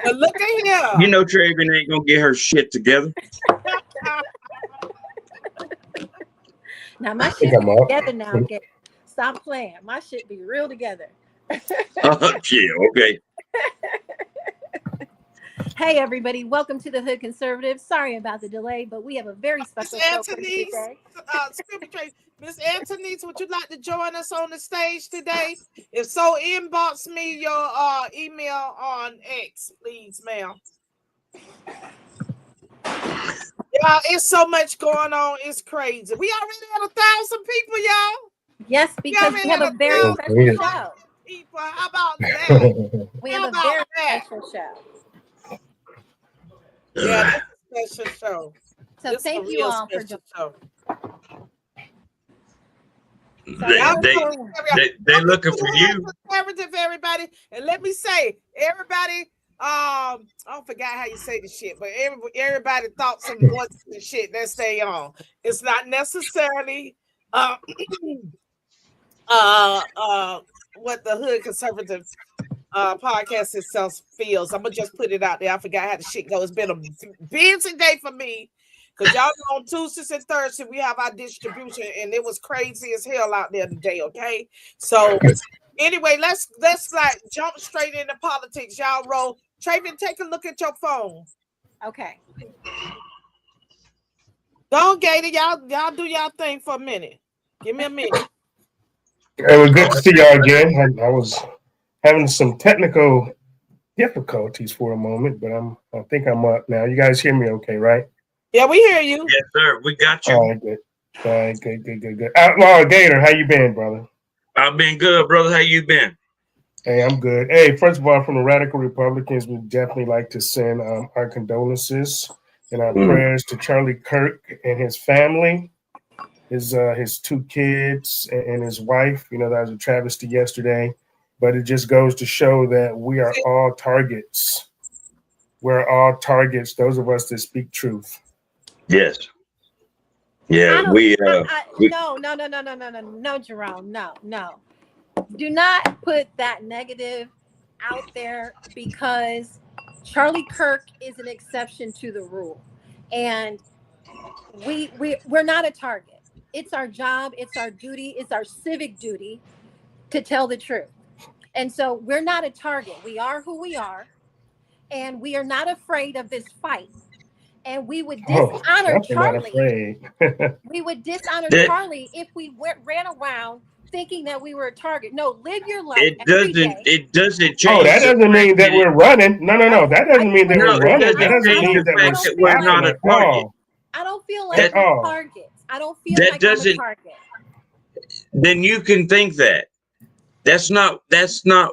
But look at You here. know, Traven ain't gonna get her shit together. Now my I think shit I'm be up. together now, Gator. Stop playing. My shit be real together. Yeah, okay. Hey everybody, welcome to the Hood Conservative. Sorry about the delay, but we have a very Miss special show for you Antonice, today. Miss Antonice, would you like to join us on the stage today? If so, inbox me your email on X, please, ma'am. Y'all, it's so much going on. It's crazy. We already had 1,000 people, y'all. Yes, We because already we have had a a very Oh, special thousand weird. show. people. How about that? We have How a about very that? special show. Yeah, this is a special show. So This is a thank you real all for special joining. show. So They Y'all they before they welcome looking to for the Hood you. Conservative, everybody. And let me say, everybody, I forgot how you say the shit, but everybody thoughts and voices and shit that stay on. It's not necessarily uh uh uh what the Hood Conservative podcast itself feels. I'm gonna just put it out there. I forgot how the shit goes. It's been a busy day for me. Cause y'all know on Tuesdays and Thursdays we have our distribution, and it was crazy as hell out there today. Okay, so anyway, let's like jump straight into politics. Y'all roll. Traven, take a look at your phone. okay. Don't Gator, y'all do y'all thing for a minute. Give me a minute. It was good to see y'all again. I was having some technical difficulties for a moment, but I think I'm up now. You guys hear me okay, right? Yeah, we hear you. Yes, sir. We got All you. right, good. All right, good. Outlaw Gator, how you been, brother? I've been good, brother. How you been? Hey, I'm good. Hey, first of all, from the Radical Republicans, we definitely like to send our condolences and our prayers to Charlie Kirk and his family, his two kids and his wife. You know, that was a travesty yesterday, but it just goes to show that we are all targets. We're all targets. Those of us that speak truth. Yes. Yeah, I don't we no, Jerome. No. Do not put that negative out there because Charlie Kirk is an exception to the rule. And we're not a target. It's our job, it's our duty, it's our civic duty to tell the truth. And so we're not a target. We are who we are, and we are not afraid of this fight. And we would Oh, dishonor definitely not Charlie. afraid. We would dishonor that Charlie if we ran around thinking that we were a target. No, live your life it every doesn't day. it doesn't Oh, change that the doesn't fact mean that that it we're running. No. Okay, That doesn't mean that no, we're it running. That doesn't doesn't change mean the that I we're fact don't that feel we're like not stopping a at target. all. I don't feel like At That we're all. targets. I don't feel that like I'm a doesn't target. then you can think that. That's not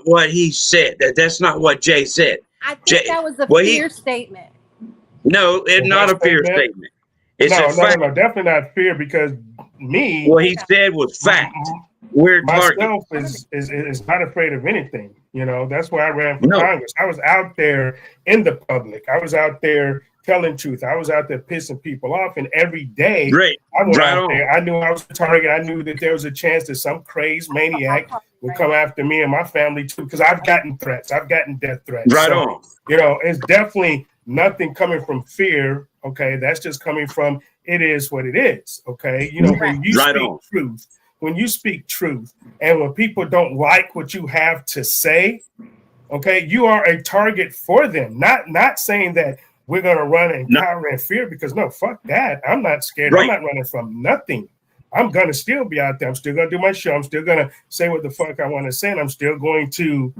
what he said. That's not what Jay said. I think Jay that was a well fear he statement. no, it's So what not a fear statement? statement. It's a fact. No. Definitely not fear because me What he said was fact. We're target. myself is not afraid of anything. You know, that's why I ran for No, Congress. I was out there in the public. I was out there telling truth. I was out there pissing people off, and every day great. I went Right out on. there. I knew I was a target. I knew that there was a chance that some crazed maniac would Right come now. after me and my family too. Because I've gotten threats. I've gotten death threats. Right So on. you know, it's definitely nothing coming from fear. Okay, that's just coming from it is what it is. Okay, you know, Right. Right on. when you speak truth, and when people don't like what you have to say, okay, you are a target for them. Not saying that we're gonna run and No, cower in fear because no, fuck that. I'm not scared. I'm right. not running from nothing. I'm gonna still be out there. I'm still gonna do my show. I'm still gonna say what the fuck I want to say, and I'm still going to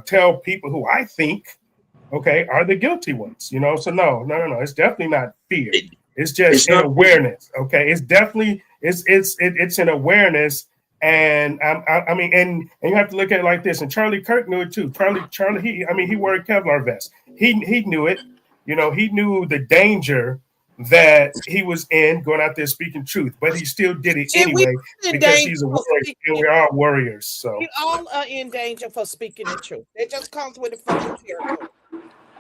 tell people who I think okay, are the guilty ones, you know? So no. It's definitely not fear. It, It's just it's an not fear. awareness. Okay, it's definitely it's an awareness, and I mean, and you have to look at it like this. And Charlie Kirk knew it too. Charlie, he wore a Kevlar vest. He knew it. You know, he knew the danger that he was in going out there speaking truth, but he still did it And we anyway all in because danger he's a for warrior, and speaking. we're all warriors. So We all are in danger for speaking the truth. It just comes with the fucking territory.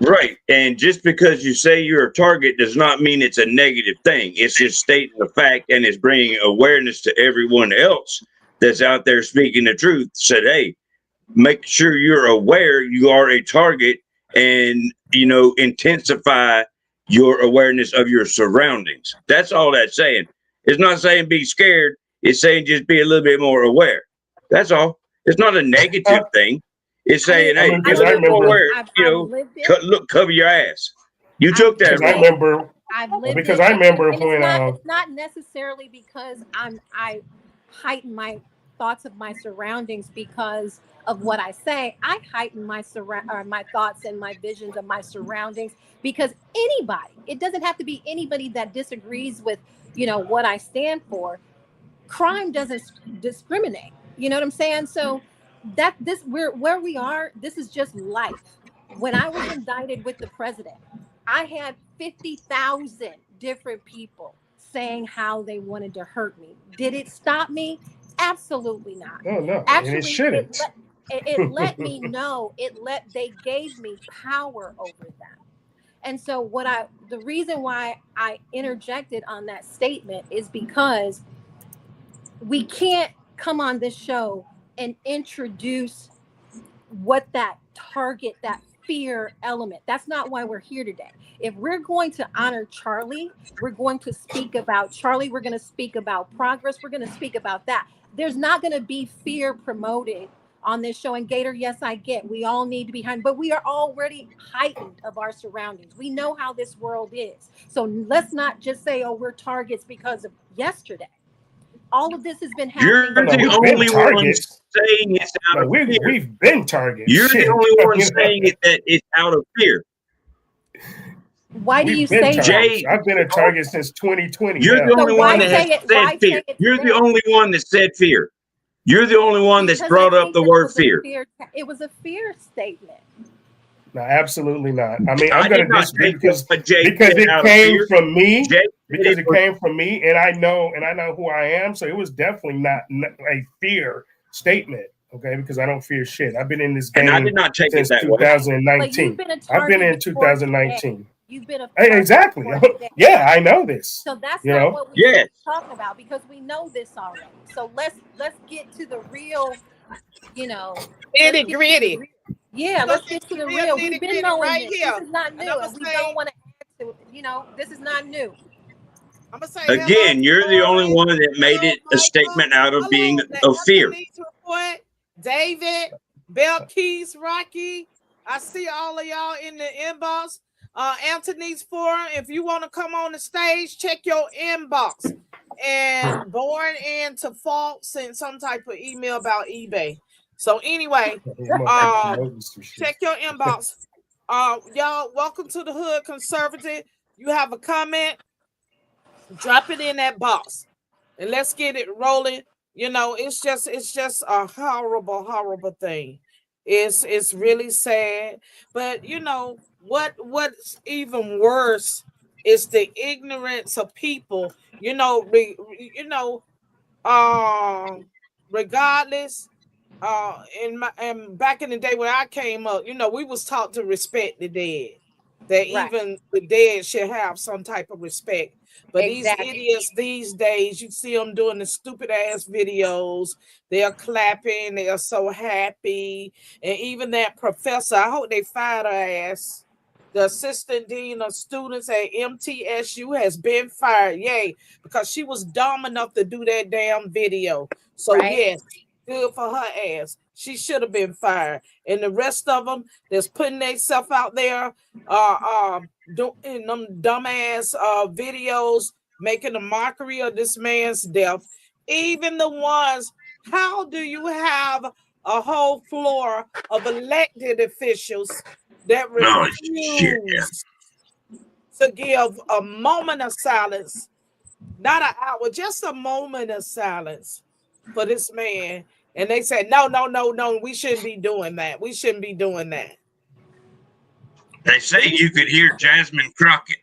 Right. And just because you say you're a target does not mean it's a negative thing. It's just stating the fact and it's bringing awareness to everyone else that's out there speaking the truth. Said, hey, make sure you're aware you are a target, and intensify your awareness of your surroundings. That's all that's saying. It's not saying be scared. It's saying just be a little bit more aware. That's all. It's not a negative thing. It's saying, hey, be a because I little more remember, aware. Cover your ass. You took that because I wrong. remember, I've lived because it, I remember and when it's not necessarily because I heighten my thoughts of my surroundings because of what I say. I heighten my my thoughts and my visions of my surroundings because anybody, it doesn't have to be anybody that disagrees with what I stand for. Crime doesn't discriminate. You know what I'm saying? So that this we're where we are, this is just life. When I was indicted with the president, I had 50,000 different people saying how they wanted to hurt me. Did it stop me? Absolutely not. no, and it Actually, shouldn't. it let me know, they gave me power over them. And so the reason why I interjected on that statement is because we can't come on this show and introduce what that target, that fear element. That's not why we're here today. If we're going to honor Charlie, we're going to speak about Charlie. We're going to speak about progress. We're going to speak about that. There's not going to be fear promoted on this show. And Gator, yes, I get, we all need to be heightened, but we are already heightened of our surroundings. We know how this world is. So let's not just say, oh, we're targets because of yesterday. All of this has been happening. You're the only one saying it's out of fear. We've been targets. You're the only one saying that it's out of fear. Why do you say that? I've been a target since 2020. You're the only one that has said fear. You're the only one that said fear. You're the only one that's brought up the word fear. It was a fear statement. No, absolutely not. I mean, I'm going to disagree because it came from me. Because it came from me, and I know who I am. So it was definitely not a fear statement. Okay, because I don't fear shit. I've been in this game and I did not take since it that 2019. I've been in 2019. You've been exactly. Yeah, I know this. So that's not what we're talking about because we know this already. So let's get to the real, nitty gritty. Yeah, let's get to the real. We've been knowing right this. Here. This is not new, and we don't want to add to it. This is not new. I'm gonna say again, you're the only one that made it a statement out of being of fear. David, Belkis, Rocky, I see all of y'all in the inbox. Anthony's forum. If you want to come on the stage, check your inbox. And Born into Fault sent some type of email about eBay. So anyway, check your inbox. Y'all, welcome to the Hood Conservative. You have a comment, drop it in that box, and let's get it rolling. It's just a horrible thing. It's really sad, but what's even worse is the ignorance of people. Regardless. And back in the day when I came up, we was taught to respect the dead. That even the dead should have some type of respect. But these idiots these days, you see them doing the stupid ass videos. They're clapping. They are so happy. And even that professor, I hope they fired her ass. The assistant dean of students at MTSU has been fired. Yay. Because she was dumb enough to do that damn video. So yes, good for her ass. She should have been fired. And the rest of them that's putting themselves out there doing them dumbass videos, making a mockery of this man's death. Even the ones, how do you have a whole floor of elected officials that refuse to give a moment of silence, not an hour, just a moment of silence for this man? And they said, no, we shouldn't be doing that. We shouldn't be doing that. They say you could hear Jasmine Crockett.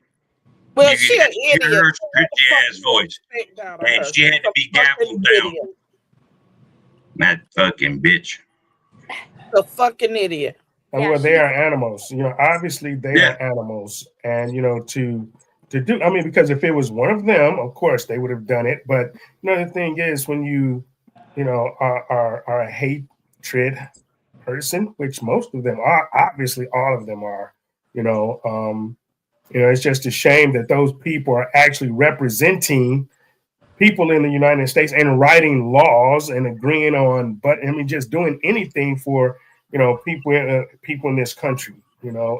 Well, she an idiot. Her scritchy ass voice. And she had to be gavelled down. That fucking bitch. The fucking idiot. Well, they are animals. Obviously they are animals. And, to do, I mean, because if it was one of them, of course they would have done it. But, the thing is when you, are hatred person, which most of them are, obviously all of them are, it's just a shame that those people are actually representing people in the United States and writing laws and agreeing on, just doing anything for, people in this country,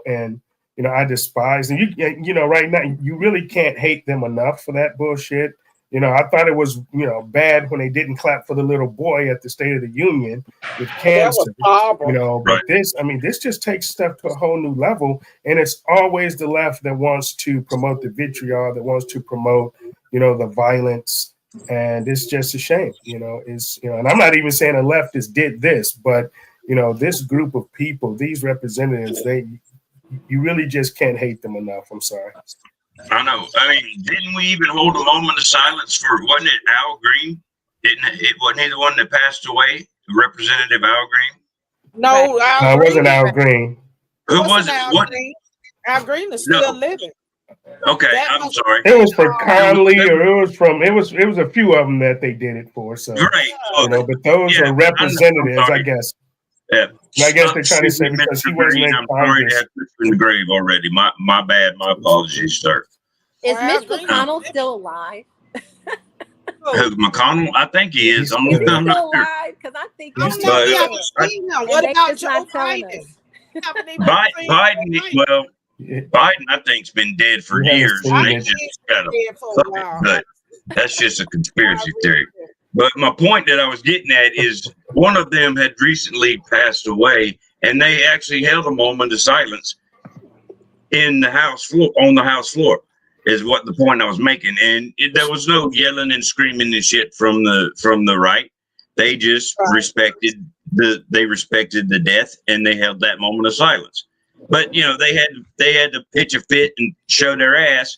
and, I despise, and right now, you really can't hate them enough for that bullshit. I thought it was, bad when they didn't clap for the little boy at the State of the Union with cancer, but this just takes stuff to a whole new level. And it's always the left that wants to promote the vitriol, that wants to promote, the violence. And it's just a shame, and I'm not even saying the leftists did this, but, this group of people, these representatives, you really just can't hate them enough. I'm sorry. I know. Didn't we even hold a moment of silence for, wasn't it Al Green? Wasn't he the one that passed away? Representative Al Green? No, it wasn't Al Green. Who was it? What? Green? Al Green is still living. Okay, I'm sorry. It was for Conley, or it was a few of them that they did it for. So right, but those are representatives, I guess. Yeah, and I guess they're trying to say because he wasn't in I'm sorry to have put you in the grave already. My bad. My apologies, sir. Is Mitch McConnell still alive? McConnell, I think he is. I'm still not sure. alive because I think he's he's still. What about Joe Biden? Biden, I think, has been dead for years. They just got but that's just a conspiracy theory. But my point that I was getting at is one of them had recently passed away, and they actually held a moment of silence in the House floor, on the House floor, is what the point I was making. And there was no yelling and screaming and shit from the right. They just respected the death, and they held that moment of silence. But they had to pitch a fit and show their ass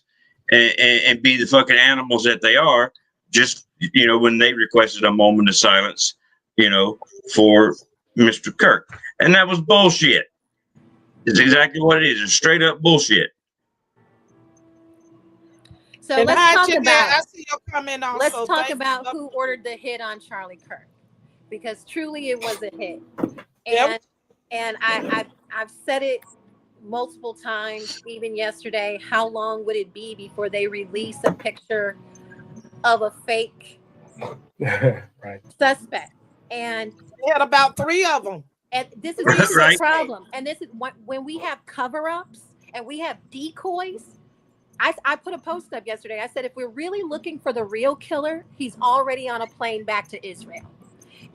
and be the fucking animals that they are. Just when they requested a moment of silence, for Mr. Kirk, and that was bullshit. It's exactly what it is. It's straight up bullshit. So let's talk about. I see your comment also. Let's talk about who ordered the hit on Charlie Kirk, because truly it was a hit. And I've said it multiple times, even yesterday. How long would it be before they release a picture of a fake suspect? And we had about 3 of them. And this is the problem. And this is when we have cover-ups and we have decoys. I put a post up yesterday. I said, if we're really looking for the real killer, he's already on a plane back to Israel.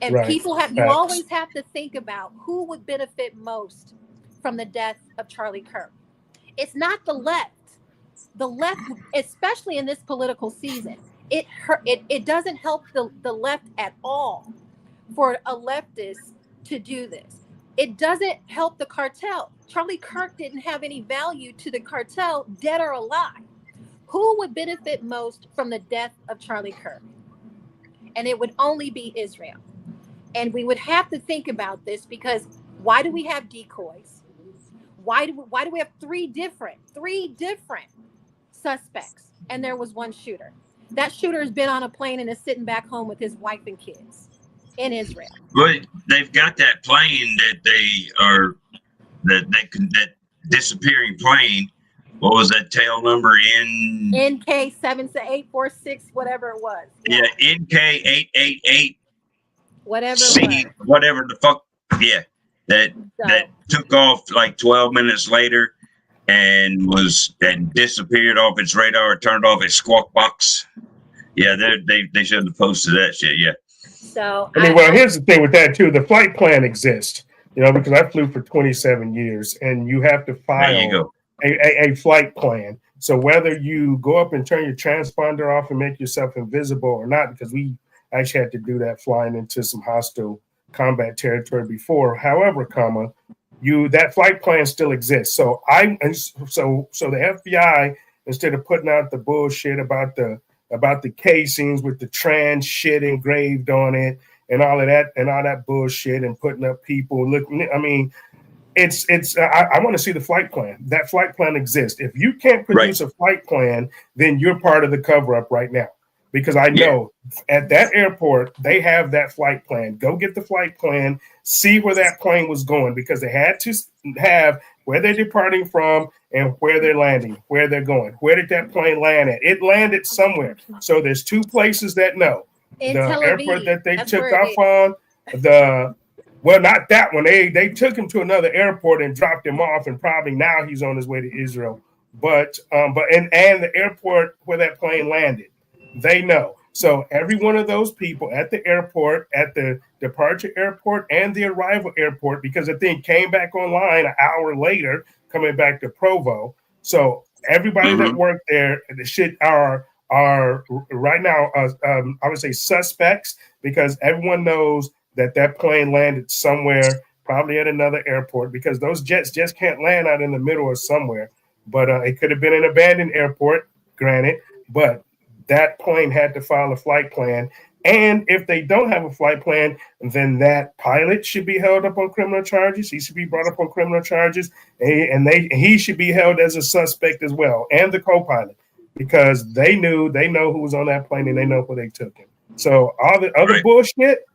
And people you always have to think about who would benefit most from the death of Charlie Kirk. It's not the left. The left, especially in this political season, it doesn't help the left at all for a leftist to do this. It doesn't help the cartel. Charlie Kirk didn't have any value to the cartel, dead or alive. Who would benefit most from the death of Charlie Kirk? And it would only be Israel. And we would have to think about this, because why do we have decoys? Why do we have three different suspects, and there was one shooter? That shooter has been on a plane and is sitting back home with his wife and kids in Israel. But they've got that plane that disappearing plane. What was that tail number? NK 7846, whatever it was. Yeah, NK 888. Whatever. Whatever the fuck. Yeah, that took off like 12 minutes later and disappeared off its radar. It turned off its squawk box. Yeah, they should have posted that shit. Yeah. So here's the thing with that too. The flight plan exists, because I flew for 27 years, and you have to file a flight plan. So whether you go up and turn your transponder off and make yourself invisible or not, because we actually had to do that flying into some hostile combat territory before. However, that flight plan still exists. So the FBI, instead of putting out the bullshit about the casings with the trans shit engraved on it and all of that bullshit and putting up people looking, I want to see the flight plan. That flight plan exists. If you can't produce a flight plan, then you're part of the cover up right now, because I know at that airport they have that flight plan. Go get the flight plan, see where that plane was going, because they had to have where they're departing from and where they're landing, where they're going. Where did that plane land at? It landed somewhere. So there's two places that know. In The Tel airport Aviv. that they That's took where it off is. on, not that one. They took him to another airport and dropped him off, and probably now he's on his way to Israel. But the airport where that plane landed, they know. So every one of those people at the airport, at the departure airport and the arrival airport, because the thing came back online an hour later, coming back to Provo. So everybody that worked there, the shit are right now, I would say suspects, because everyone knows that plane landed somewhere, probably at another airport, because those jets just can't land out in the middle or somewhere. But it could have been an abandoned airport, granted, but that plane had to file a flight plan. And if they don't have a flight plan, then that pilot should be held up on criminal charges. He should be brought up on criminal charges, and he should be held as a suspect as well, and the co-pilot, because they know who was on that plane and they know where they took him. So all the other bullshit,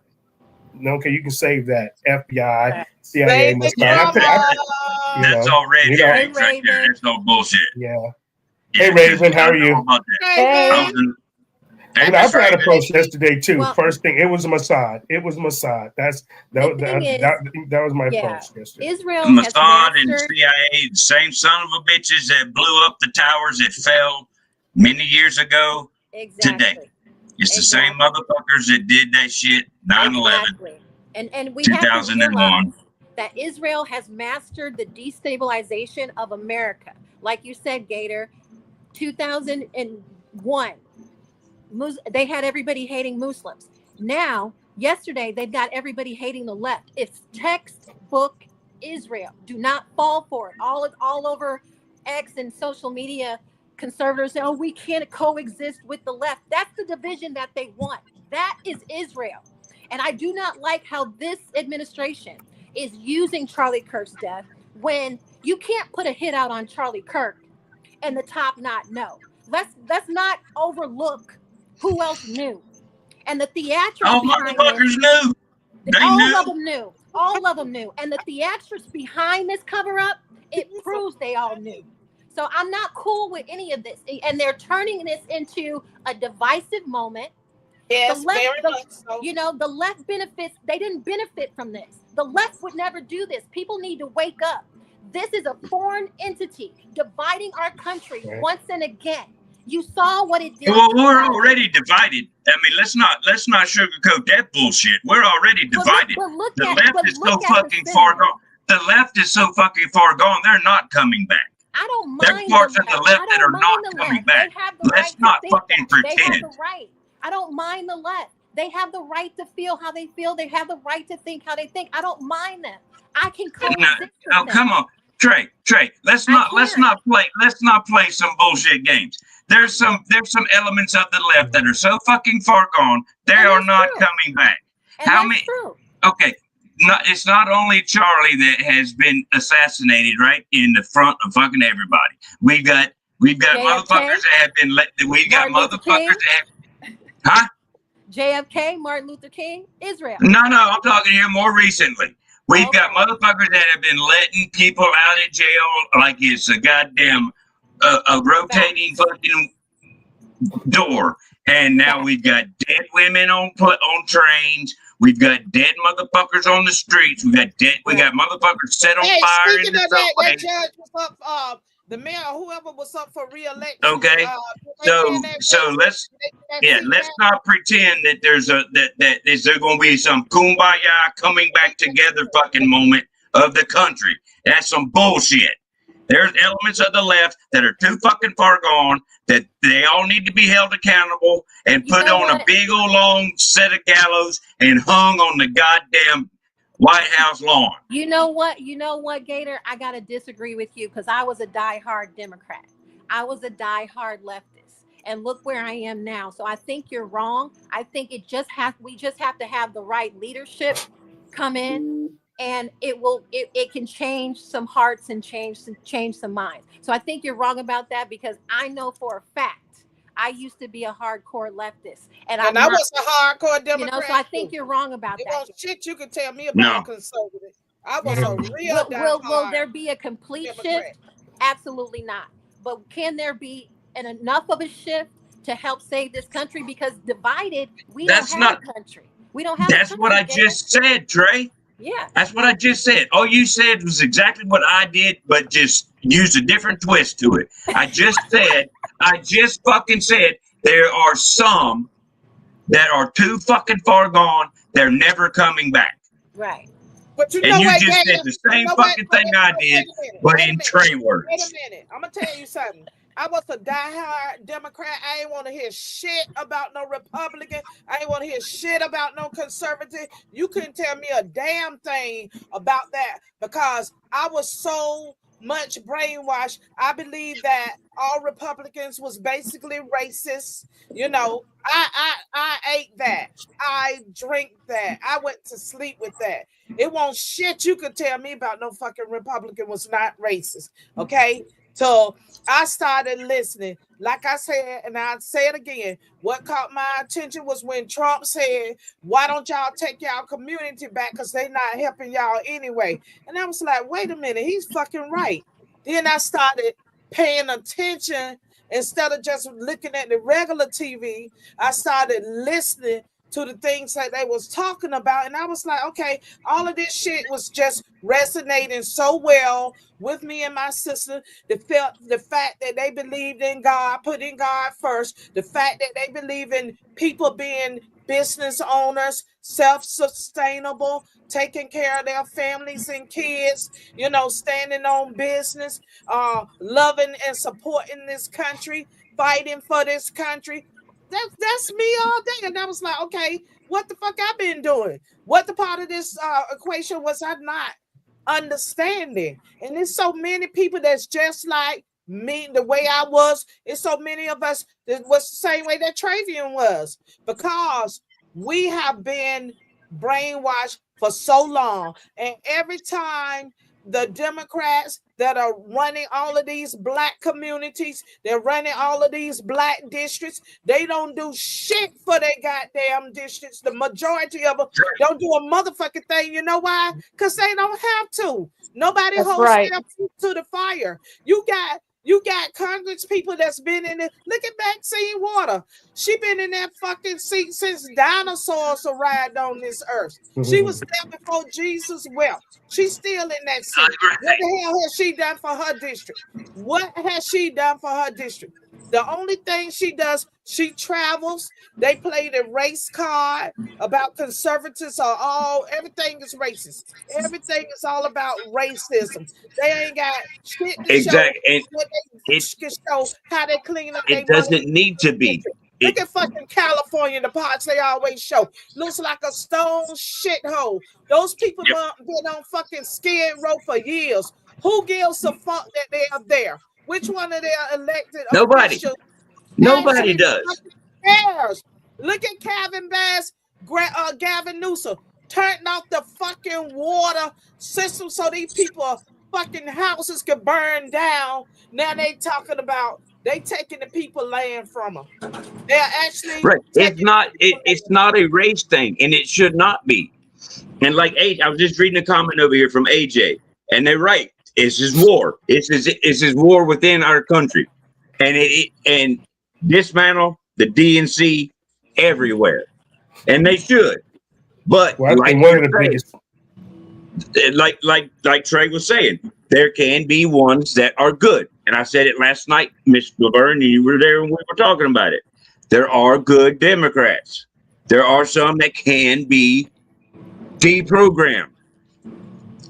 okay, you can save that. FBI, CIA, Save the that's all red herrings right there. That's no bullshit. Yeah. Hey, Raven, how are you? Hey, I put out a post yesterday too. Well, first thing, it was Mossad. It was Mossad. That was my post yesterday. Israel Mossad and CIA, the same son of a bitches that blew up the towers that fell many years ago. Today, it's the same motherfuckers that did that shit. 9/11. And we 2001. That Israel has mastered the destabilization of America. Like you said, Gator, 2001, they had everybody hating Muslims. Now, yesterday, they've got everybody hating the left. It's textbook Israel. Do not fall for it. All over X and social media, conservatives say, oh, we can't coexist with the left. That's the division that they want. That is Israel. And I do not like how this administration is using Charlie Kirk's death when you can't put a hit out on Charlie Kirk and the top not know. Let's not overlook who else knew. And the theatrics all motherfuckers knew. All of them knew. And the theatrics behind this cover-up, it proves they all knew. So I'm not cool with any of this. And they're turning this into a divisive moment. Yes, the left benefits. They didn't benefit from this. The left would never do this. People need to wake up. This is a foreign entity dividing our country once and again. You saw what it did. Well, we're already divided. I mean, let's not sugarcoat that bullshit. We're already divided. The left is so fucking far gone. The left is so fucking far gone. They're not coming back. I don't mind. There are parts of the left that are not coming back. Let's not fucking pretend. They have the right. I don't mind the left. They have the right to feel how they feel. They have the right to think how they think. I don't mind them. I can coexist with them. Come on, Trey. Let's not play some bullshit games. There's some elements of the left that are so fucking far gone. They are not coming back. How many? Okay. It's not only Charlie that has been assassinated right in the front of fucking everybody. We've got motherfuckers that have been let. We've got motherfuckers that have. Huh? JFK, Martin Luther King, Israel. No, I'm talking here more recently. We've got motherfuckers that have been letting people out of jail like it's a goddamn a rotating fucking door. And now we've got dead women on trains. We've got dead motherfuckers on the streets. We got motherfuckers set on fire in the subway. That judge was up, the mayor or whoever was up for re-election. Okay, so let's not pretend that there's going to be some kumbaya coming back together fucking moment of the country. That's some bullshit. There's elements of the left that are too fucking far gone that they all need to be held accountable and put on a big old long set of gallows and hung on the goddamn White House lawn. You know what, Gator? I gotta disagree with you because I was a diehard Democrat. I was a diehard leftist, and look where I am now. So I think you're wrong. I think we just have to have the right leadership come in, and it can change some hearts and change some minds. So I think you're wrong about that because I know for a fact I used to be a hardcore leftist, and And I'm I not. was a hardcore You know, Democrat so I think too. you're wrong about It that. was shit you could tell me about a No, conservative. I was Now, a real will diehard there be a complete Democrat. shift? Absolutely not. But can there be enough of a shift to help save this country? Because divided, we don't that's have a not. country. We don't have a That's what country, I Jada. just said, Trey. Yeah. That's what I just said. All you said was exactly what I did, but just used a different twist to it. I just fucking said, there are some that are too fucking far gone. They're never coming back. Right. But you And know you what, just said Gator? the You same know what? fucking thing I did, Wait a minute. but Wait a in minute. Trey Wait a words. minute. I'm gonna tell you something. I was a diehard Democrat. I ain't want to hear shit about no Republican. I ain't want to hear shit about no conservative. You couldn't tell me a damn thing about that because I was so much brainwashed. I believe that all Republicans was basically racist. You know, I ate that. I drink that. I went to sleep with that. It won't shit you could tell me about no fucking Republican was not racist. Okay. So I started listening. Like I said, and I'll say it again. What caught my attention was when Trump said, why don't y'all take y'all community back? Because they're not helping y'all anyway. And I was like, wait a minute, he's fucking right. Then I started paying attention instead of just looking at the regular TV. I started listening to the things that they was talking about. And I was like, okay, all of this shit was just resonating so well with me and my sister. The fact that they believed in God, putting God first, the fact that they believe in people being business owners, self-sustainable, taking care of their families and kids, you know, standing on business, loving and supporting this country, fighting for this country. That's me all day. And I was like, okay, what the fuck I been doing? What the part of this equation was I not understanding? And there's so many people that's just like me, the way I was. It's so many of us that was the same way that Travian was, because we have been brainwashed for so long. And every time the Democrats that are running all of these black communities, they're running all of these black districts, they don't do shit for their goddamn districts. The majority of them don't do a motherfucking thing. You know why? Because they don't have to. Nobody That's holds right. their feet to the fire. You got Congress people that's been in it. Look at Maxine Water. She been in that fucking seat since dinosaurs arrived on this earth. She was there before Jesus wept. She's still in that seat. What the hell has she done for her district? What has she done for her district? The only thing she does, she travels. They play the race card about conservatives are all, everything is racist. Everything is all about racism. They ain't got shit to show Exactly. And what they it can show how they clean up their it doesn't need to be. Look It at fucking California, the parts they always show. Looks like a stone shithole. Those people yep. been on fucking Skid Row for years. Who gives a fuck that they are there? Which one of their elected Nobody. officials Nobody actually does. cares? Look at Kevin Bass, Gavin Newsom turned off the fucking water system so these people fucking houses could burn down. Now they talking about they taking the people land from them. They're actually Right. taking It's not a race thing, and it should not be. And like I was just reading a comment over here from AJ, and they're right. It's his war. It's his war within our country, and dismantle the DNC everywhere, and they should. But Well, I like think one you of the say, biggest. like Trey was saying, there can be ones that are good. And I said it last night, Miss Laverne, and you were there when we were talking about it. There are good Democrats. There are some that can be deprogrammed.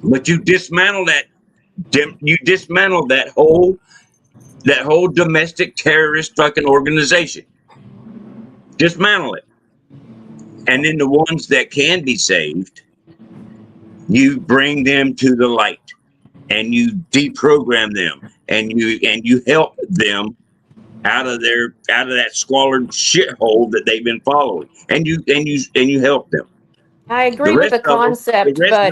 But you dismantle that whole domestic terrorist fucking organization. Dismantle it. And then the ones that can be saved, you bring them to the light. And you deprogram them, and you help them out of that squalid shithole that they've been following, and you help them. I agree with the concept, but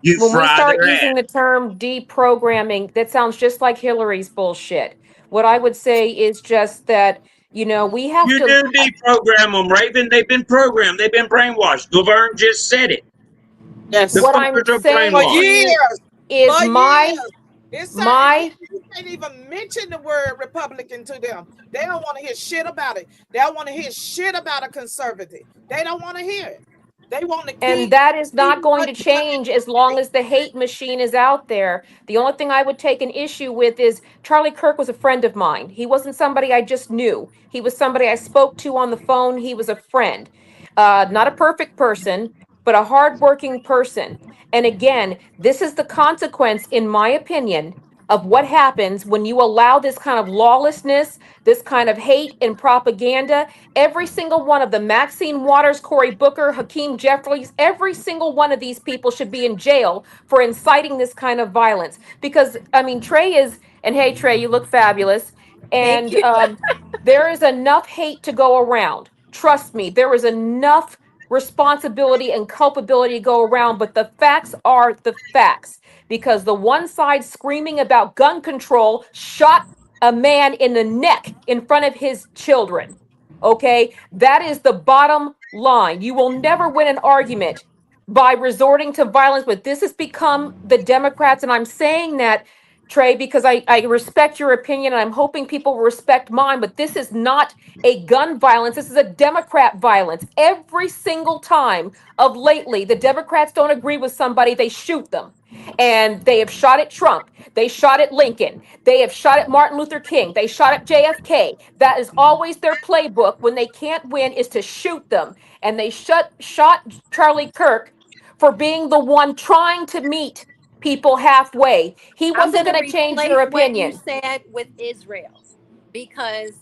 You when we fry start their using ass. the term deprogramming, that sounds just like Hillary's bullshit. What I would say is just that We have You to. do deprogram them, Raven. They've been programmed. They've been brainwashed. Laverne just said it. The Yes. What I'm fuckers are For saying to brainwashed. you years. is For my years. It's certain my people you can't even mention the word Republican to them. They don't want to hear shit about it. They don't want to hear shit about a conservative. They don't want to hear it. They want to And keep that is not going what to change as long as the hate machine is out there. The only thing I would take an issue with is Charlie Kirk was a friend of mine. He wasn't somebody I just knew. He was somebody I spoke to on the phone. He was a friend. Not a perfect person, but a hardworking person. And again, this is the consequence, in my opinion, of what happens when you allow this kind of lawlessness, this kind of hate and propaganda. Every single one of them, Maxine Waters, Cory Booker, Hakeem Jeffries, every single one of these people should be in jail for inciting this kind of violence. Because, I mean, Trey is, and hey, Trey, you look fabulous. Thank And you. there is enough hate to go around. Trust me, there is enough responsibility and culpability to go around, but the facts are the facts. Because the one side screaming about gun control shot a man in the neck in front of his children. Okay, that is the bottom line. You will never win an argument by resorting to violence, but this has become the Democrats. And I'm saying that, Trey, because I respect your opinion and I'm hoping people respect mine, but this is not a gun violence. This is a Democrat violence. Every single time of lately, the Democrats don't agree with somebody, they shoot them. And they have shot at Trump. They shot at Lincoln. They have shot at Martin Luther King. They shot at JFK. That is always their playbook. When they can't win, is to shoot them. And they shot Charlie Kirk for being the one trying to meet people halfway. He I'm wasn't going to going to change your replace what you opinion. said with Israel because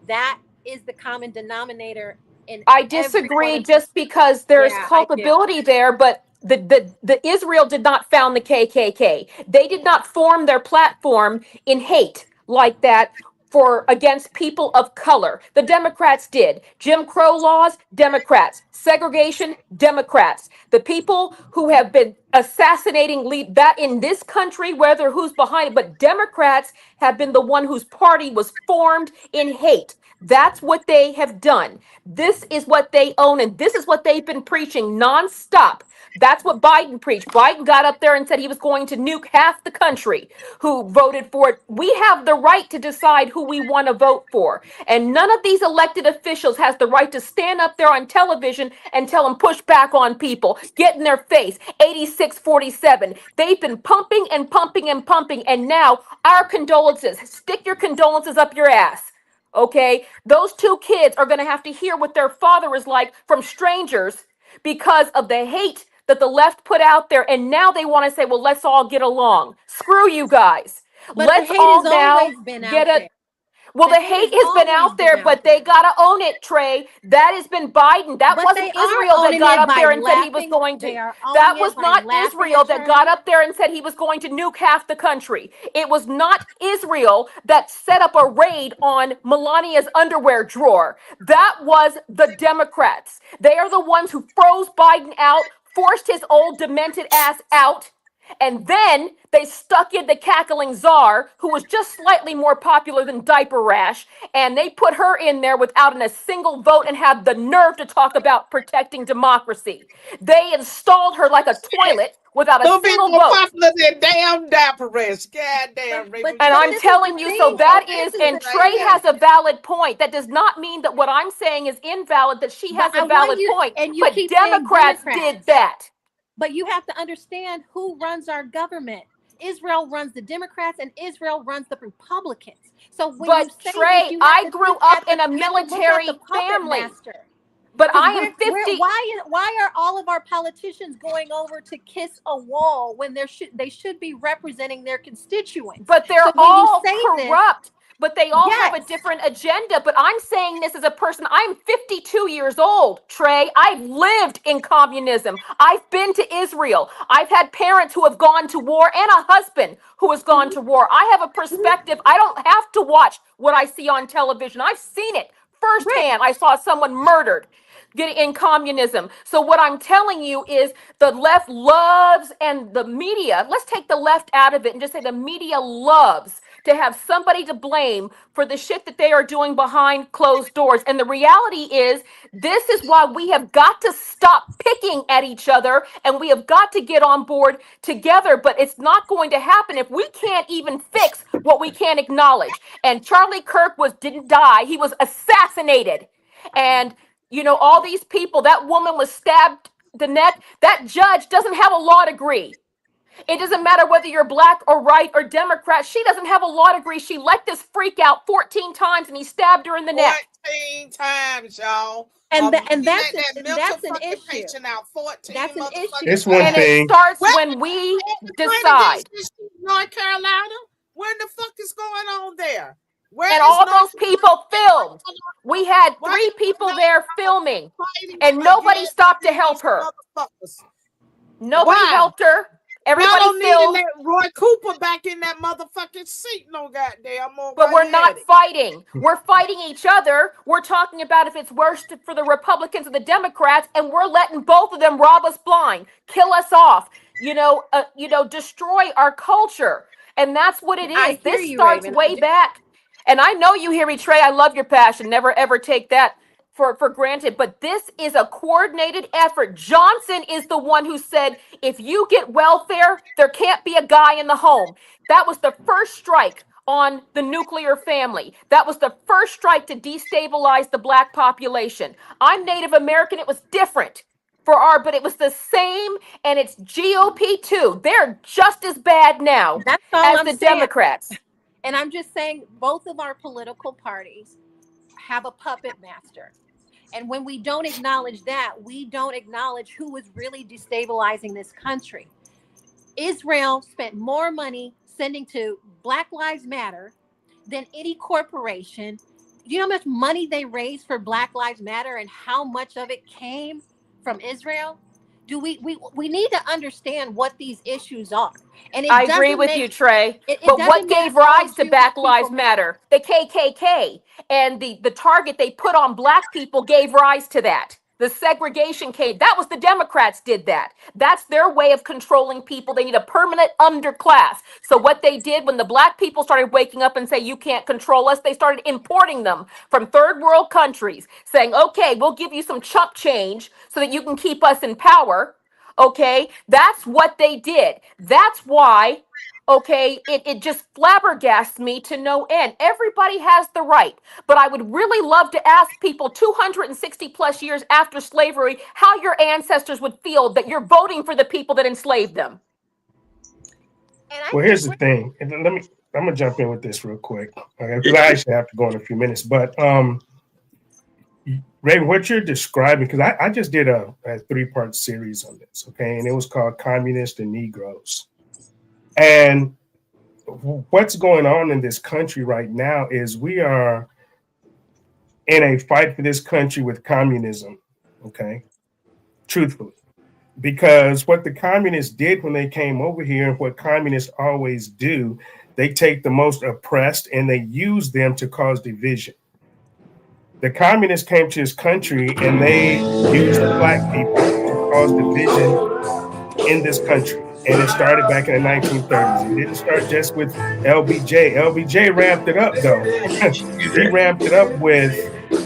that is the common denominator in I every one disagree of these. just because there's Yeah, I do. culpability there, but the Israel did not found the KKK. They did not form their platform in hate like that for against people of color. The Democrats did. Jim Crow laws, Democrats. Segregation, Democrats. The people who have been assassinating lead that in this country, whether who's behind it, but Democrats have been the one whose party was formed in hate. That's what they have done. This is what they own, and this is what they've been preaching nonstop. That's what Biden preached. Biden got up there and said he was going to nuke half the country who voted for it. We have the right to decide who we want to vote for. And none of these elected officials has the right to stand up there on television and tell them push back on people. Get in their face. 86-47. They've been pumping and pumping and pumping. And now our condolences. Stick your condolences up your ass. Okay, those two kids are going to have to hear what their father is like from strangers because of the hate that the left put out there. And now they want to say, well, let's all get along. Screw you guys. But the Let's hate has all now always been get out a. there. Well, The the hate has hate has been always out been there, out but they there. got to own it, Trey. That has been Biden. That But wasn't they aren't Israel that owning got it up by there and said he was laughing. going to. They are owning That it was by not laughing Israel and that got turning. up there and said he was going to nuke half the country. It was not Israel that set up a raid on Melania's underwear drawer. That was the Democrats. They are the ones who froze Biden out, forced his old demented ass out. And then they stuck in the cackling czar, who was just slightly more popular than Diaper Rash, and they put her in there without a single vote and had the nerve to talk about protecting democracy. They installed her like a toilet without a little bit single more vote. popular than damn Dapper Ranch. God damn, But Raven. And but I'm this is the telling you, so thing. that This is, is and the Right Trey thing. has a valid point. That does not mean that what I'm saying is invalid, that she But has I a want valid you, point. and you But keep saying Democrats did Democrats. that. But you have to understand who runs our government. Israel runs the Democrats and Israel runs the Republicans. So when you But say this, Trey, you have I to grew look up at in a the military puppet family. master. But Because I am 50. why are all of our politicians going over to kiss a wall when they should be representing their constituents? But So they're when you all say this, corrupt. But they all have a yes, different agenda. But I'm saying this as a person. I'm 52 years old, Trey. I've lived in communism. I've been to Israel. I've had parents who have gone to war and a husband who has gone to war. I have a perspective. I don't have to watch what I see on television. I've seen it right. firsthand. I saw someone murdered getting in communism. So what I'm telling you is the left loves, and the media, let's take the left out of it and just say the media loves to have somebody to blame for the shit that they are doing behind closed doors. And the reality is, this is why we have got to stop picking at each other, and we have got to get on board together. But it's not going to happen if we can't even fix what we can't acknowledge. And Charlie Kirk didn't die; he was assassinated. And you know, all these people. That woman was stabbed the neck. That judge doesn't have a law degree. It doesn't matter whether you're black or white or Democrat. She doesn't have a law degree. She let this freak out 14 times, and he stabbed her in the neck. 14 times, y'all. And that's an issue. Out 14 That's an issue. It's one And thing. it starts when we decide. North Carolina, where the fuck is going on there? Where And all those people filmed. We had 3 people there filming, and nobody stopped to help her. Nobody helped her. Everybody filmed. Let Roy Cooper back in that motherfucking seat, no goddamn more. But we're not fighting. We're fighting each other. We're talking about if it's worse for the Republicans or the Democrats, and we're letting both of them rob us blind, kill us off, destroy our culture. And that's what it is. This starts way back. And I know you hear me, Trey. I love your passion. Never, ever take that for granted. But this is a coordinated effort. Johnson is the one who said, if you get welfare, there can't be a guy in the home. That was the first strike on the nuclear family. That was the first strike to destabilize the black population. I'm Native American. It was different but it was the same, and it's GOP too. They're just as bad now as the Democrats. And I'm just saying, both of our political parties have a puppet master. And when we don't acknowledge that, we don't acknowledge who is really destabilizing this country. Israel spent more money sending to Black Lives Matter than any corporation. Do you know how much money they raised for Black Lives Matter and how much of it came from Israel? We need to understand what these issues are. And I agree with you, Trey. But what gave rise to Black Lives Matter? The KKK and the target they put on black people gave rise to that. The segregation came. That was the Democrats did that. That's their way of controlling people. They need a permanent underclass. So what they did when the black people started waking up and say, you can't control us, they started importing them from third world countries, saying, okay, we'll give you some chump change so that you can keep us in power. Okay, that's what they did. That's why, okay, it just flabbergasts me to no end. Everybody has the right, but I would really love to ask people 260 plus years after slavery how your ancestors would feel that you're voting for the people that enslaved them. Well, here's the thing. And I'm gonna jump in with this real quick, okay? Because I actually have to go in a few minutes. But Raven, what you're describing, because I just did a 3-part series on this, okay, and it was called Communists and Negroes. And what's going on in this country right now is we are in a fight for this country with communism, okay, truthfully. Because what the communists did when they came over here, and what communists always do, they take the most oppressed and they use them to cause division. The communists came to this country and they used black people to cause division in this country. And it started back in the 1930s. It didn't start just with LBJ. LBJ ramped it up, though. He ramped it up with,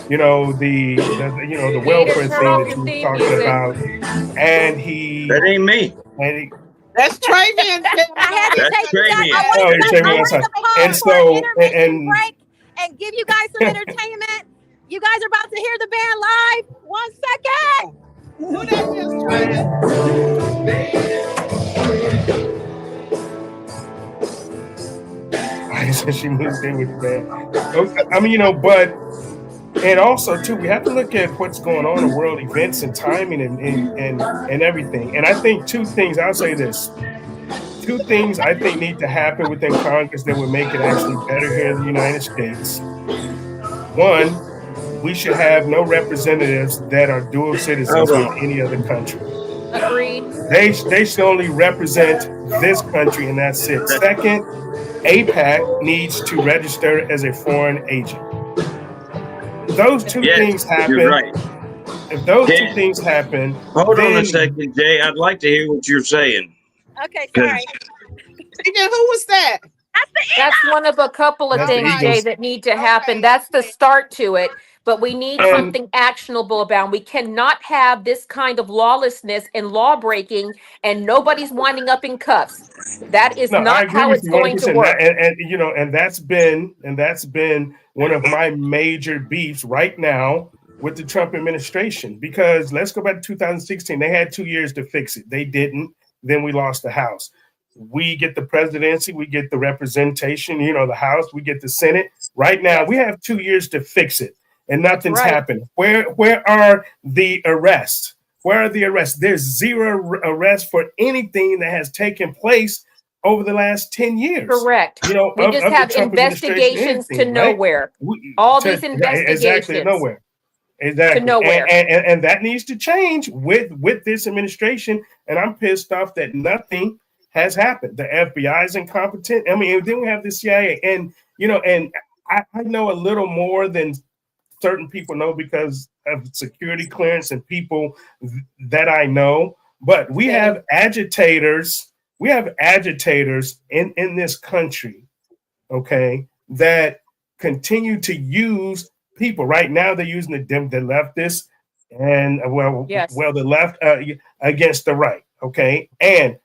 the welfare thing that you were talking about. And he... That ain't me. That's Travian. That's Travian. And so... And give you guys some entertainment. You guys are about to hear the band live. 1 second. Who that is, Travian? She moved in with the band. I mean, but... And also, too, we have to look at what's going on in world events and timing and everything. And I think 2 things, I'll say this. 2 things I think need to happen within Congress that would make it actually better here in the United States. 1, we should have no representatives that are dual citizens in any other country. Agreed. They should only represent this country, and that's it. Second, AIPAC needs to register as a foreign agent. Those 2 things happen. You're right. If those 2 things happen, hold on a second, Jay. I'd like to hear what you're saying. Okay, sorry. Who was that? That's one of a couple of That's the things, Right. Jay, Eagles. that need to happen. Okay. That's the start to it. But we need And something actionable about. We cannot have this kind of lawlessness and law breaking, and nobody's winding up in cuffs. That is no, I not agree how with it's you going to 100%. work. And you know, and that's been one of my major beefs right now with the Trump administration. Because let's go back to 2016. They had 2 years to fix it. They didn't. Then we lost the House. We get the presidency, we get the representation, you know, the House, we get the Senate. Right now, Yes. we have 2 years to fix it, and That's nothing's right. happened. Where are the arrests? Where are the arrests? There's zero arrests for anything that has taken place over the last 10 years. Correct. You know, We just of the have Trump administration, investigations to anything, right? nowhere. All these Exactly investigations nowhere. to Exactly. nowhere. And that needs to change with this administration. And I'm pissed off that nothing has happened. The FBI is incompetent. I mean, then we have the CIA. And, you know, and I know a little more than certain people know because of security clearance and people that I know. But we Same. have agitators. We have agitators in this country, okay, that continue to use people. Right now, they're using the leftists and Yes. the left against the right, okay. And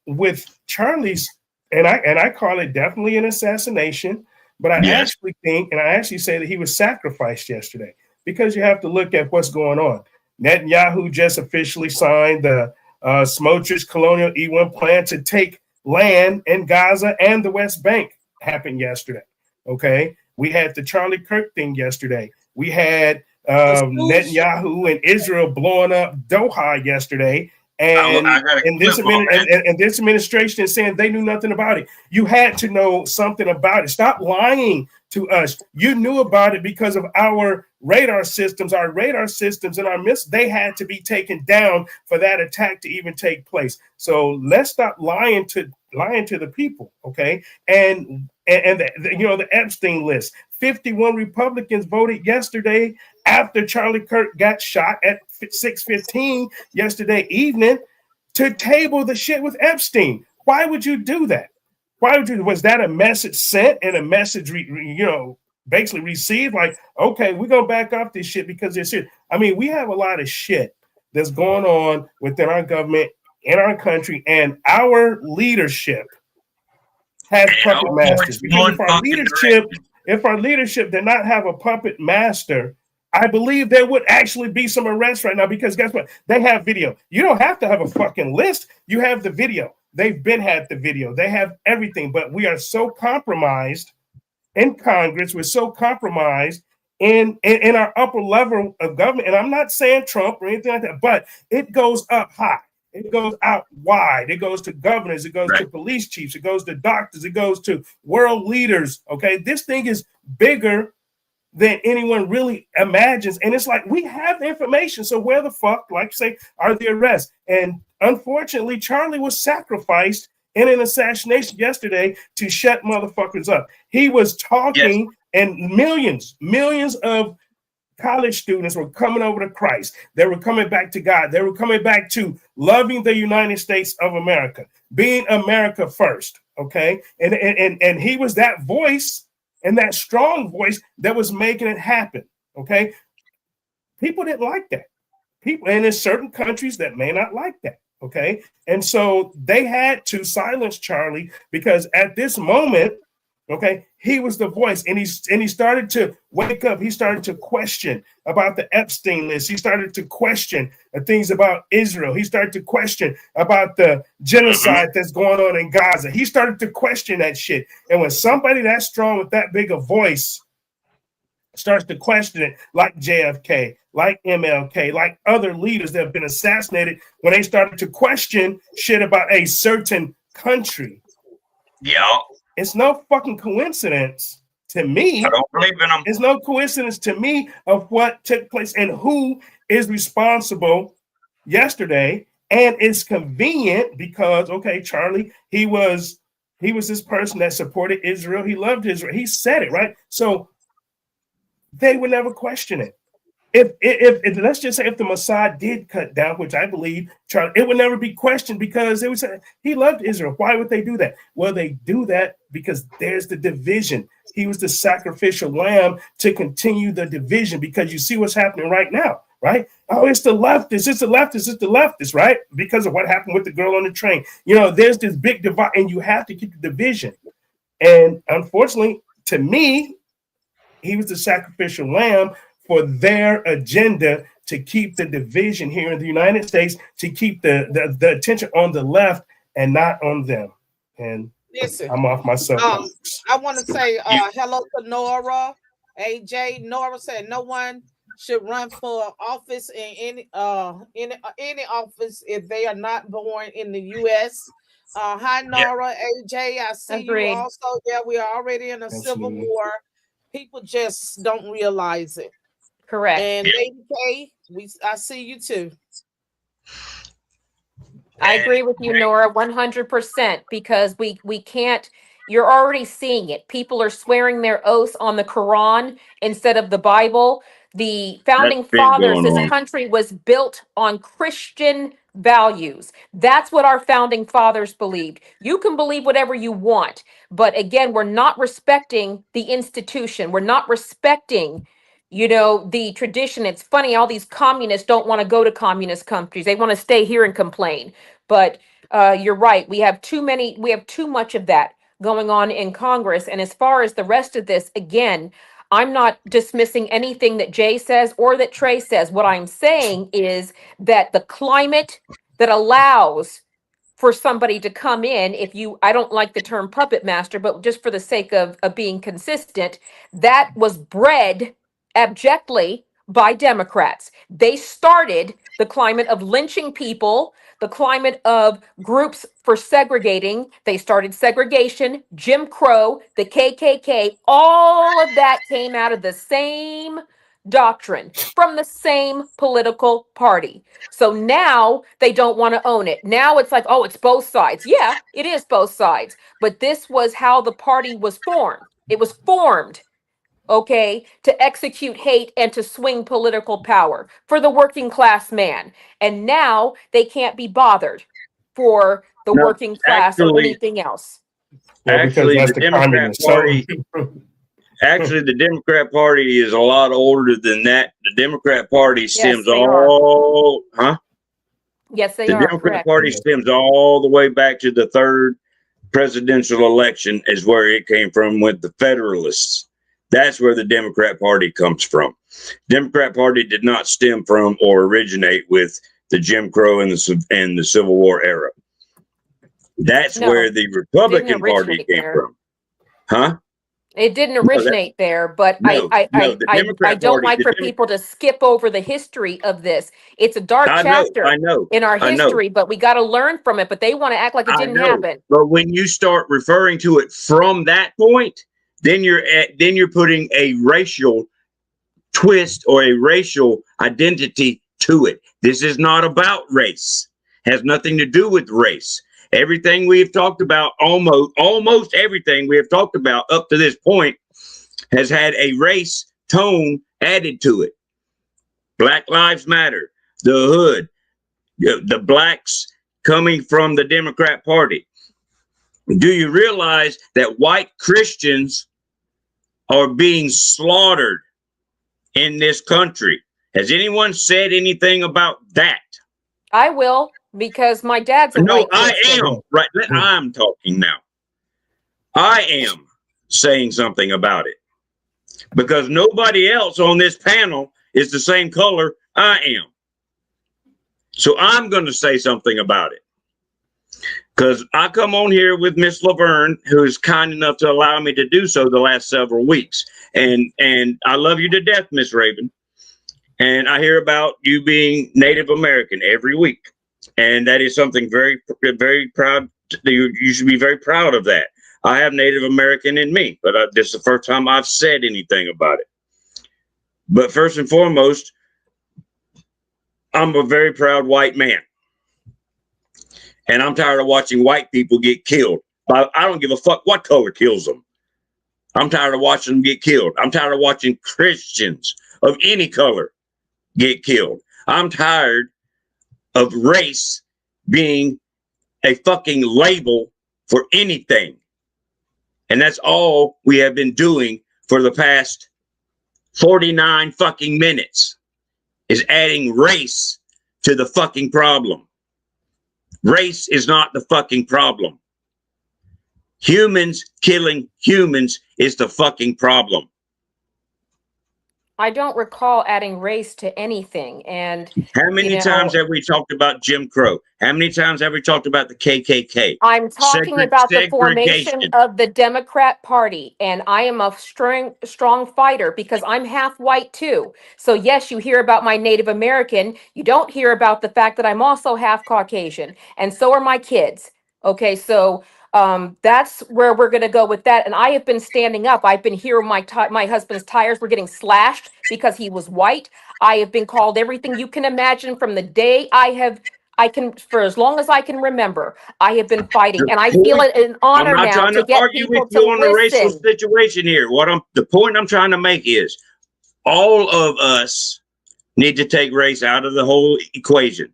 with Charlie's, and I call it definitely an assassination, but I Yes. actually think, and I actually say that he was sacrificed yesterday, because you have to look at what's going on. Netanyahu just officially signed the Smotrich Colonial E1 plan to take land in Gaza and the West Bank. Happened yesterday. Okay, we had the Charlie Kirk thing yesterday. We had Netanyahu and Israel blowing up Doha yesterday. And, I got a and, this clip on that. and this administration is saying they knew nothing about it. You had to know something about it. Stop lying to us. You knew about it because of our radar systems. Our radar systems and our they had to be taken down for that attack to even take place. So let's stop lying to the people, okay? And you know, the Epstein list. 51 Republicans voted yesterday after Charlie Kirk got shot at 6:15 yesterday evening to table the shit with Epstein. Why would you do that? Why would you? Was that a message sent and a message, basically received? Like, okay, we're gonna back off this shit because this shit. I mean, we have a lot of shit that's going on within our government, in our country, and our leadership has puppet masters. Because if our leadership did not have a puppet master, I believe there would actually be some arrests right now, because guess what? They have video. You don't have to have a fucking list. You have the video. They've had the video. They have everything. But we are so compromised in Congress. We're so compromised in our upper level of government. And I'm not saying Trump or anything like that, but it goes up high. It goes out wide. It goes to governors. It goes to police chiefs. It goes to doctors. It goes to world leaders. Okay, this thing is bigger than anyone really imagines. And it's like, we have the information. So where the fuck, like say, are the arrests? And unfortunately, Charlie was sacrificed in an assassination yesterday to shut motherfuckers up. He was talking, and millions of college students were coming over to Christ. They were coming back to God. They were coming back to loving the United States of America, being America first. Okay. And he was that voice, and that strong voice that was making it happen. Okay. People didn't like that. People, and there's certain countries that may not like that. Okay. And so they had to silence Charlie, because at this moment, okay, he was the voice, and he started to wake up. He started to question about the Epstein list. He started to question things about Israel. He started to question about the genocide that's going on in Gaza. He started to question that shit. And when somebody that strong with that big a voice starts to question it, like JFK, like MLK, like other leaders that have been assassinated, when they started to question shit about a certain country, it's no fucking coincidence to me. I don't believe in them. It's no coincidence to me of what took place and who is responsible yesterday. And it's convenient because, okay, Charlie, he was this person that supported Israel. He loved Israel. He said it, right? So they would never question it. if let's just say if the Mossad did cut down, which I believe, Charlie, it would never be questioned because it was he loved Israel. Why would they do that? Well, they do that because there's the division. He was the sacrificial lamb to continue the division because you see what's happening right now, right? Oh, it's the leftists, it's the leftists, it's the leftists, right? Because of what happened with the girl on the train. There's this big divide, and you have to keep the division. And unfortunately, to me, he was the sacrificial lamb for their agenda to keep the division here in the United States, to keep the attention on the left and not on them. And Listen, I'm off my soapbox. I want to say hello to Nora. AJ Nora said no one should run for office in any office if they are not born in the U.S. Hi Nora, AJ. I see Agreed. you also. Yeah, we are already in a civil war. People just don't realize it. Correct. And Lady K, I see you too. I agree with you, Nora, 100%, because we can't. You're already seeing it. People are swearing their oaths on the Quran instead of the Bible. The founding That's been fathers, going this on. country was built on Christian values. That's what our founding fathers believed. You can believe whatever you want, but again, we're not respecting the institution. We're not respecting the tradition. It's funny, all these communists don't want to go to communist countries. They want to stay here and complain. But you're right. We have too much of that going on in Congress. And as far as the rest of this, again, I'm not dismissing anything that Jay says or that Trey says. What I'm saying is that the climate that allows for somebody to come in, I don't like the term puppet master, but just for the sake of being consistent, that was bred abjectly by Democrats. They started the climate of lynching people, the climate of groups for segregating. They started segregation, Jim Crow, the KKK. All of that came out of the same doctrine from the same political party. So now they don't want to own it. Now it's like, oh, it's both sides. Yeah, it is both sides. But this was how the party was formed. It was formed, okay, to execute hate and to swing political power for the working class man. And now they can't be bothered for the No, working class or actually- anything else. Well, because Actually, that's the the Democrat communist. Party. Actually, the Democrat Party is a lot older than that. The Democrat Party stems they all, huh? Yes, they The are. Democrat Correct. Party stems all the way back to the third presidential election, is where it came from with the Federalists. That's where the Democrat Party comes from. Democrat Party did not stem from or originate with the Jim Crow and the Civil War era. That's No, where the Republican Party originate came there. from. Huh? It didn't originate there, but No, I the Democrat don't Party- like the for Demo- people to skip over the history of this. It's a dark chapter I know. in our I know. history, but we got to learn from it. But they want to act like it didn't happen. But when you start referring to it from that point, then you're putting a racial twist or a racial identity to it. This is not about race. Has nothing to do with race. Everything we have talked about, almost everything we have talked about up to this point, has had a race tone added to it. Black Lives Matter, the hood, the blacks coming from the Democrat Party. Do you realize that white Christians are being slaughtered in this country? Has anyone said anything about that? I will, because my dad's a No, white I Christian. am. Right, I'm talking now. I am saying something about it because nobody else on this panel is the same color I am. So I'm going to say something about it because I come on here with Miss Laverne, who is kind enough to allow me to do so the last several weeks. And I love you to death, Miss Raven. And I hear about you being Native American every week. And that is something very, very proud. You should be very proud of that. I have Native American in me, but this is the first time I've said anything about it. But first and foremost, I'm a very proud white man. And I'm tired of watching white people get killed. I don't give a fuck what color kills them. I'm tired of watching them get killed. I'm tired of watching Christians of any color get killed. I'm tired of race being a fucking label for anything. And that's all we have been doing for the past 49 fucking minutes, is adding race to the fucking problem. Race is not the fucking problem. Humans killing humans is the fucking problem. I don't recall adding race to anything. And How many times have we talked about Jim Crow? How many times have we talked about the KKK? I'm talking about the formation Segregation. of the Democrat Party, and I am a strong fighter because I'm half white too. So yes, you hear about my Native American. You don't hear about the fact that I'm also half Caucasian, and so are my kids. Okay, so that's where we're going to go with that. And I have been standing up. I've been here. My husband's tires were getting slashed because he was white. I have been called everything you can imagine from the day for as long as I can remember. I have been fighting, and I feel it an I'm honor not now trying to to get argue people with you to on the racial listen. situation here. The point I'm trying to make is all of us need to take race out of the whole equation.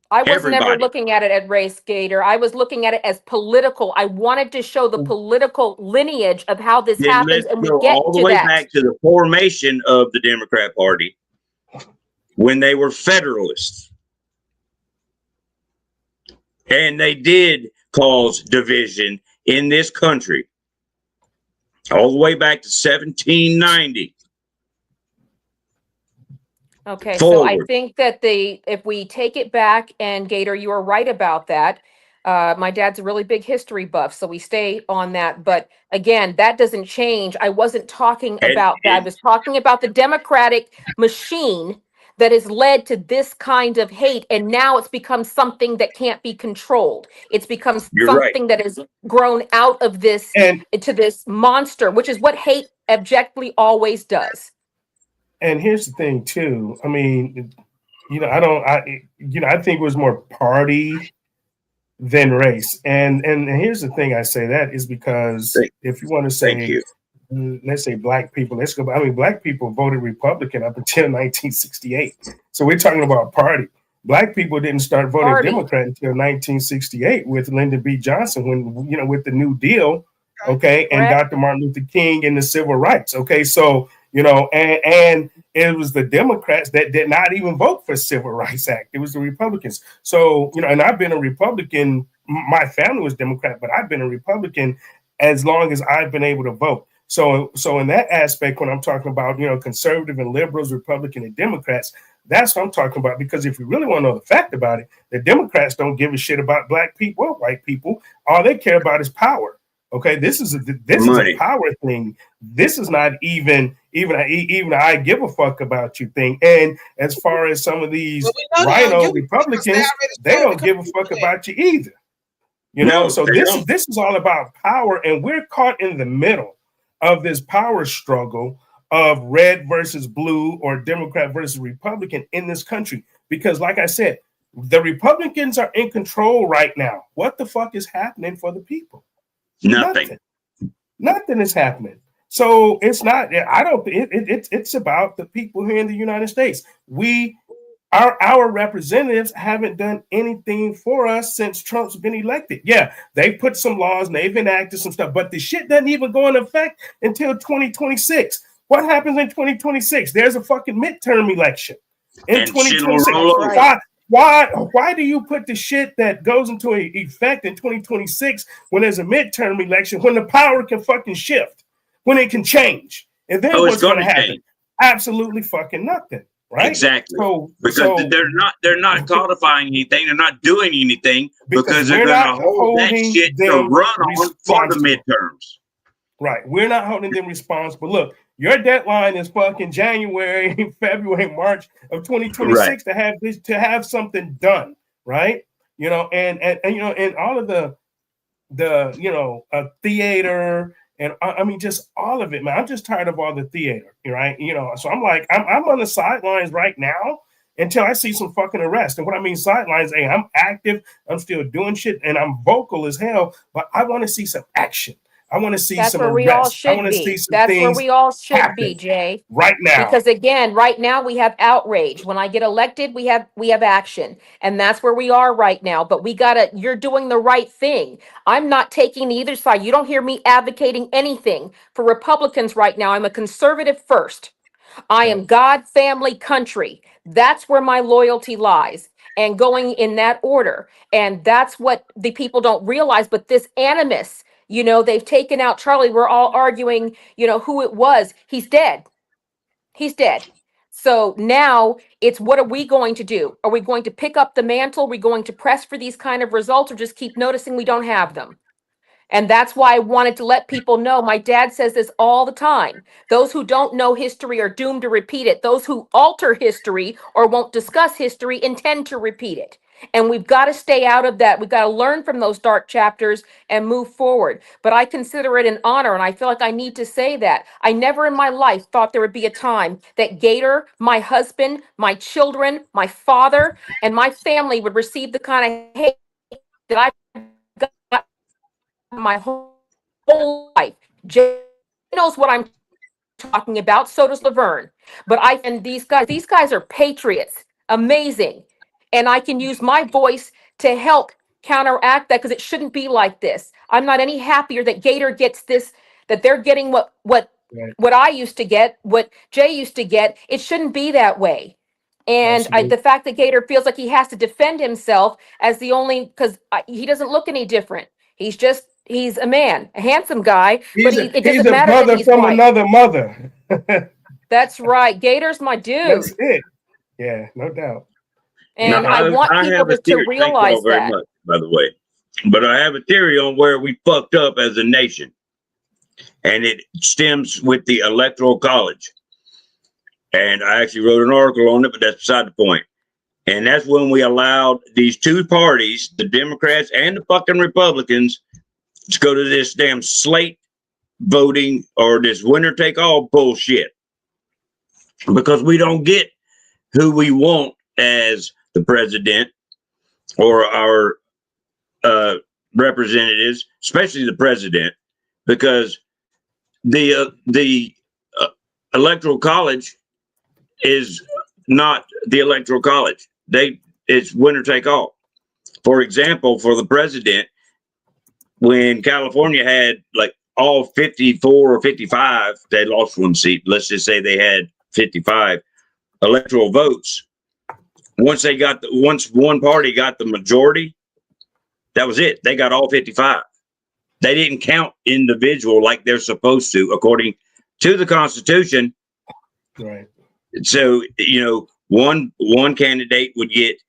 I was never Everybody. looking at it as race, Gator. I was looking at it as political. I wanted to show the political lineage of how this Then happens, let's and we go get all the to way that. back to the formation of the Democrat Party when they were Federalists. And they did cause division in this country all the way back to 1790. Okay, so I Forward. think that if we take it back, and Gator, you are right about that. My dad's a really big history buff, so we stay on that. But again, that doesn't change. I wasn't talking about that. I was talking about the Democratic machine that has led to this kind of hate, and now it's become something that can't be controlled. It's become You're right. something that has grown out of this And into this monster, which is what hate objectively always does. and here's the thing too. I mean, I think it was more party than race. And here's the thing I say that is because if you want to Thank say, you. let's say black people, black people voted Republican up until 1968. So we're talking about party. Black people didn't start voting Democrat until 1968 with Lyndon B. Johnson when, with the New Deal, okay, and Dr. Martin Luther King and the civil rights. Okay, so and it was the Democrats that did not even vote for Civil Rights Act. It was the Republicans. So, and I've been a Republican. My family was Democrat, but I've been a Republican as long as I've been able to vote. So in that aspect, when I'm talking about, conservative and liberals, Republican and Democrats, that's what I'm talking about. Because if you really want to know the fact about it, the Democrats don't give a shit about black people or white people. All they care about is power. Okay, this is a power thing. This is not even I give a fuck about you thing. And as far as some of these rhino Republicans, they don't give a fuck about you either. So this is all about power, and we're caught in the middle of this power struggle of red versus blue or Democrat versus Republican in this country. Because, like I said, the Republicans are in control right now. What the fuck is happening for the people? Nothing is happening. So it's not. I don't. It's about the people here in the United States. Our representatives haven't done anything for us since Trump's been elected. Yeah, they put some laws and they've enacted some stuff, but the shit doesn't even go into effect until 2026. What happens in 2026? There's a fucking midterm election in 2026. Why do you put the shit that goes into effect in 2026 when there's a midterm election, when the power can fucking shift, when it can change? And then what's going to happen? Change. Absolutely fucking nothing, right? Exactly. Because they're not codifying anything. They're not doing anything because they're going to hold that shit to run on for the midterms. Right. We're not holding them responsible. Look, your deadline is fucking January, February, March of 2026 to have something done, right? And all of the theater and I mean just all of it, man. I'm just tired of all the theater, right? So I'm like I'm on the sidelines right now until I see some fucking arrest. And what I mean sidelines, I'm active, I'm still doing shit, and I'm vocal as hell, but I want to see some action. I want to see That's some where we all arrests. I want should to see be. some That's where things we all should be, happen Jay. right now. Because again, right now we have outrage. When I get elected, we have action. And that's where we are right now. But you're doing the right thing. I'm not taking either side. You don't hear me advocating anything for Republicans right now. I'm a conservative first. I am God, family, country. That's where my loyalty lies, and going in that order. And that's what the people don't realize. But this animus, they've taken out Charlie. We're all arguing, who it was. He's dead. He's dead. So now it's, what are we going to do? Are we going to pick up the mantle? Are we going to press for these kind of results, or just keep noticing we don't have them? And that's why I wanted to let people know. My dad says this all the time. Those who don't know history are doomed to repeat it. Those who alter history or won't discuss history intend to repeat it. And we've got to stay out of that. We've got to learn from those dark chapters and move forward. But I consider it an honor, and I feel like I need to say that. I never in my life thought there would be a time that Gator, my husband, my children, my father, and my family would receive the kind of hate that I got my whole life. Jay knows what I'm talking about. So does Laverne. But and these guys are patriots. Amazing. And I can use my voice to help counteract that, because it shouldn't be like this. I'm not any happier that Gator gets this, that they're getting what I used to get, what Jay used to get. It shouldn't be that way. And the fact that Gator feels like he has to defend himself as the only, because he doesn't look any different. He's a man, a handsome guy, but it doesn't a matter brother that he's from white. another mother. That's right. Gator's my dude. That's it. Yeah, no doubt. And Now, I want people have a to theory. Thank you all realize very that. much, by the way. But I have a theory on where we fucked up as a nation. And it stems with the Electoral College. And I actually wrote an article on it, but that's beside the point. And that's when we allowed these two parties, the Democrats and the fucking Republicans, to go to this damn slate voting or this winner take all bullshit. Because we don't get who we want as the president or our representatives, especially the president, because the Electoral College is not the Electoral College. It's winner take all. For example, for the president, when California had like all 54 or 55, they lost one seat. Let's just say they had 55 electoral votes. Once one party got the majority, that was it. They got all 55. They didn't count individual like they're supposed to, according to the Constitution. Right. So, one candidate would get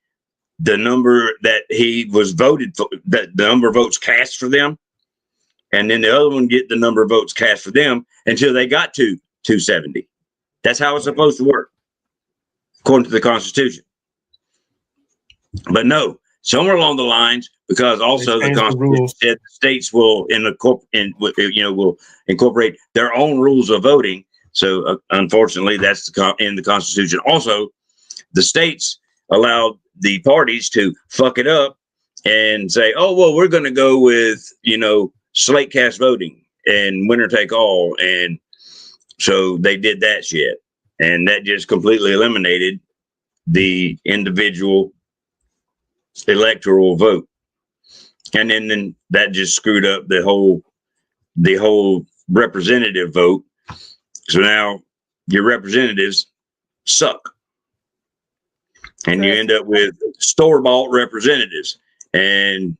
the number that he was voted for, the number of votes cast for them. And then the other one get the number of votes cast for them until they got to 270. That's how it's supposed to work, according to the Constitution. But no, somewhere along the lines, because also the Constitution said the states will will incorporate their own rules of voting. So unfortunately, that's in the Constitution. Also, the states allowed the parties to fuck it up and say, "Oh well, we're going to go with slate cast voting and winner take all," and so they did that shit, and that just completely eliminated the individual electoral vote, and then that just screwed up the whole representative vote. So now your representatives suck, and you end up with store-bought representatives and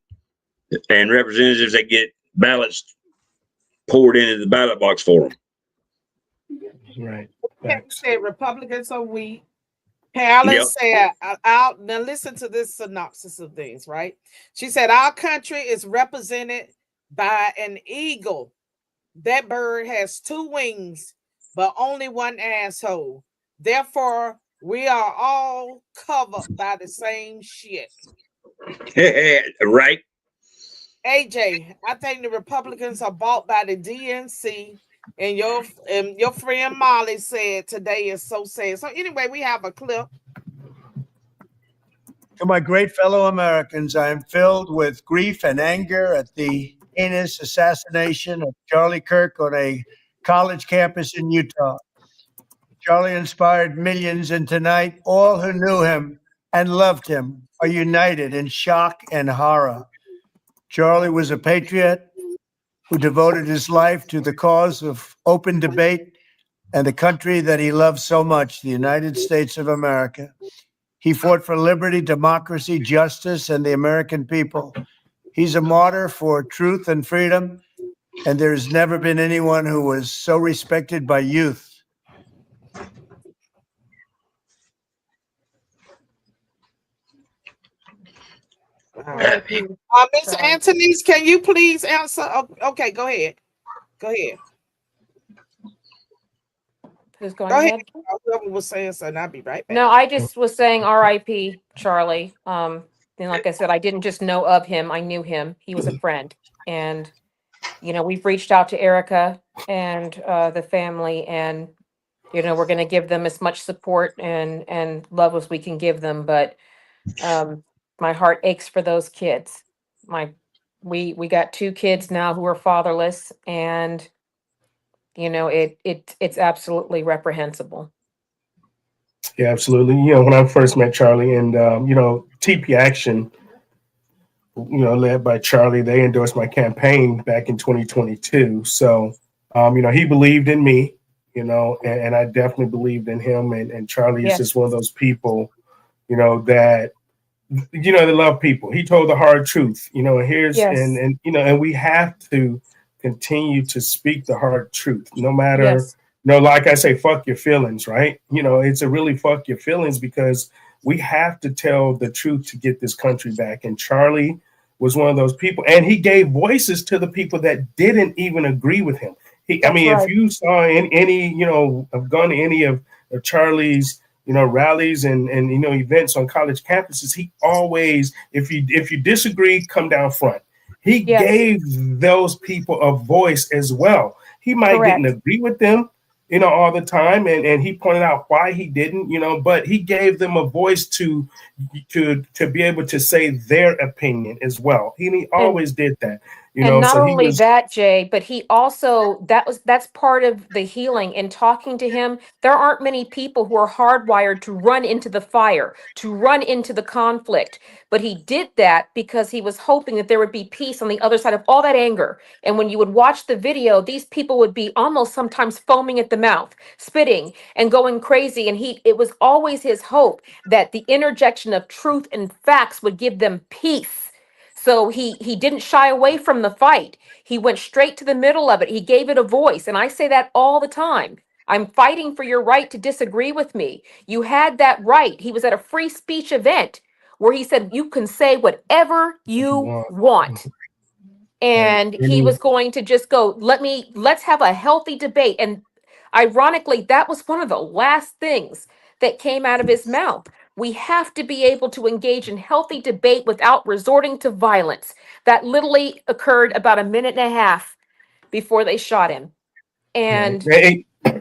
representatives that get ballots poured into the ballot box for them. Right. Say Republicans are weak. Palin said, now listen to this synopsis of things, right? She said, our country is represented by an eagle. That bird has two wings, but only one asshole. Therefore, we are all covered by the same shit. Right? AJ, I think the Republicans are bought by the DNC. And your friend Molly said today is so sad. So anyway, we have a clip. To my great fellow Americans, I am filled with grief and anger at the heinous assassination of Charlie Kirk on a college campus in Utah. Charlie inspired millions, and tonight, all who knew him and loved him are united in shock and horror. Charlie was a patriot who devoted his life to the cause of open debate and the country that he loved so much, the United States of America. He fought for liberty, democracy, justice, and the American people. He's a martyr for truth and freedom, and there's never been anyone who was so respected by youth. Miss Anthony's, can you please answer? Okay, go ahead. Go ahead. Who's going Go ahead. ahead? Whoever was saying something, I'll be right back. No, I just was saying R.I.P. Charlie. And like I said, I didn't just know of him; I knew him. He was a friend, and we've reached out to Erica and the family, and we're going to give them as much support and love as we can give them. But my heart aches for those kids. We got 2 kids now who are fatherless, and it's absolutely reprehensible. Yeah, absolutely. When I first met Charlie and, TP Action, led by Charlie, they endorsed my campaign back in 2022. So, he believed in me, and I definitely believed in him. And Charlie is just one of those people, that, they love people. He told the hard truth, and we have to continue to speak the hard truth, no matter, like I say, fuck your feelings, right? It's a really fuck your feelings, because we have to tell the truth to get this country back. And Charlie was one of those people, and he gave voices to the people that didn't even agree with him. If you saw any, have gone to any of Charlie's, rallies and events on college campuses, he always, if you disagree, come down front. He gave those people a voice as well. He might didn't agree with them, all the time, and he pointed out why he didn't, but he gave them a voice to be able to say their opinion as well. He always did that. And not only that, Jay, but he also, that's part of the healing. In talking to him, there aren't many people who are hardwired to run into the fire, to run into the conflict. But he did that because he was hoping that there would be peace on the other side of all that anger. And when you would watch the video, these people would be almost sometimes foaming at the mouth, spitting and going crazy. And it was always his hope that the interjection of truth and facts would give them peace. So he didn't shy away from the fight. He went straight to the middle of it. He gave it a voice. And I say that all the time. I'm fighting for your right to disagree with me. You had that right. He was at a free speech event where he said, you can say whatever you want. And he was going to just go, let's have a healthy debate. And ironically, that was one of the last things that came out of his mouth. We have to be able to engage in healthy debate without resorting to violence. That literally occurred about a minute and a half before they shot him. And I'm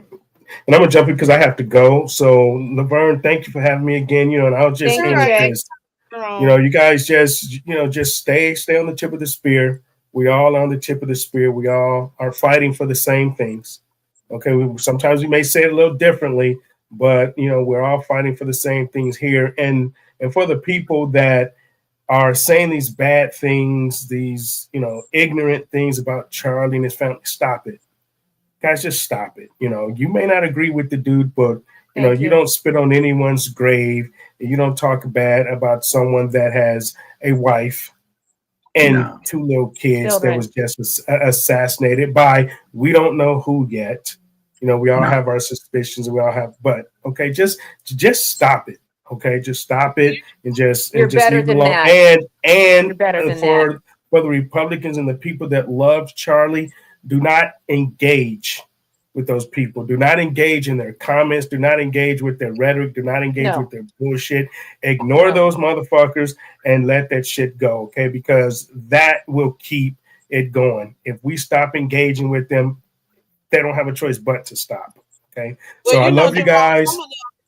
gonna jump in because I have to go. So Laverne, thank you for having me again. And I'll just end with this. You guys just stay on the tip of the spear. We all on the tip of the spear. We all are fighting for the same things. Okay, sometimes we may say it a little differently, but we're all fighting for the same things here. And for the people that are saying these bad things, these ignorant things about Charlie and his family, stop it, guys. Just stop it. You may not agree with the dude, but you don't spit on anyone's grave. You don't talk bad about someone that has a wife and 2 little kids that was just assassinated by we don't know who yet. We all have our suspicions, and we all have, but okay, just stop it. Okay, just stop it and just leave it alone. And for the Republicans and the people that love Charlie, do not engage with those people. Do not engage in their comments. Do not engage with their rhetoric. Do not engage with their bullshit. Ignore those motherfuckers and let that shit go. Okay, because that will keep it going. If we stop engaging with them, they don't have a choice but to stop. Okay. So I love you guys.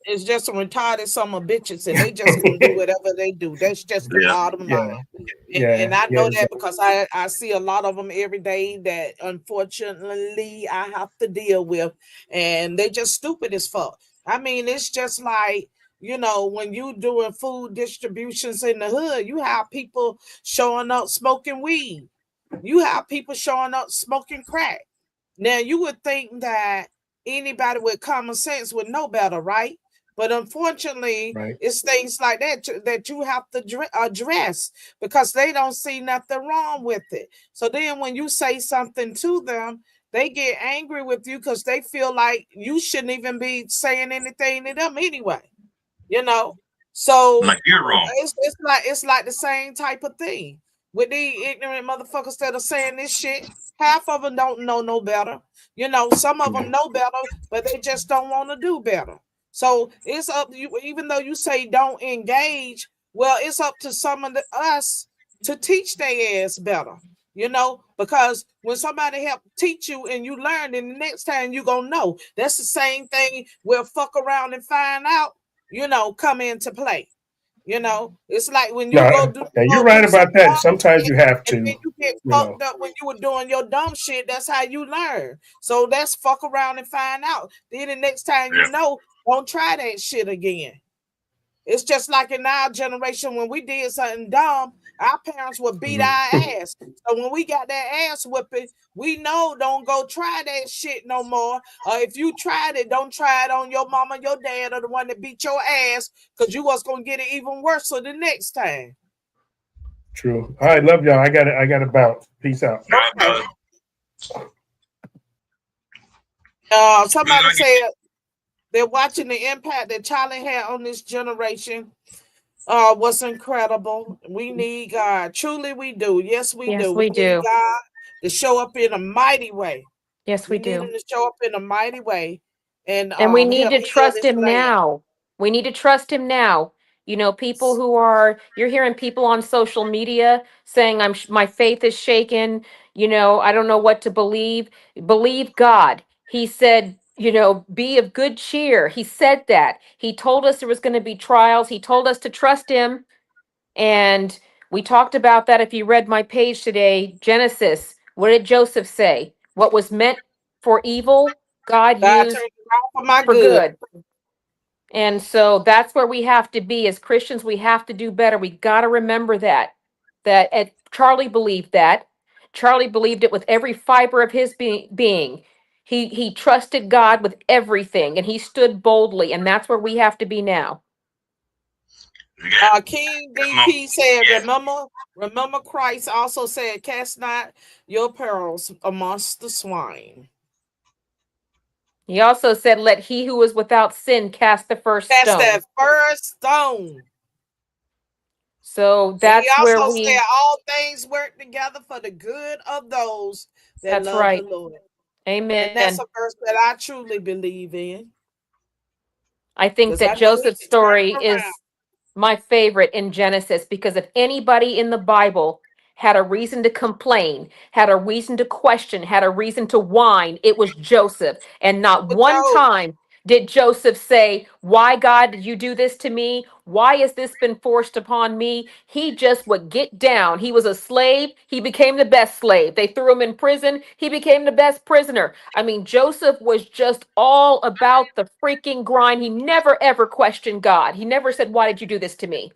It's just some retarded summer bitches, and they just gonna do whatever they do. That's just the Yeah. bottom Yeah, line. And yeah, I yeah. know that because I see a lot of them every day that unfortunately I have to deal with, and they just stupid as fuck. I mean, it's just like, when you doing food distributions in the hood, you have people showing up smoking weed. You have people showing up smoking crack. Now you would think that anybody with common sense would know better, right? But unfortunately, Right. it's things like that that you have to address because they don't see nothing wrong with it. So then when you say something to them, they get angry with you because they feel like you shouldn't even be saying anything to them anyway. You know, so Like you're wrong. it's like the same type of thing with these ignorant motherfuckers that are saying this shit. Half of them don't know no better. Some of Yeah. them know better, but they just don't want to do better. So it's up to you. Even though you say don't engage, well, it's up to some of us to teach their ass better. Because when somebody help teach you and you learn, and the next time you gonna know. That's the same thing. We'll fuck around and find out. Come into play. It's like when No, you yeah, you're go right do some about that. dumb Sometimes shit, you have and to, then you get you know. fucked up when you were doing your dumb shit. That's how you learn. So that's fuck around and find out. Then the next time Yeah. don't try that shit again. It's just like in our generation when we did something dumb, our parents would beat Mhm. our ass. So when we got that ass whipping, we know don't go try that shit no more. If you tried it, don't try it on your mama, your dad, or the one that beat your ass, because you was gonna get it even worse so the next time. True. All right, love y'all. I got to bounce. Peace out. All right, Okay. brother. We're Somebody gonna get said they're watching the impact that Charlie had on this generation. Was incredible. We need God. Truly, we do. Yes, we Yes, do. We we need do. God to show up in a mighty way. Yes, we We need Him do. to show up in a mighty way and And we need help to heal trust this him land. now. We need to trust him now. People who are, you're hearing people on social media saying, my faith is shaken. I don't know what to believe. Believe God. He said, be of good cheer. He said that. He told us there was going to be trials. He told us to trust him. And we talked about that. If you read my page today, Genesis, what did Joseph say? What was meant for evil, God God turned used it around for my for good. good. And so that's where we have to be as Christians. We have to do better. We got to remember that. And Charlie believed that. Charlie believed it with every fiber of his being. He trusted God with everything, and he stood boldly. And that's where we have to be now. we got King come on. DP said, Yeah. remember Christ also said, cast not your pearls amongst the swine. He also said, "Let he who is without sin cast the first Cast stone." that first stone. So And he that's where also said, we. all things work together for the good of those that That's love the right. Lord. And that's Amen. a verse that I truly believe in I think because I that know he Joseph's can turn story it around. is my favorite in Genesis because if anybody in the Bible had a reason to complain, had a reason to question, had a reason to whine, it was Joseph. And not But one Joe, time did Joseph say, "Why, God, did you do this to me? Why has this been forced upon me?" He just would get down. He was a slave. He became the best slave. They threw him in prison. He became the best prisoner. I mean, Joseph was just all about the freaking grind. He never ever questioned God. He never said, "Why did you do this to me?"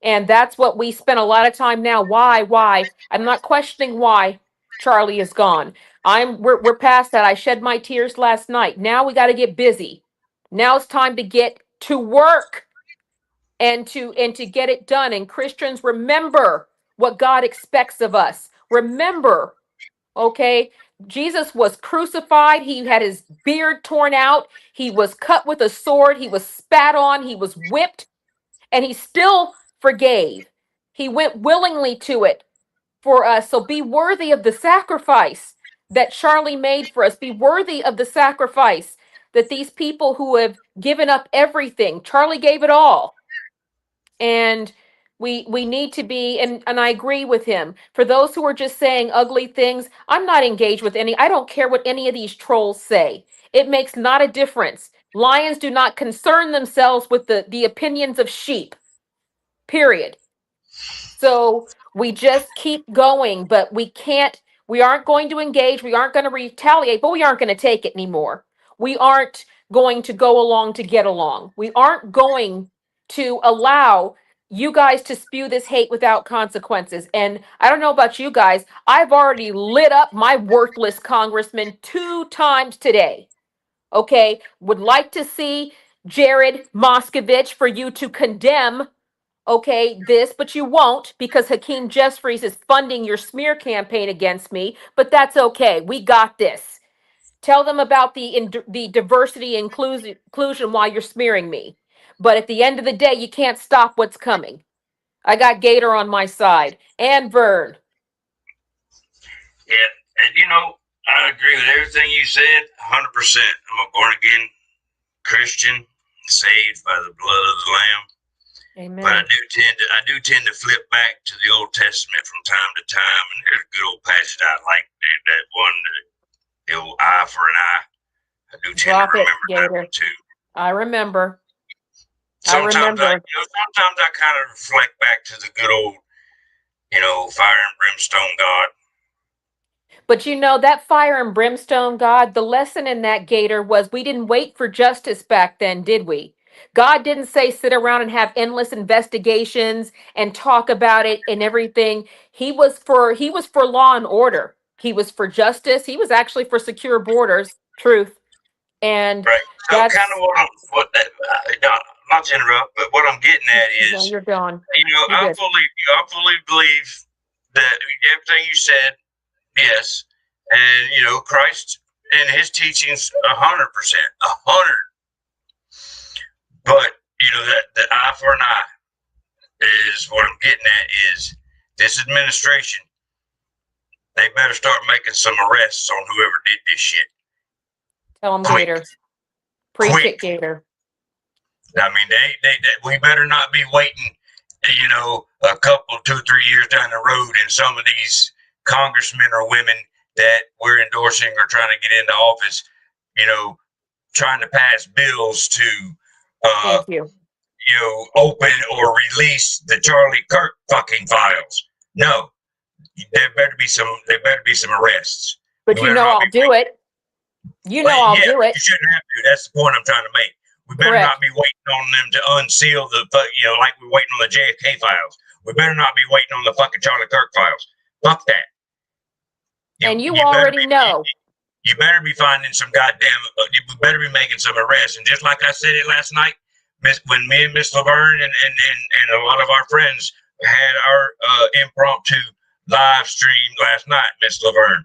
And that's what we spend a lot of time now. Why? Why? I'm not questioning why Charlie is gone. We're past that. I shed my tears last night. Now we got to get busy. Now it's time to get to work and to get it done. And Christians, remember what God expects of us. Remember, okay? Jesus was crucified. He had his beard torn out. He was cut with a sword. He was spat on. He was whipped, and he still forgave. He went willingly to it for us. So be worthy of the sacrifice that Charlie made for us. Be worthy of the sacrifice that these people who have given up everything, Charlie gave it all. And we need to be, and I agree with him. For those who are just saying ugly things, I'm not engaged with any. I don't care what any of these trolls say. It makes not a difference. Lions do not concern themselves with the opinions of sheep, period. So we just keep going, but we aren't going to engage. We aren't going to retaliate, but we aren't going to take it anymore. We aren't going to go along to get along. We aren't going to allow you guys to spew this hate without consequences. And I don't know about you guys, I've already lit up my worthless congressman 2 times today. Okay, would like to see Jared Moskovich for you to condemn, okay, this, but you won't because Hakeem Jeffries is funding your smear campaign against me, but that's okay. We got this. Tell them about the diversity inclusion while you're smearing me. But at the end of the day, you can't stop what's coming. I got Gator on my side and Vern. Yeah, and I agree with everything you said, 100%. I'm a born again Christian, saved by the blood of the Lamb. Amen. But I do tend to flip back to the Old Testament from time to time, and there's a good old passage I like, that one, the old eye for an eye. I do tend Drop to it, remember that Gator. one too. I remember. Sometimes I kind of reflect back to the good old, fire and brimstone God. But that fire and brimstone God, the lesson in that, Gator, was we didn't wait for justice back then, did we? God didn't say sit around and have endless investigations and talk about it and everything. He was for law and order. He was for justice. He was actually for secure borders, truth. And right. So that's kind of not to interrupt, but what I'm getting at no, is, you're gone. I fully believe that everything you said, yes, and Christ and his teachings 100%, 100. But that the eye for an eye is what I'm getting at. Is this administration? They better start making some arrests on whoever did this shit. Tell him, Quick. Gator. Preach Quick. it, Gator. I mean, they we better not be waiting, a couple, 2, 3 years down the road, and some of these congressmen or women that we're endorsing or trying to get into office, trying to pass bills to, Thank you. open or release the Charlie Kirk fucking files. No, there better be some arrests. But I'll do it. I'll do it. You shouldn't have to. That's the point I'm trying to make. We better Correct. not be waiting on them to unseal like we're waiting on the JFK files. We better not be waiting on the fucking Charlie Kirk files. Fuck that. You already know. You better be finding some goddamn. You better be making some arrests. And just like I said it last night, when me and Miss Laverne and a lot of our friends had our impromptu live stream last night, Miss Laverne.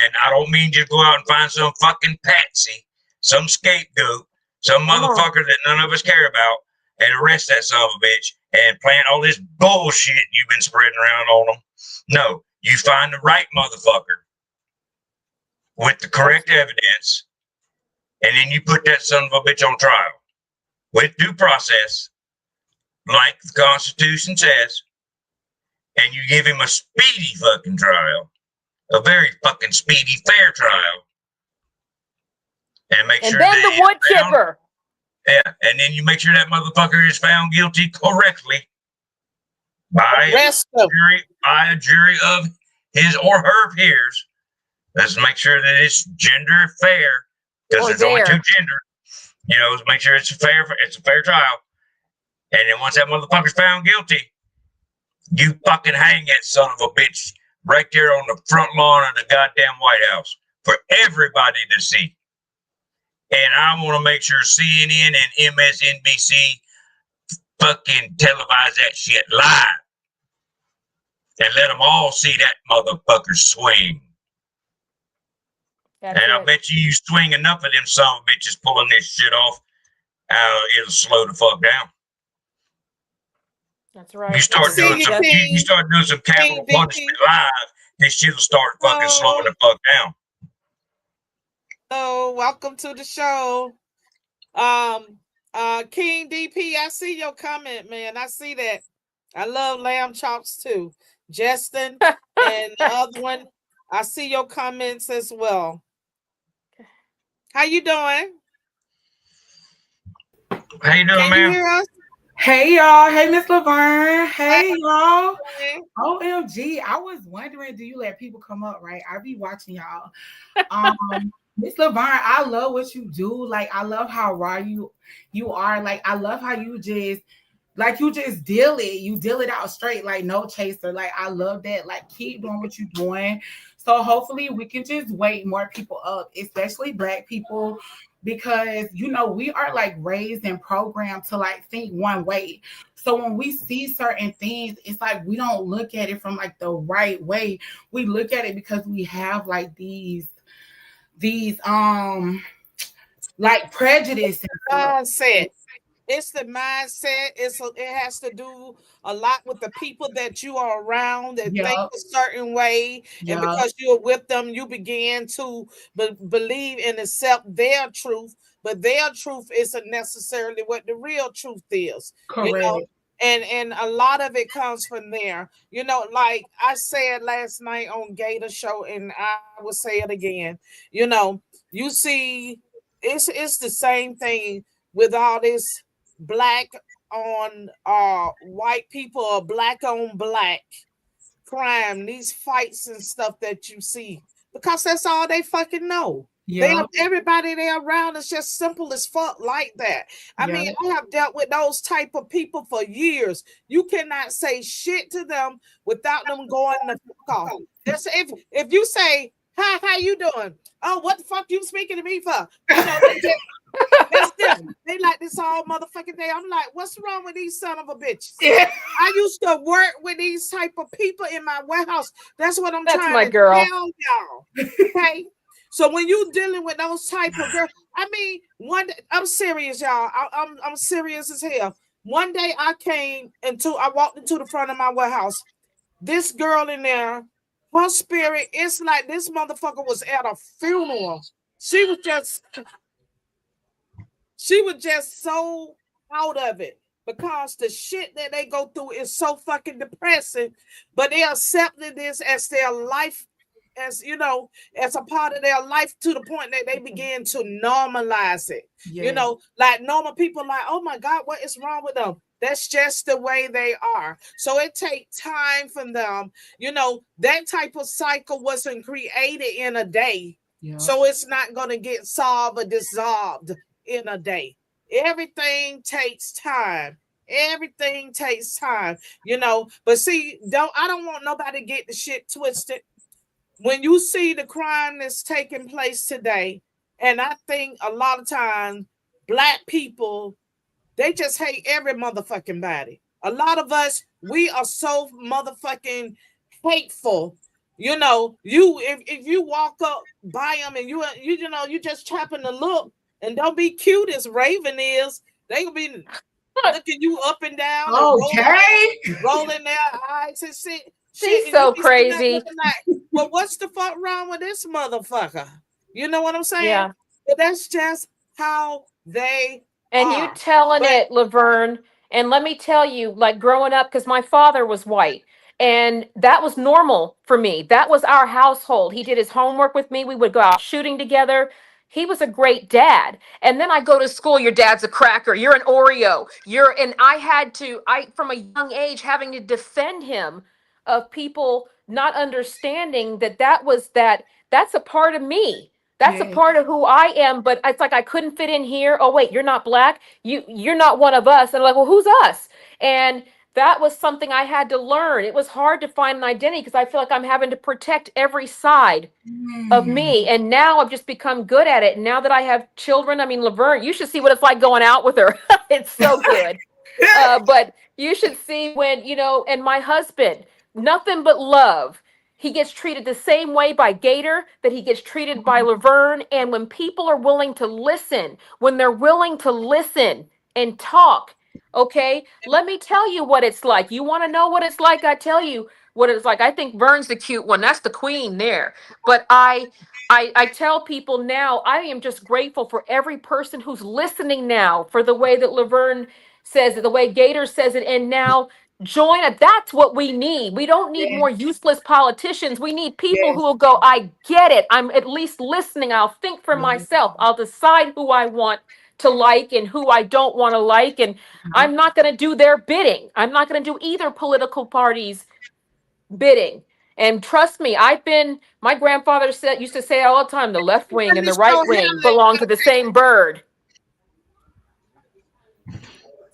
And I don't mean just go out and find some fucking patsy, some scapegoat, some motherfucker that none of us care about, and arrest that son of a bitch and plant all this bullshit you've been spreading around on them. No, you find the right motherfucker with the correct evidence, and then you put that son of a bitch on trial with due process, like the Constitution says, and you give him a speedy fucking trial, a very fucking speedy, fair trial, and make sure then the wood chipper. Yeah, and then you make sure that motherfucker is found guilty correctly by a jury of his or her peers. Let's make sure that it's gender fair, because there's only 2 gender. Make sure it's a fair trial. And then once that motherfucker's found guilty, you fucking hang that son of a bitch right there on the front lawn of the goddamn White House for everybody to see. And I want to make sure CNN and MSNBC fucking televise that shit live. And let them all see that motherfucker swing. That's I bet you swing enough of them son of bitches pulling this shit off, it'll slow the fuck down. That's right. You start doing some capital punishment live, this shit'll start fucking slowing the fuck down. So welcome to the show. King DP, I see your comment, man. I see that. I love lamb chops too. Justin and the other one. I see your comments as well. How you doing? How you doing, Can you man? hear us? Hey y'all, hey Miss Laverne, Hi, hey y'all. Laverne. OMG, I was wondering, do you let people come up, right? I be watching y'all. Miss Laverne, I love what you do. Like, I love how raw you are. Like, I love how you just deal it. You deal it out straight, like no chaser. Like, I love that. Like, keep doing what you're doing. So hopefully we can just wake more people up, especially black people, because we are like raised and programmed to like think one way. So when we see certain things, it's like we don't look at it from like the right way. We look at it because we have like these like prejudice and stuff. Mindset. It's the mindset. It has to do a lot with the people that you are around that think Yep, a certain way, and yep, because you're with them, you begin to believe and accept their truth. But their truth isn't necessarily what the real truth is, you know. correct. And a lot of it comes from there, like I said last night on Gator Show, and I will say it again. You know, you see, it's the same thing with all this black on white people or black on black crime, these fights and stuff that you see, because that's all they fucking know. Yep, Everybody they around is just simple as fuck like that. I mean, yep. I have dealt with those type of people for years. You cannot say shit to them without them going the fuck off. Just if you say, "Hi, how you doing?" "Oh, what the fuck you speaking to me for?" That's them. They like this all motherfucking day. I'm like, what's wrong with these son of a bitches? I used to work with these type of people in my warehouse. That's what I'm That's trying my to girl. tell y'all. Okay. So when you dealing with those type of girls, I mean, I'm serious, y'all. I'm serious as hell. One day I walked into the front of my warehouse. This girl in there, her spirit, it's like this motherfucker was at a funeral. She was just she was just so out of it because the shit that they go through is so fucking depressing, but they accepted this as their life, as as a part of their life, to the point that they begin to normalize it. Yeah, Like normal people, like, oh my God, what is wrong with them? That's just the way they are. So it takes time for them. That type of cycle wasn't created in a day. yeah, So it's not going to get solved or dissolved in a day. Everything takes time. Everything takes time. But see, I don't want nobody to get the shit twisted. When you see the crime that's taking place today, and I think a lot of times black people, they just hate every motherfucking body. A lot of us, we are so motherfucking hateful. If you walk up by them and you just trapping to look, and don't be cute as Raven is, they gonna be looking you up and down and okay. rolling their eyes and shit, She's and you so be sitting there crazy. looking like, well, what's the fuck wrong with this motherfucker? You know what I'm saying? Yeah. But that's just how they And you are. telling But it, Laverne. And let me tell you, like growing up, because my father was white, and that was normal for me. That was our household. He did his homework with me. We would go out shooting together. He was a great dad. And then I go to school, your dad's a cracker, you're an Oreo. And I had to, from a young age, having to defend him of people not understanding that's a part of me. That's a Yeah, part of who I am, but it's like I couldn't fit in here. Oh wait, you're not black. You're not one of us. And I'm like, well, who's us? And that was something I had to learn. It was hard to find an identity because I feel like I'm having to protect every side of mm, me. And now I've just become good at it. And now that I have children, I mean, Laverne, you should see what it's like going out with her. It's so good. But you should see when, and my husband, nothing but love. He gets treated the same way by Gator that he gets treated by Laverne. And when people are willing to listen, when they're willing to listen and talk, okay, let me tell you what it's like. You want to know what it's like? I tell you what it's like. I think Verne's the cute one. That's the queen there. But I tell people now, I am just grateful for every person who's listening now, for the way that Laverne says it, the way Gator says it, and now join it. That's what we need. We don't need yeah, more useless politicians. We need people who yes, will go, I get it. I'm at least listening. I'll think for yes, myself. I'll decide who I want to like and who I don't want to like. And I'm not going to do their bidding. I'm not going to do either political party's bidding. And trust me, my grandfather used to say all the time, the left wing and the Finish right your wing healing. belong to the same bird.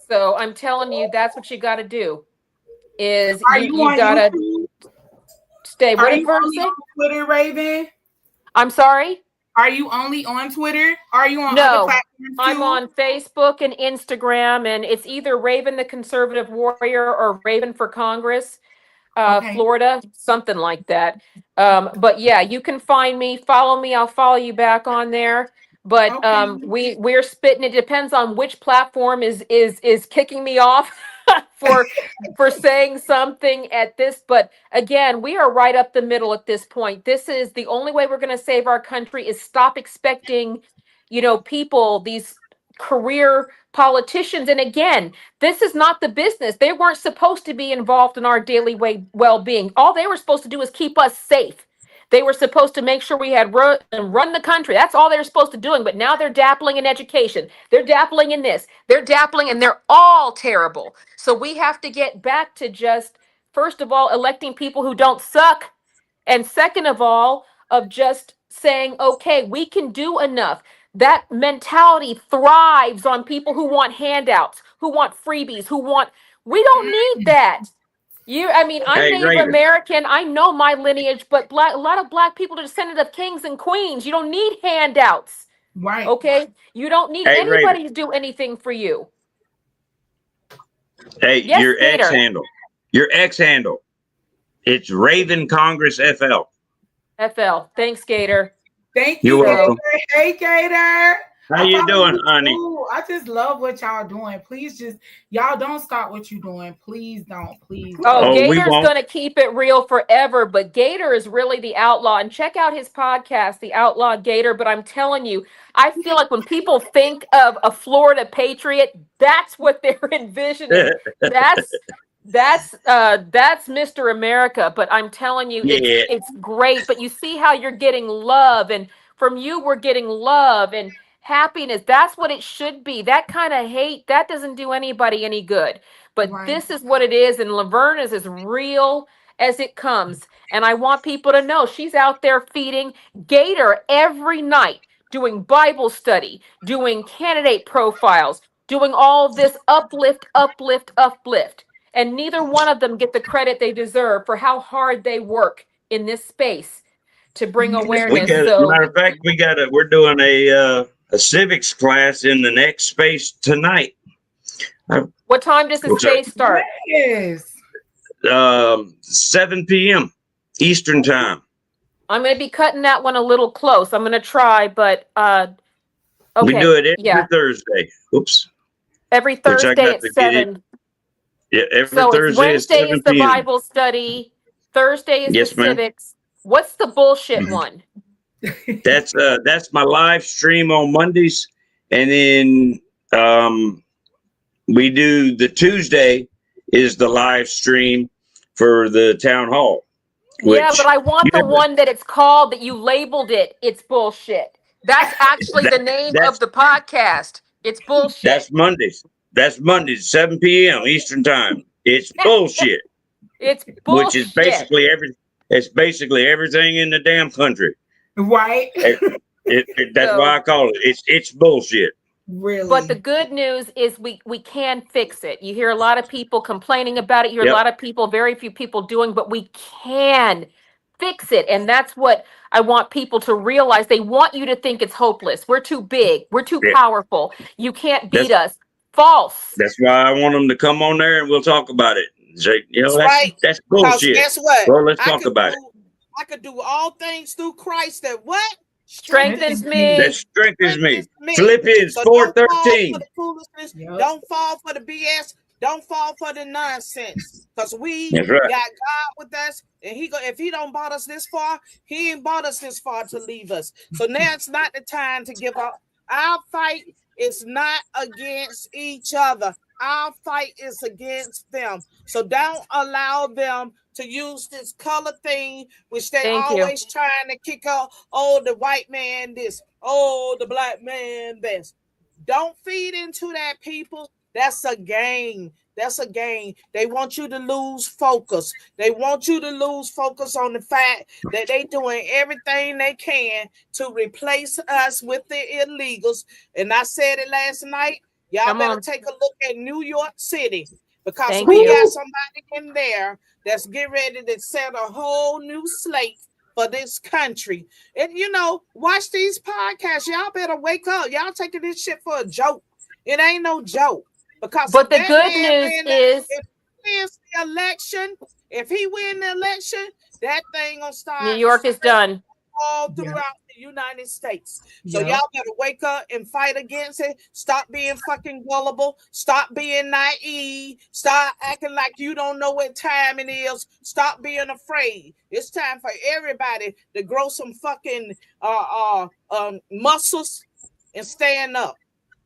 So I'm telling you, that's what you got to do. Is Are you you you on gotta YouTube? stay. What Are did you Vern only say? on Twitter, Raven? I'm sorry. Are you only on Twitter? Are you on other No, platforms I'm too? on Facebook and Instagram, and it's either Raven the Conservative Warrior or Raven for Congress, Okay. Florida, something like that. But yeah, you can find me, follow me. I'll follow you back on there. But Okay. we're spitting. It depends on which platform is kicking me off for saying something at this. But again, we are right up the middle at this point. This is the only way we're going to save our country is stop expecting, people, these career politicians. And again, this is not the business. They weren't supposed to be involved in our daily well-being. All they were supposed to do is keep us safe. They were supposed to make sure we had run the country. That's all they were supposed to doing. But now they're dabbling in education. They're dabbling in this. They're dabbling, and they're all terrible. So we have to get back to just, first of all, electing people who don't suck. And second of all, of just saying, okay, we can do enough. That mentality thrives on people who want handouts, who want freebies, we don't need that. I'm Hey, Native Raven. American. I know my lineage, but a lot of black people are descended of kings and queens. You don't need handouts. Right. Okay? You don't need Hey, Raven. anybody to do anything for you. Hey, Yes, your X Gator. handle. Your X handle. It's Raven Congress FL. FL. Thanks, Gator. Thank You're you, Gator. welcome. Hey, Gator. How you doing, honey? I just love what y'all doing. Please y'all don't stop what you're doing. Please don't. Please Oh, don't. Oh, we Gator's won't. going to keep it real forever, but Gator is really the outlaw. And check out his podcast, The Outlaw Gator. But I'm telling you, I feel like when people think of a Florida patriot, that's what they're envisioning. That's Mr. America. But I'm telling you, Yeah. it's great. But you see how you're getting love, and from you, we're getting love and happiness. That's what it should be. That kind of hate, that doesn't do anybody any good. But Right. this is what it is, and Laverne is as real as it comes. And I want people to know she's out there feeding Gator every night, doing Bible study, doing candidate profiles, doing all of this uplift, uplift, uplift. And neither one of them get the credit they deserve for how hard they work in this space to bring Yes, We awareness. got. So Matter of fact, we're doing a civics class in the next space tonight. what time does the space start? Yes. 7 p.m. Eastern time. I'm going to be cutting that one a little close. I'm going to try, but We okay. do it every Yeah. Thursday. Oops. Every Which I Thursday got at to get it. 7. Yeah, every So it's Thursday at Wednesday 7 is the p.m. Bible study. Thursday is the Yes, ma'am. civics. What's the bullshit Mhm. one? That's my live stream on Mondays, and then we do the Tuesday is the live stream for the town hall. Yeah, Which but I want you the have to- one that it's called, that you labeled it. It's bullshit. That's actually the name that's of the podcast. It's bullshit. that's Mondays. That's Mondays, 7 p.m. Eastern time. It's bullshit. It's Which is bullshit. it's basically everything in the damn country. Right. That's So- why I call it. It's bullshit. Really. But the good news is we can fix it. You hear a lot of people complaining about it. You hear Yep. a lot of people, very few people doing, but we can fix it. And that's what I want people to realize. They want you to think it's hopeless. We're too big. We're too Yeah. powerful. You can't beat us. False. That's why I want them to come on there and we'll talk about it. Say, That's right. That's Because bullshit. guess what? Well, let's talk could about do, I could do all things through Christ that what? Strengthens it. me. That strengthens me. me. Philippians So don't fall 4:13. for the foolishness. Yep. Don't fall for the BS. Don't fall for the nonsense. Because we That's right. got God with us. And if he don't brought us this far, he ain't brought us this far to leave us. So now it's not the time to give up. Our fight is not against each other. Our fight is against them. So don't allow them to use this color thing, which they Thank you. always trying to kick out. Oh, the white man this. Oh, the black man this. Don't feed into that, people. That's a game. That's a game. They want you to lose focus. They want you to lose focus on the fact that they doing everything they can to replace us with the illegals. And I said it last night. Y'all Come better on. take a look at New York City because Thank we you. got somebody in there that's getting ready to set a whole new slate for this country. And watch these podcasts. Y'all better wake up. Y'all taking this shit for a joke. It ain't no joke. Because But if the that good man news win is if he wins the election, if he win the election, that thing gonna New start York is done. all Yeah. throughout the United States. So Yep. y'all better wake up and fight against it. Stop being fucking gullible. Stop being naive. Stop acting like you don't know what time it is. Stop being afraid. It's time for everybody to grow some fucking muscles and stand up.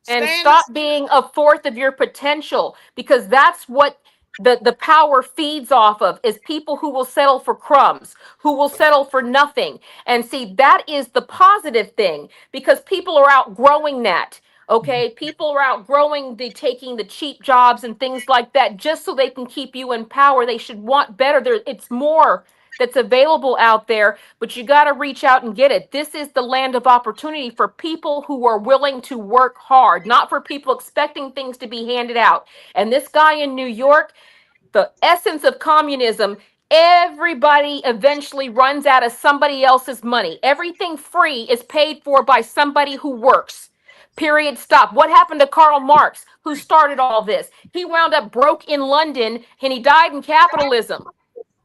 And Stand up. stop being a fourth of your potential, because that's what the power feeds off of, is people who will settle for crumbs, who will settle for nothing. And see, that is the positive thing, because people are outgrowing that. Okay, people are outgrowing the taking the cheap jobs and things like that just so they can keep you in power. They should want better. It's more that's available out there, but you got to reach out and get it. This is the land of opportunity for people who are willing to work hard, not for people expecting things to be handed out. And this guy in New York, the essence of communism, everybody eventually runs out of somebody else's money. Everything free is paid for by somebody who works. Period. Stop. What happened to Karl Marx, who started all this? He wound up broke in London and he died in capitalism.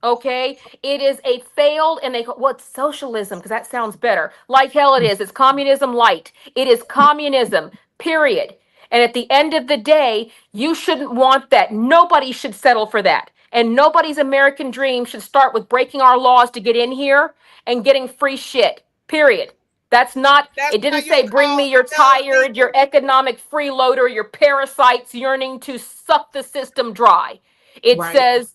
Okay, it is a failed, and it's socialism, because that sounds better. Like hell it is. It's communism light. It is communism, period. And at the end of the day, you shouldn't want that. Nobody should settle for that. And nobody's American dream should start with breaking our laws to get in here and getting free shit, period. That's not, That's it why didn't you say bring call me your young tired, your people. economic freeloader, your parasites yearning to suck the system dry. It Right. says,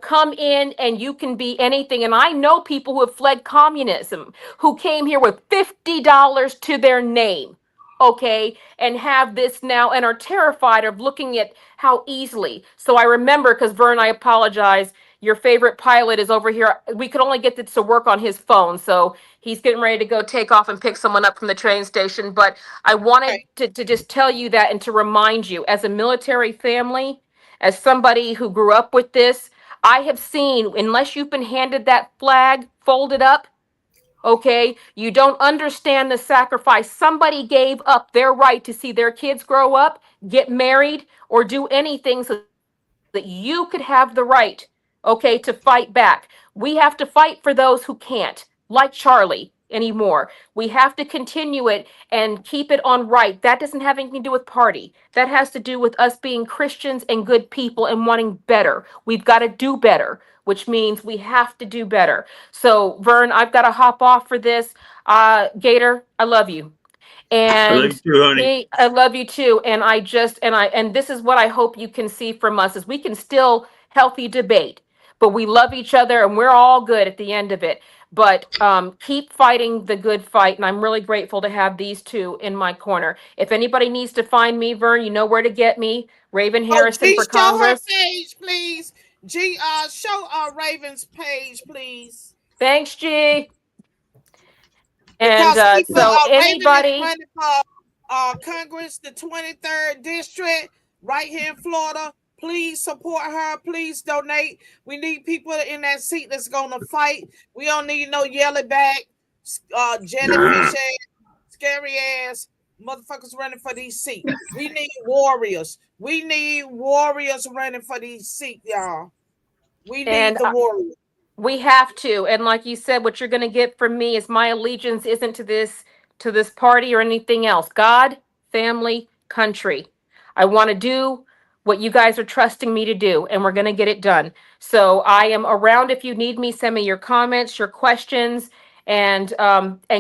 come in and you can be anything. And I know people who have fled communism who came here with $50 to their name, okay, and have this now and are terrified of looking at how easily. So I remember, because Vern, I apologize, your favorite pilot is over here. We could only get this to work on his phone. So he's getting ready to go take off and pick someone up from the train station. But I wanted Right. to just tell you that and to remind you, as a military family, as somebody who grew up with this, I have seen, unless you've been handed that flag folded up, okay, you don't understand the sacrifice. Somebody gave up their right to see their kids grow up, get married, or do anything so that you could have the right, okay, to fight back. We have to fight for those who can't, like Charlie anymore. We have to continue it and keep it on right. That doesn't have anything to do with party. That has to do with us being Christians and good people and wanting better. We've got to do better, which means we have to do better. So, Vern, I've got to hop off for this. Gator, I love you. I love you And too, honey. I love you too. And and this is what I hope you can see from us, is we can still healthy debate, but we love each other and we're all good at the end of it. But keep fighting the good fight. And I'm really grateful to have these two in my corner. If anybody needs to find me, Vern, you know where to get me. Raven Oh, Harrison G, for show her Congress. page, please. G, show Raven's page, please. Thanks, G. And Because people, so Raven is anybody, running for Congress, the 23rd district, right here in Florida. Please support her. Please donate. We need people in that seat that's gonna fight. We don't need no yellow back, jellyfish ass, scary ass motherfuckers running for these seats. We need warriors. We need warriors running for these seats, y'all. We need and the warriors. we have to. And like you said, what you're going to get from me is my allegiance isn't to this party or anything else. God, family, country. I want to do what you guys are trusting me to do, and we're going to get it done. So I am around if you need me. Send me your comments, your questions, and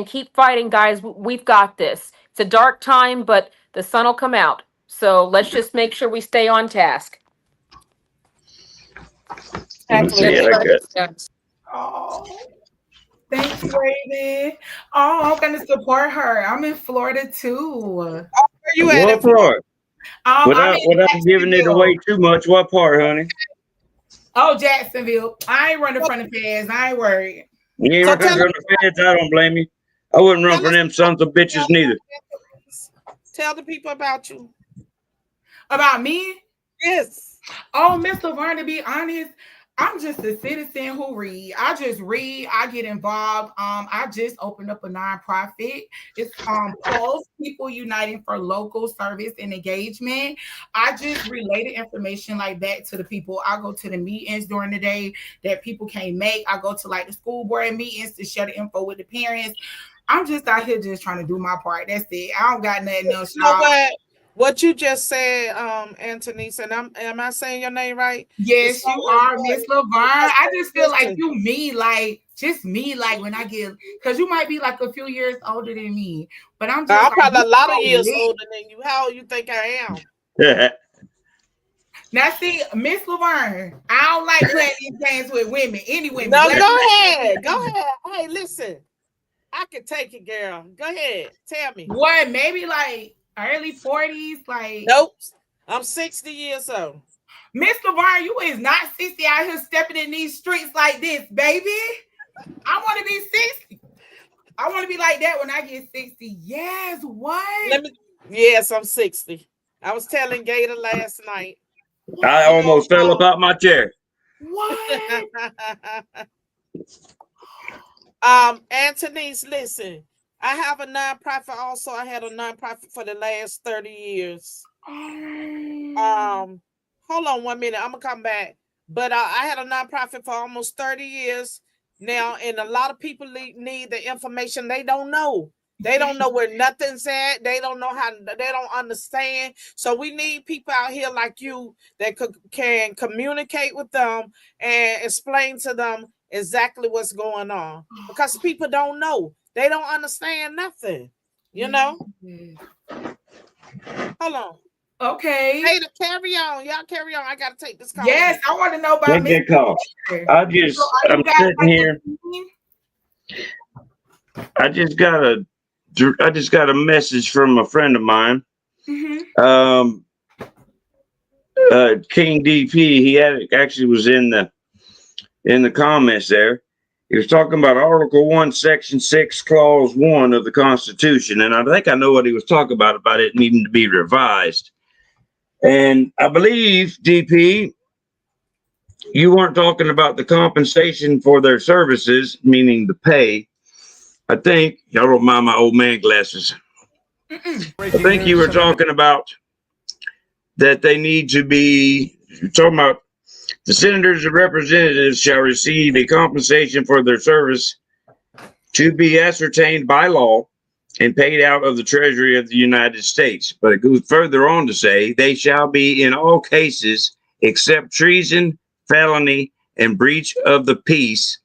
keep fighting, guys. We've got this. It's a dark time, but the sun will come out. So let's just make sure we stay on task. See, Exactly. I like that. Oh, thank you, Raven. Oh, I'm gonna support her. I'm in Florida too. Where you at What in Florida? part? I'm in Without giving it Jacksonville. away too much, what part, honey? Oh, Jacksonville. I ain't running from the feds. I ain't worried. You ain't So running tell from the feds. I don't blame you. I wouldn't run tell from us them sons of bitches neither. tell the people about you. About me? Yes. Oh, Miss Laverne, to be honest, I'm just a citizen who read. I just read. I get involved. I just opened up a nonprofit. It's Pulse People Uniting for Local Service and Engagement. I just related information like that to the people. I go to the meetings during the day that people can't make. I go to like the school board meetings to share the info with the parents. I'm just out here just trying to do my part. That's it. I don't got nothing else, You know y'all. what you just said, Anthony's, and am I saying your name right? It's Yes, so you are, important Miss Laverne. because I just feel like listen, you me, like just me, like when I get, because you might be like a few years older than me, but I'm just I'm like probably you a lot of so years lit. older than you. How old you think I am? Now, see, Miss Laverne, I don't like playing these games with women, any women, No, black, go white, ahead. Go ahead. Hey, listen. I can take it, girl. Go ahead. Tell me. what, maybe like early 40s, like Nope. I'm 60 years old. Miss Laverne, you is not 60 out here stepping in these streets like this, baby. I want to be 60. I want to be like that when I get 60. Yes, what? Yes, I'm 60. I was telling Gator last night. I What? almost fell up out my chair. What? Anthony's, listen. I have a nonprofit also. I had a nonprofit for the last 30 years. Hold on 1 minute. I'm gonna come back. But I had a nonprofit for almost 30 years now, and a lot of people need the information they don't know. They don't know where nothing's at. They don't know how. They don't understand. So we need people out here like you that can communicate with them and explain to them exactly what's going on, because people don't know. They don't understand nothing. You know. Hold on. Okay. Hey, to carry on. Y'all carry on. I gotta take this call. Yes, I want to know about Take Miss that call. Laverne. I So just, are I'm you guys sitting like here. I just got a message from a friend of mine. Um, King DP. Actually was in the comments there. He was talking about Article 1, Section 6, Clause 1 of the Constitution, and I think I know what he was talking about it needing to be revised. And I believe, DP, you weren't talking about the compensation for their services, meaning the pay. I think, y'all don't mind my old man glasses. I think you were talking about that they need to be, you're talking about the senators and representatives shall receive a compensation for their service to be ascertained by law and paid out of the Treasury of the United States. But it goes further on to say they shall be in all cases except treason, felony, and breach of the peace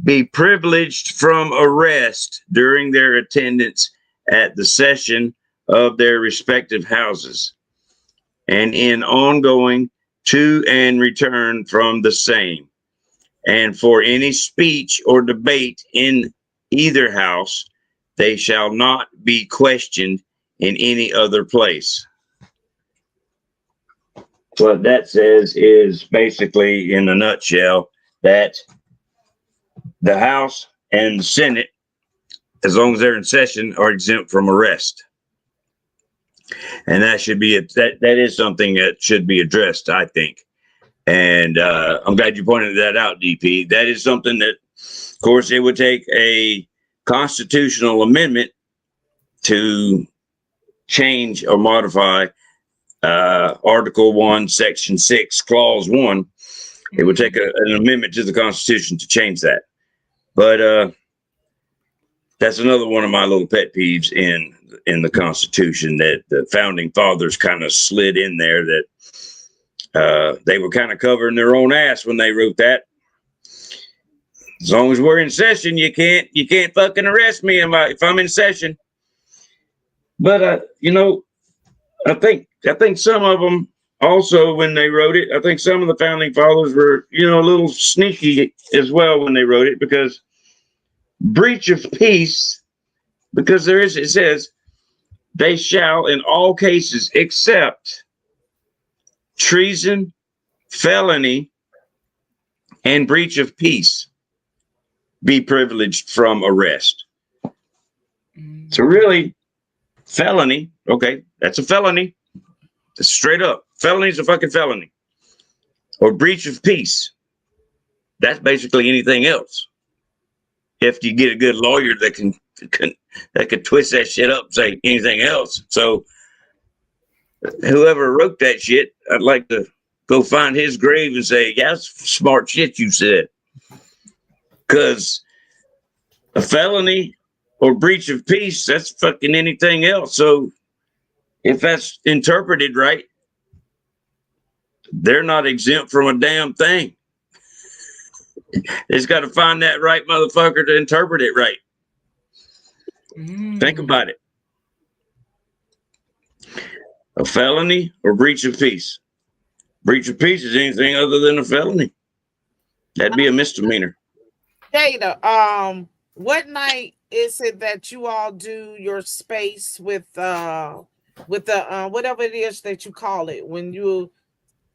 be privileged from arrest during their attendance at the session of their respective houses and in ongoing to and return from the same, and for any speech or debate in either house, they shall not be questioned in any other place. What that says is basically, in a nutshell, that the House and the Senate, as long as they're in session, are exempt from arrest. And that should be that is something that should be addressed, I think. And I'm glad you pointed that out, DP. That is something that, of course, it would take a constitutional amendment to change or modify Article 1, Section 6, Clause 1. It would take an amendment to the Constitution to change that. But that's another one of my little pet peeves in the Constitution, that the founding fathers kind of slid in there, that they were kind of covering their own ass when they wrote that. As long as we're in session, you can't fucking arrest me if I'm in session. But I think some of them also, when they wrote it, I think some of the founding fathers were, a little sneaky as well when they wrote it, because breach of peace, because it says they shall in all cases except treason, felony, and breach of peace be privileged from arrest. So really, felony, okay, that's a felony. That's straight up. Felony is a fucking felony. Or breach of peace. That's basically anything else. If you get a good lawyer that can twist that shit up and say anything else. So whoever wrote that shit, I'd like to go find his grave and say, yeah, that's smart shit you said. Because a felony or breach of peace, that's fucking anything else. So if that's interpreted right, they're not exempt from a damn thing. It's got to find that right motherfucker to interpret it right. Think about it. A felony or breach of peace. Breach of peace is anything other than a felony. That'd be a misdemeanor. Jada, what night is it that you all do your space with the whatever it is that you call it when you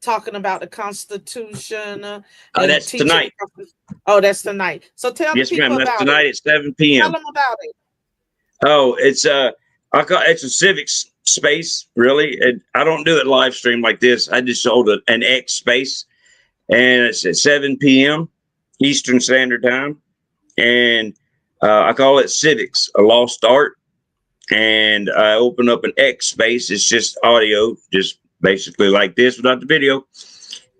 talking about the Constitution? That's tonight. Oh, that's tonight. So tell yes, people ma'am. That's about tonight it. at 7 p.m. Tell them about it. Oh, it's a civics space, really. I don't do it live stream like this. I just hold an X space, and it's at 7 p.m. Eastern Standard Time, and I call it Civics, a lost art. And I open up an X space. It's just audio, just basically like this without the video,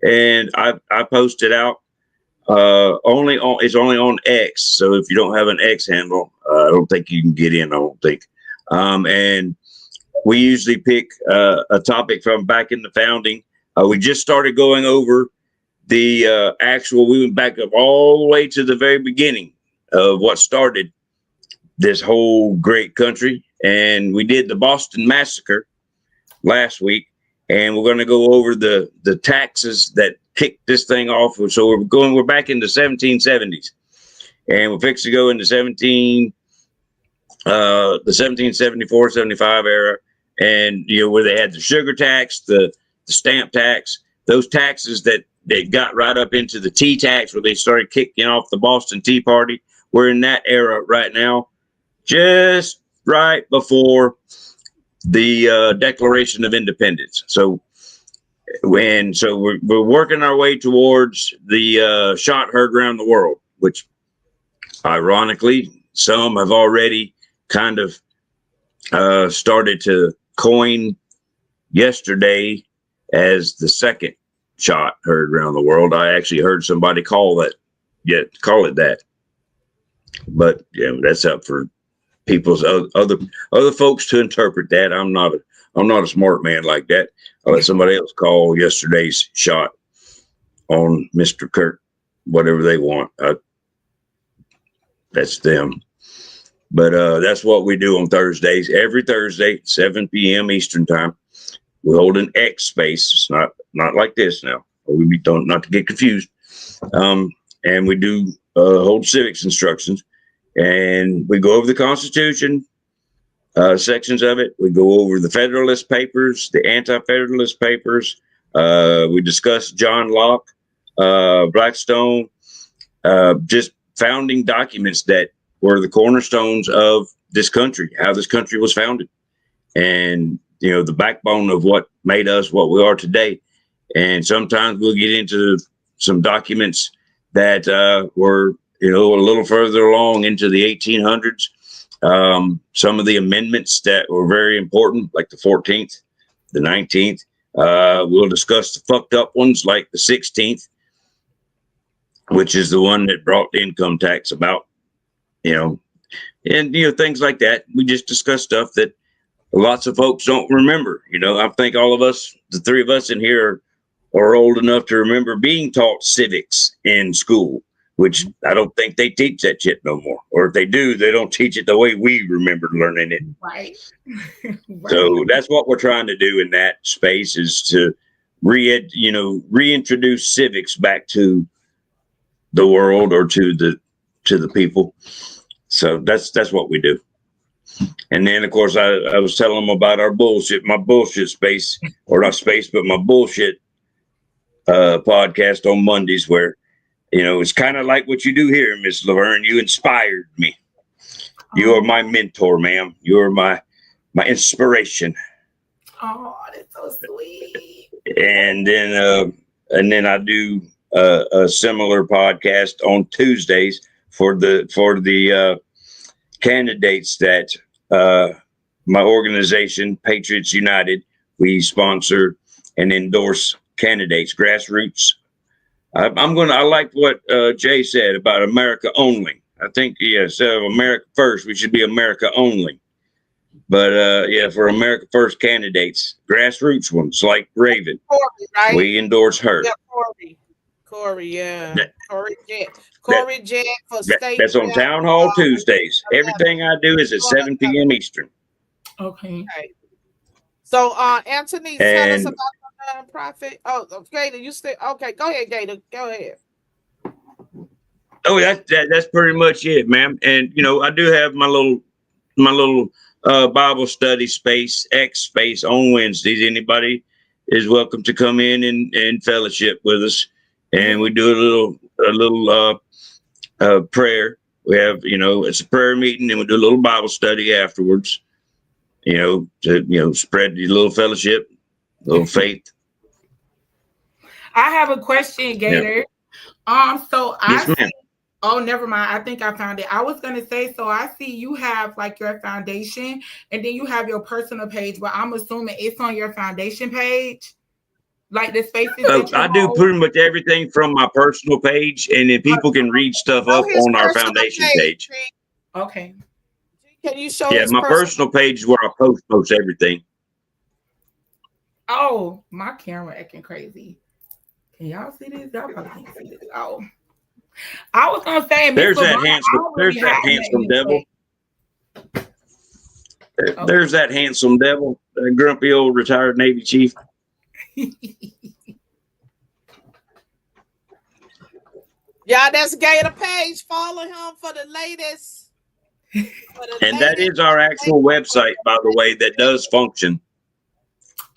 and I post it out. It's only on X. So if you don't have an X handle, I don't think you can get in. I don't think. And we usually pick a topic from back in the founding. We just started going over the we went back up all the way to the very beginning of what started this whole great country. And we did the Boston Massacre last week. And we're going to go over the taxes that kicked this thing off. So we're back in the 1770s, and we're fixing to go into the 1774, 75 era, and where they had the sugar tax, the stamp tax, those taxes that they got right up into the tea tax, where they started kicking off the Boston Tea Party. We're in that era right now, just right before the Declaration of Independence. So we're working our way towards the shot heard around the world, which ironically some have already kind of started to coin yesterday as the second shot heard around the world. I actually heard somebody call it that, but that's up for people's other folks to interpret that. I'm not a smart man like that. I'll let somebody else call yesterday's shot on Mr. Kirk whatever they want. That's them. But that's what we do on Thursdays. Every Thursday, 7 p.m. Eastern time. We hold an X space. It's not like this now. We don't, not to get confused. And we do hold civics instructions. And we go over the Constitution, sections of it. We go over the Federalist Papers, the Anti-Federalist Papers. We discuss John Locke, Blackstone, just founding documents that were the cornerstones of this country, how this country was founded, and the backbone of what made us what we are today. And sometimes we'll get into some documents that were a little further along into the 1800s. Some of the amendments that were very important, like the 14th, the 19th. We'll discuss the fucked up ones, like the 16th, which is the one that brought the income tax about, and things like that. We just discuss stuff that lots of folks don't remember. I think all of us, the three of us in here, are old enough to remember being taught civics in school, which I don't think they teach that shit no more. Or if they do, they don't teach it the way we remember learning it. Right. Right. So that's what we're trying to do in that space, is to reintroduce civics back to the world, or to the people. So that's what we do. And then, of course, I was telling them about my bullshit space, or not space, but my bullshit podcast on Mondays, where, it's kind of like what you do here, Miss Laverne. You inspired me. You are my mentor, ma'am. You are my inspiration. Oh, that's so sweet. And then I do a similar podcast on Tuesdays for the candidates that my organization, Patriots United, we sponsor and endorse candidates, grassroots. I like what Jay said about America only. I think, instead of America first, we should be America only. But for America first candidates, grassroots ones like Raven, Corey, right? we endorse her. Yeah, Corey, yeah. Corey Jet for That, state. that's on Town Hall Tuesdays. Everything I do is at 7 p.m. Eastern. Okay. So, Anthony, tell us And- about the nonprofit. Oh, Gator, you still okay? Go ahead, Gator. Go ahead. Oh, that's pretty much it, ma'am. And I do have my little Bible study space, X space on Wednesdays. Anybody is welcome to come in and fellowship with us. And we do a little prayer. We have, it's a prayer meeting, and we do a little Bible study afterwards. To spread the little fellowship, little faith. I have a question, Gator. So Yes, ma'am. Oh, never mind. I think I found it. I was gonna say, so I see you have like your foundation, and then you have your personal page, but I'm assuming it's on your foundation page, like the spaces. I do pretty much everything from my personal page, and then people can read stuff up his on our personal foundation page. Okay. Can you show? Yeah, his my personal page is where I post everything. Oh, my camera acting crazy. Can y'all see this? Y'all probably can't see this. Oh. I was gonna say, There's that handsome devil. There's that handsome devil, that grumpy old retired Navy chief. Yeah, that's Gator page. Follow him for the latest. And that is our actual website, by the way, that does function.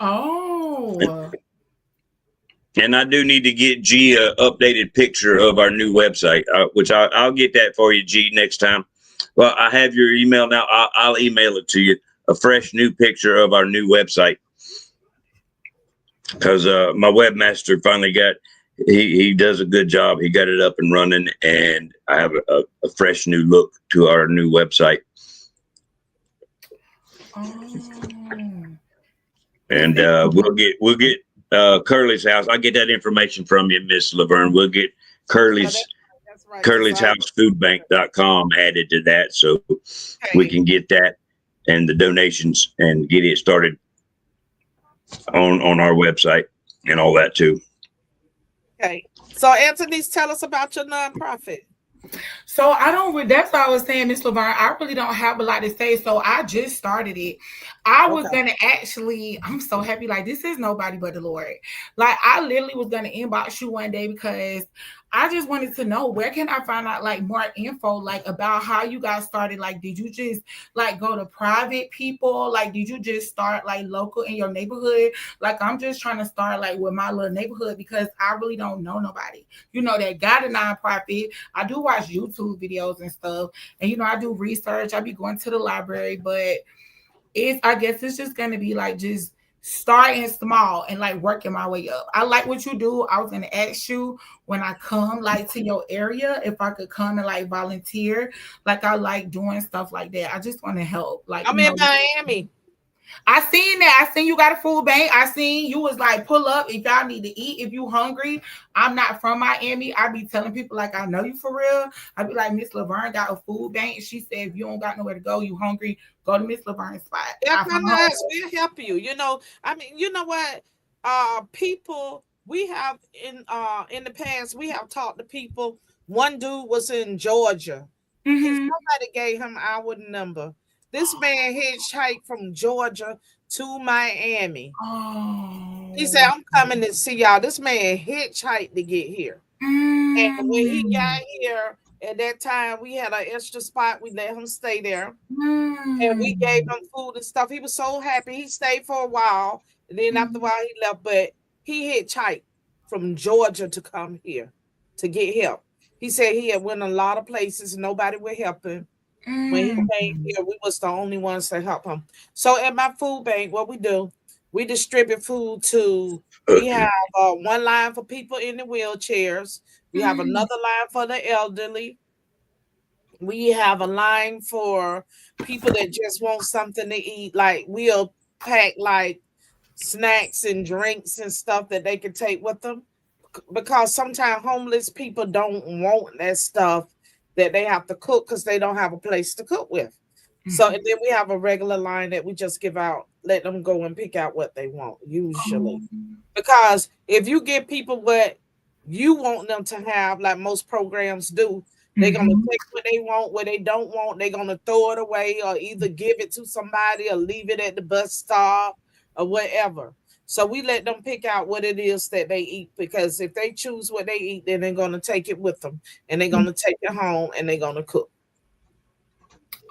Oh. And I do need to get G a updated picture of our new website, which I'll get that for you, G, next time. Well, I have your email now. I'll email it to you, a fresh new picture of our new website. Because my webmaster finally he does a good job. He got it up and running, and I have a fresh new look to our new website. And we'll get Curly's house. I'll get that information from you, Miss Laverne. We'll get Curly's housefoodbank.com added to that, so we can get that and the donations and get it started on our website and all that too. Okay. So Anthony, tell us about your nonprofit. So that's what I was saying, Miss Laverne. I really don't have a lot to say. So I just started it. I was gonna I'm so happy. Like, this is nobody but the Lord. Like, I literally was gonna inbox you one day because I just wanted to know, where can I find out like more info, like about how you guys started? Like, did you just like go to private people? Like, did you just start like local in your neighborhood? Like, I'm just trying to start like with my little neighborhood because I really don't know nobody, that got a nonprofit. I do watch YouTube videos and stuff, and I do research. I be going to the library, but I guess it's just gonna be like just starting small and like working my way up. I like what you do. I was gonna ask you when I come like to your area if I could come and like volunteer. Like, I like doing stuff like that. I just want to help. Like, I'm in Miami. I seen that. I seen you got a food bank. I seen you was like, pull up if y'all need to eat. If you hungry, I'm not from Miami. I be telling people like, I know you for real. I be like, Miss Laverne got a food bank. She said, if you don't got nowhere to go, you hungry, go to Miss Laverne's spot. Yeah, we'll help you. I mean, you know what? People we have in the past, we have talked to people. One dude was in Georgia. Somebody gave him our number. This man hitchhiked from Georgia to Miami. Oh. He said, I'm coming to see y'all. This man hitchhiked to get here. And when he got here, At that time, we had an extra spot. We let him stay there. And we gave Mm. him food and stuff. He was so happy. He stayed for a while. And then after a Mm. while, he left. But he hitchhiked from Georgia to come here to get help. He said he had went a lot of places. Nobody would help him. When he came Mm. here, we was the only ones to help him. So at my food bank, what we do, we distribute food to, we have one line for people in the wheelchairs. We have Mm. another line for the elderly. We have a line for people that just want something to eat. Like we'll pack like snacks and drinks and stuff that they can take with them. Because sometimes homeless people don't want that stuff that they have to cook because they don't have a place to cook with. So and then we have a regular line that we just give out, let them go and pick out what they want, usually. Oh. Because if you give people what you want them to have, like most programs do, they're gonna Mhm. take what they want, what they don't want, they're gonna throw it away or either give it to somebody or leave it at the bus stop or whatever. So we let them pick out what it is that they eat because if they choose what they eat, then they're gonna take it with them and they're gonna take it home and they're gonna cook.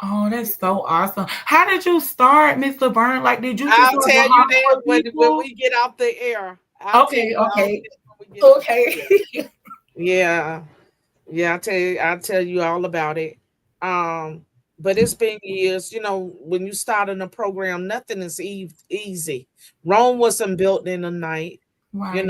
Oh, that's so awesome. How did you start, Miss Laverne? Like, did you just I'll start with tell you that hardcore when people? we get off the air. I'll tell Okay, you all okay, that when we get off okay. the air. Yeah. Yeah, I'll tell you all about it. Um, but it's been years, when you start in a program, nothing is easy. Rome wasn't built in a night. Right.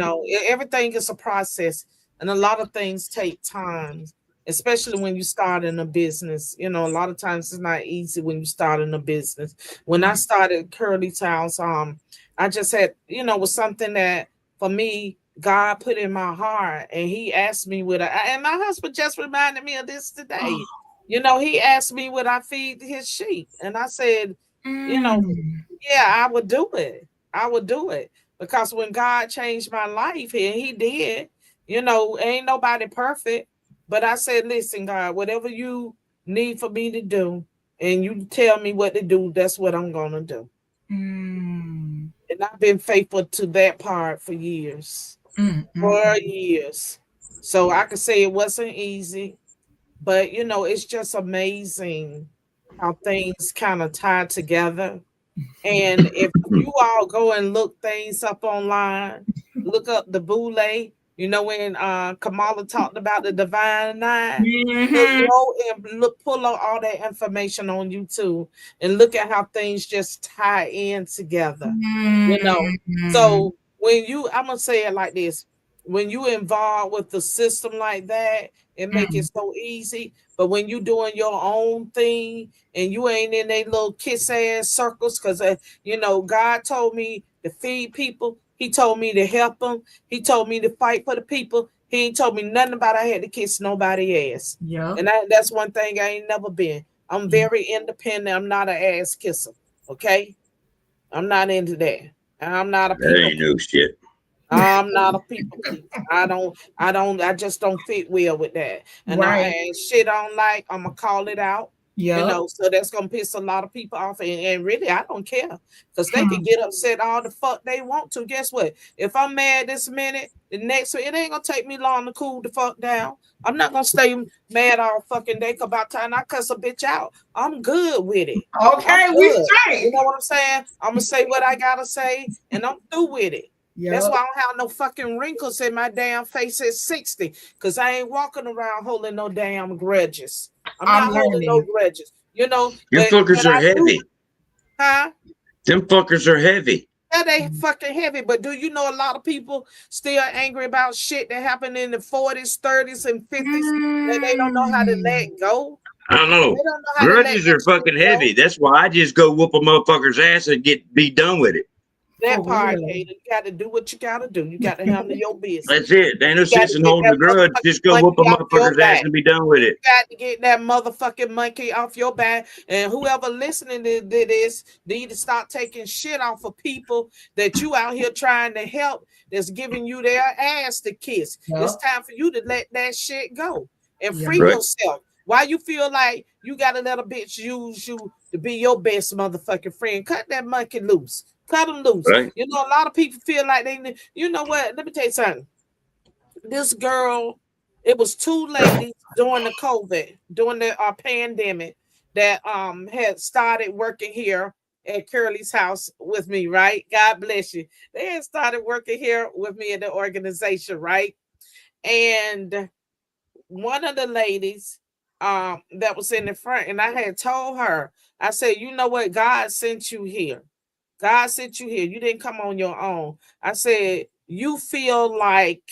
Everything is a process, and a lot of things take time, especially when you start in a business. A lot of times it's not easy when you start in a business. When I Right. started Curly Towns, I just had, was something that for me, God put in my heart, and He asked me and my husband just reminded me of this today. Oh. He asked me would I feed his sheep, and I said, you know, Mm. yeah, I would do it. I would do it because when God changed my life, and He did, ain't nobody perfect. But I said, listen, God, whatever you need for me to do, and you tell me what to do, that's what I'm going to do. Mm. And I've been faithful to that part for years, Mm. Mm. for years. So I could say it wasn't easy, but it's just amazing how things kind of tie together. And if you all go and look things up online, look up the Boule, when Kamala talked about the Divine Nine, Mhm. go and pull up all that information on YouTube and look at how things just tie in together. you know. Mm. So I'm gonna say it like this: when you involved with the system like that, it make it Mm. so easy. But when you doing your own thing and you ain't in they little kiss ass circles, because God told me to feed people. He told me to help them. He told me to fight for the people. He ain't told me nothing about I had to kiss nobody ass. Yep. And that's one thing I ain't never been. I'm Yep. very independent. I'm not an ass kisser. Okay, I'm not into that. I'm not a That people ain't no pleaser. shit. I'm not a people pleaser. I just don't fit well with that. Right. And shit I don't like, I'm gonna call it out. Yep. So that's gonna piss a lot of people off. And really I don't care. Because they Hmm. can get upset all the fuck they want to. Guess what? If I'm mad this minute, the next it ain't gonna take me long to cool the fuck down. I'm not gonna stay mad all fucking day, 'cause by the time I cuss a bitch out, I'm good with it. I'm Okay, we good. You straight. know what I'm saying? I'm gonna say what I gotta say, and I'm through with it. That's Yep. why I don't have no fucking wrinkles in my damn face at 60, because I ain't walking around holding no damn grudges. I'm I'm not holding no learning. grudges, Them but fuckers are I do, heavy. huh? Them fuckers are heavy. Yeah, they fucking heavy, but do you know a lot of people still angry about shit that happened in the 40s, 30s, and 50s that they don't know how to Mm. let go? I don't They know. don't know how to let Grudges that are shit fucking go. heavy. That's why I just go whoop a motherfucker's ass and be done with it. For That part, real. Kaden, you got to do what you got to do. You got to handle your That's business. it. There ain't no You got to sense in get holding that a grudge. motherfucking Just go whoop a monkey off your motherfucker's ass back. and be done with You it. got to get that motherfucking monkey off your back. And whoever listening to this need to start taking shit off of people that you out here trying to help that's giving you their ass to kiss. It's Yep. time for you to let that shit go and free Yep. Right. yourself. Why you feel like you got to let a bitch use you to be your best motherfucking friend? Cut that monkey loose. Cut him loose. Right. A lot of people feel like they, you know what? Let me tell you something. This girl It was two ladies during the COVID, during the pandemic, that had started working here at Curly's house with me, right? God bless you. They had started working here with me in the organization, right? And one of the ladies that was in the front, and I had told her, I said, you know what? God sent you here. God sent you here. You didn't come on your own. I said, you feel like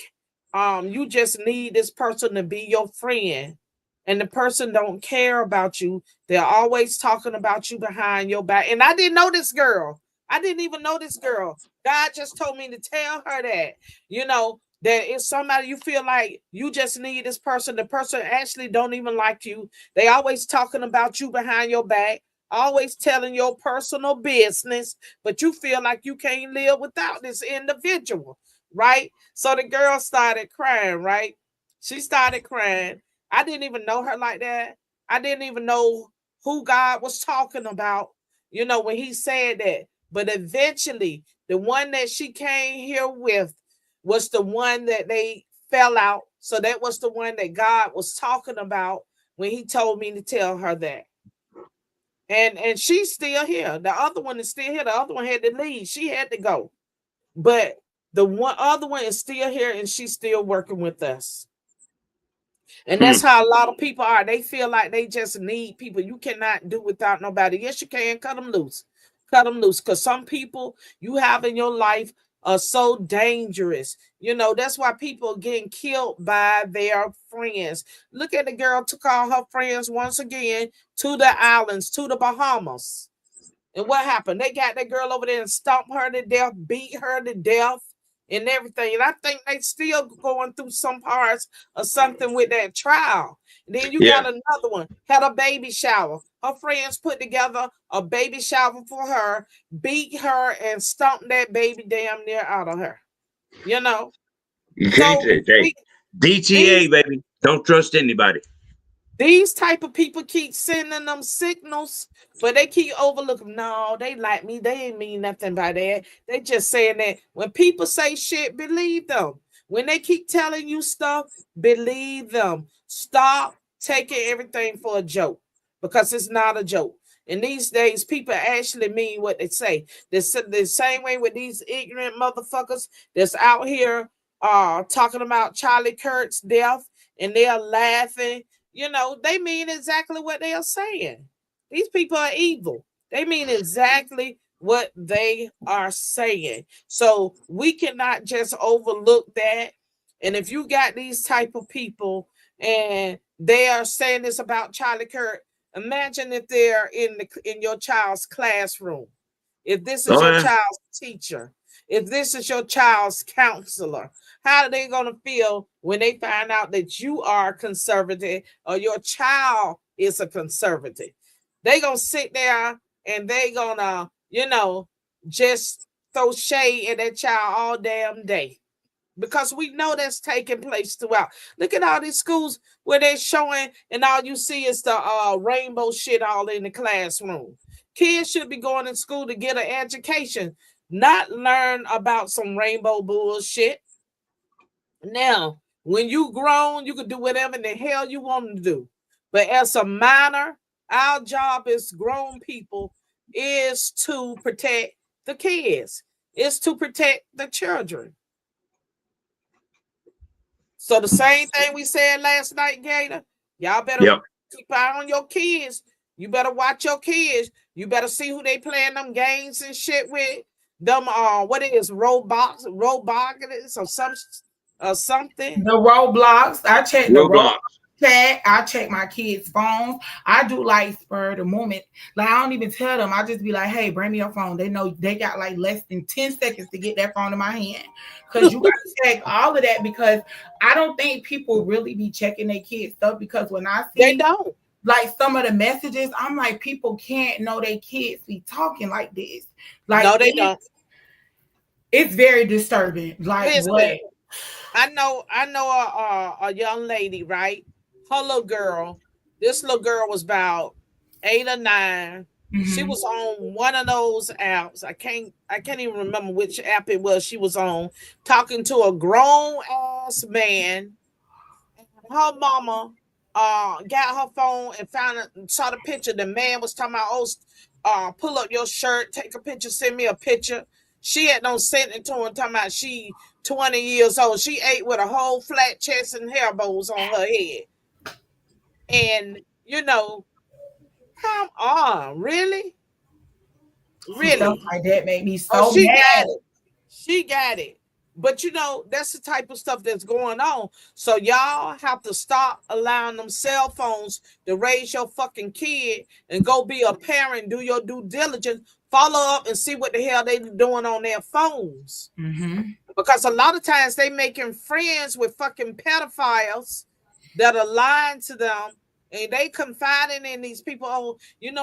you just need this person to be your friend. And the person don't care about you. They're always talking about you behind your back. And I didn't know this girl. I didn't even know this girl. God just told me to tell her that, that if somebody you feel like you just need this person, the person actually don't even like you. They always talking about you behind your back, always telling your personal business, but you feel like you can't live without this individual, right? So the girl started crying, right? She started crying. I didn't even know her like that. I didn't even know who God was talking about, when he said that. But eventually, the one that she came here with was the one that they fell out. So that was the one that God was talking about when he told me to tell her that. And she's still here. The other one is still here. The other one had to leave. She had to go. But the other one is still here and she's still working with us. And that's how a lot of people are. They feel like they just need people. You cannot do without nobody. Yes, you can. Cut them loose. Cut them loose. Because some people you have in your life are so dangerous. That's why people are getting killed by their friends. Look at the girl took all her friends once again to the islands, to the Bahamas. And what happened? They got that girl over there and stomped her to death, beat her to death, and everything. And I think they still going through some parts of something with that trial. And then you got another one, had a baby shower. Her friends put together a baby shower for her, beat her, and stomped that baby damn near out of her. You can't So say, hey, DTA, baby. Don't trust anybody. These type of people keep sending them signals, but they keep overlooking. No, they like me. They ain't mean nothing by that. They just saying that when people say shit, believe them. When they keep telling you stuff, believe them. Stop taking everything for a joke because it's not a joke. And these days, people actually mean what they say. The same way with these ignorant motherfuckers that's out here talking about Charlie Kirk's death and they're laughing. They mean exactly what they are saying. These people are evil. They mean exactly what they are saying. So we cannot just overlook that. And if you got these type of people and they are saying this about Charlie Kirk, imagine if they're in your child's classroom. If this is your child's teacher, if this is your child's counselor, how are they going to feel when they find out that you are conservative or your child is a conservative? They going to sit there and they going to, just throw shade at that child all damn day. Because we know that's taking place throughout. Look at all these schools where they're showing and all you see is the rainbow shit all in the classroom. Kids should be going to school to get an education, not learn about some rainbow bullshit. Now, when you grown, you can do whatever the hell you want to do. But as a minor, our job as grown people is to protect the kids. It's to protect the children. So the same thing we said last night, Gator. Y'all better keep an eye on your kids. You better watch your kids. You better see who they playing them games and shit with. Them what it is, Roblox or something. The Roblox. I check the Roblox. chat. I check my kids' phones. I do like spur the moment. Like I don't even tell them. I just be like, hey, bring me your phone. They know they got like less than 10 seconds to get that phone in my hand. Because you gotta check all of that because I don't think people really be checking their kids stuff because when I see they don't like some of the messages, I'm like, people can't know their kids be talking like this. Like no, they don't. It's very disturbing. Like listen, what? I know a young lady, right? Her little girl, this little girl was about 8 or 9. She was on one of those apps. I can't even remember which app it was she was on, talking to a grown ass man. her mama got her phone and saw the picture. The man was talking about, pull up your shirt, take a picture, send me a picture. She had no sent it to him, talking about she 20 years old. She ate with a whole flat chest and hair bows on her head. And, come on, really? Stuff Really? like that made me so Oh, she mad. got it. She got it. But that's the type of stuff that's going on. So y'all have to stop allowing them cell phones to raise your fucking kid and go be a parent, do your due diligence, follow up and see what the hell they doing on their phones. Mm-hmm. Because a lot of times they making friends with fucking pedophiles that are lying to them. And they confiding in these people. Oh,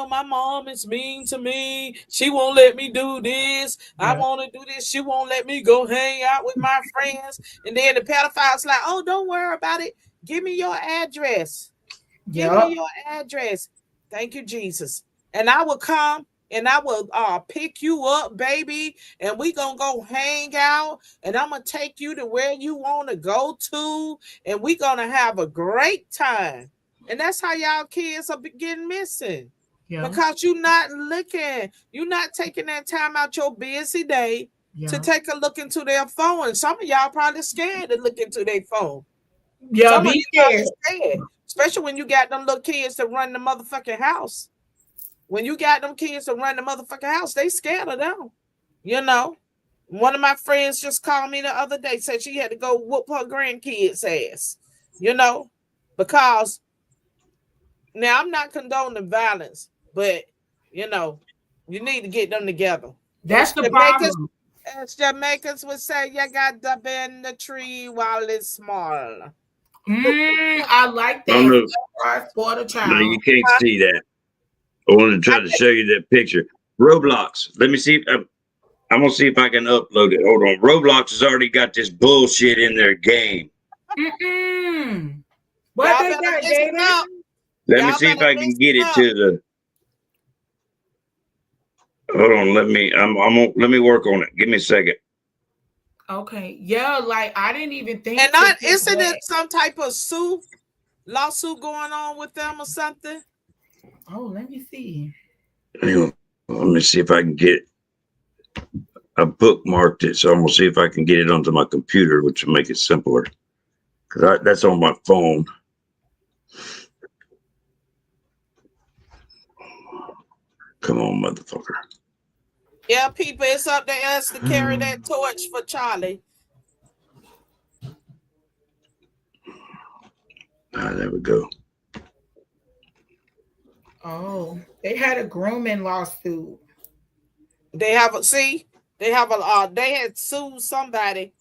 my mom is mean to me. She won't let me do this. I want to do this. She won't let me go hang out with my friends. And then the pedophile's like, oh, don't worry about it. Give me your address. Give me your address. Thank you, Jesus. And I will come and I will pick you up, baby. And we going to go hang out. And I'm going to take you to where you want to go to. And we going to have a great time. And that's how y'all kids are getting missing. Yeah. Because you're not looking. You're not taking that time out your busy day to take a look into their phone. And some of y'all probably scared to look into their phone. Yeah, some of you probably scared. Especially when you got them little kids that run the motherfucking house. When you got them kids that run the motherfucking house, they scared of them. One of my friends just called me the other day, said she had to go whoop her grandkids' ass. Because now I'm not condoning violence, but you need to get them together. That's the problem. As Jamaicans would say, you got to bend the tree while it's small. I like that. For the child. No, you can't see that. I want to try to show you that picture. Roblox. Let me see. I'm going to see if I can upload it. Hold on. Roblox has already got this bullshit in their game. What they got, David? Let me see if I can get it to the. Hold on. Let me work on it. Give me a second. Okay. Yeah, I didn't even think. And isn't it some type of lawsuit going on with them or something? Oh, let me see. Let me see if I can get it. I bookmarked it, so I'm gonna see if I can get it onto my computer, which will make it simpler. Because that's on my phone. Come on, motherfucker. Yeah, people, it's up to us to carry that torch for Charlie. There we go. Oh, they had a grooming lawsuit. They had sued somebody.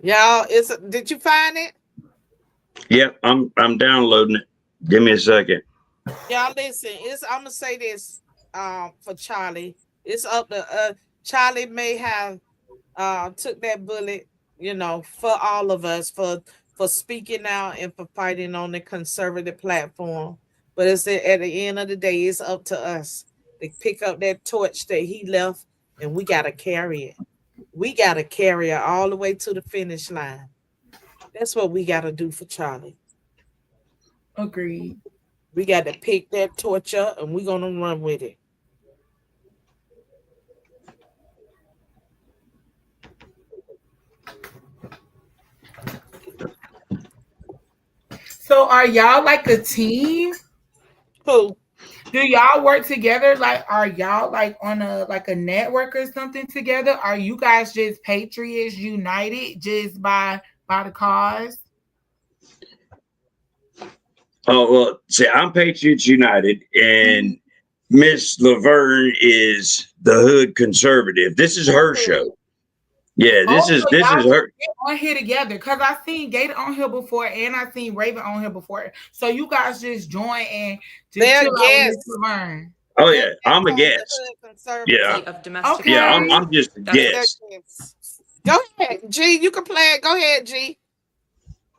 Y'all, did you find it? Yep, I'm downloading it. Give me a second. Y'all listen, I'm gonna say this for Charlie. It's up to Charlie may have took that bullet, for all of us for speaking out and for fighting on the conservative platform. But at the end of the day, it's up to us to pick up that torch that he left, and we gotta carry it. We gotta carry it all the way to the finish line. That's what we gotta do for Charlie. Agreed. We got to pick that torch up and we're gonna run with it. So are y'all like a team? Who? Do y'all work together? Are y'all on a network or something together? Are you guys just patriots united just by the cause? Oh, well, see, I'm Patriots United, and Miss Laverne is the hood conservative. This is her show. Yeah, Oh, so this y'all is her. get on here together because I seen Gator on here before and I seen Raven on here before. So you guys just join and just They're chill out with Miss guests. Laverne. Oh They're yeah, I'm guests a on the guest. Hood Conservative. Yeah, of domestic yeah, Okay. violence. I'm just a That's They're guest. guests. Go ahead, G. You can play it. Go ahead, G.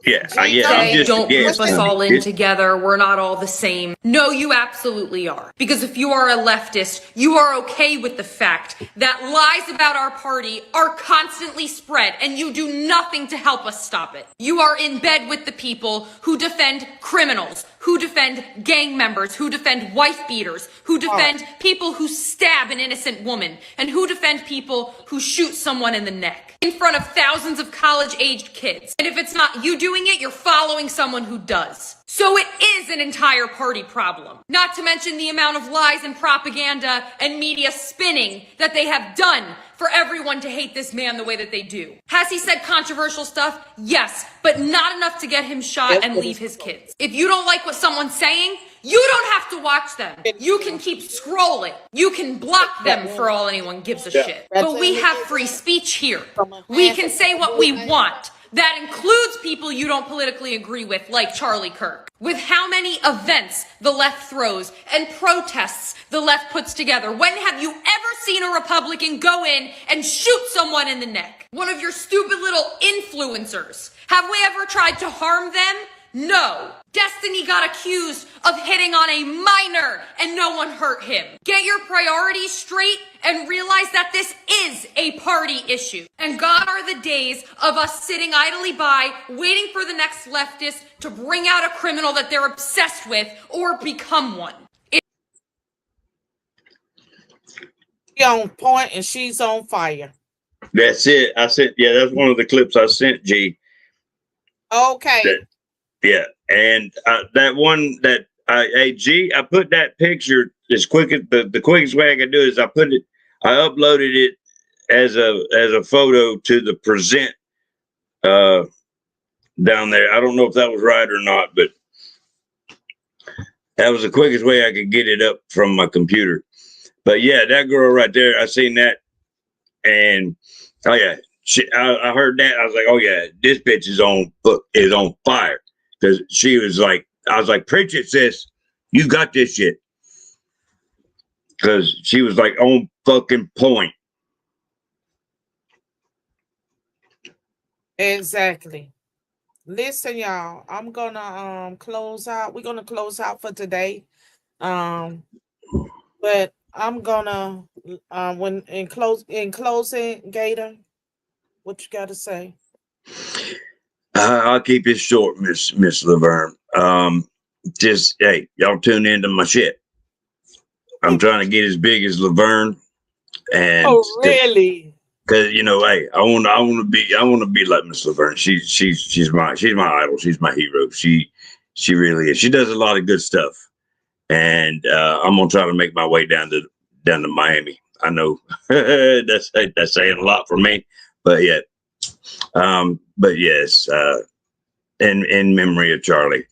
Yeah, G, yeah, go I'm Say, ahead. just a don't What's group guest, us this? honey. all in together. We're not all the same. No, you absolutely are. Because if you are a leftist, you are okay with the fact that lies about our party are constantly spread and you do nothing to help us stop it. You are in bed with the people who defend criminals, who defend gang members, who defend wife beaters, who defend people who stab an innocent woman, and who defend people who shoot someone in the neck in front of thousands of college-aged kids. And if it's not you doing it, you're following someone who does. So it is an entire party problem. Not to mention the amount of lies and propaganda and media spinning that they have done for everyone to hate this man the way that they do. Has he said controversial stuff? Yes, but not enough to get him shot and leave his kids. If you don't like what someone's saying, you don't have to watch them. You can keep scrolling. You can block them for all anyone gives a shit. But we have free speech here. We can say what we want. That includes people you don't politically agree with, like Charlie Kirk. With how many events the left throws and protests the left puts together. When have you ever seen a Republican go in and shoot someone in the neck? One of your stupid little influencers. Have we ever tried to harm them? No. Destiny got accused of hitting on a minor and no one hurt him. Get your priorities straight and realize that this is a party issue. And gone are the days of us sitting idly by, waiting for the next leftist to bring out a criminal that they're obsessed with or become one. She on point and she's on fire. That's it. I sent. Yeah, that's one of the clips I sent. G. Okay. Yeah, and that one that hey G, I put that picture as quick as the quickest way I could do is I uploaded it as a photo to the present down there. I don't know if that was right or not, but that was the quickest way I could get it up from my computer. But yeah, that girl right there, I seen that, and oh yeah, I heard that. I was like, oh yeah, this bitch is on fire. Because she was like, I was like, preach it, sis. You got this shit. Because she was like on fucking point. Exactly. Listen, y'all. I'm gonna close out. We're gonna close out for today. But I'm gonna when in closing, Gator, what you gotta say? I'll keep it short, Miss Laverne. Just hey, y'all tune into my shit. I'm trying to get as big as Laverne, and Oh, really? because hey, I want to be like Miss Laverne. She's my idol. She's my hero. She really is. She does a lot of good stuff, and I'm gonna try to make my way down to Miami. I know that's saying a lot for me, but yeah. But yes, in memory of Charlie,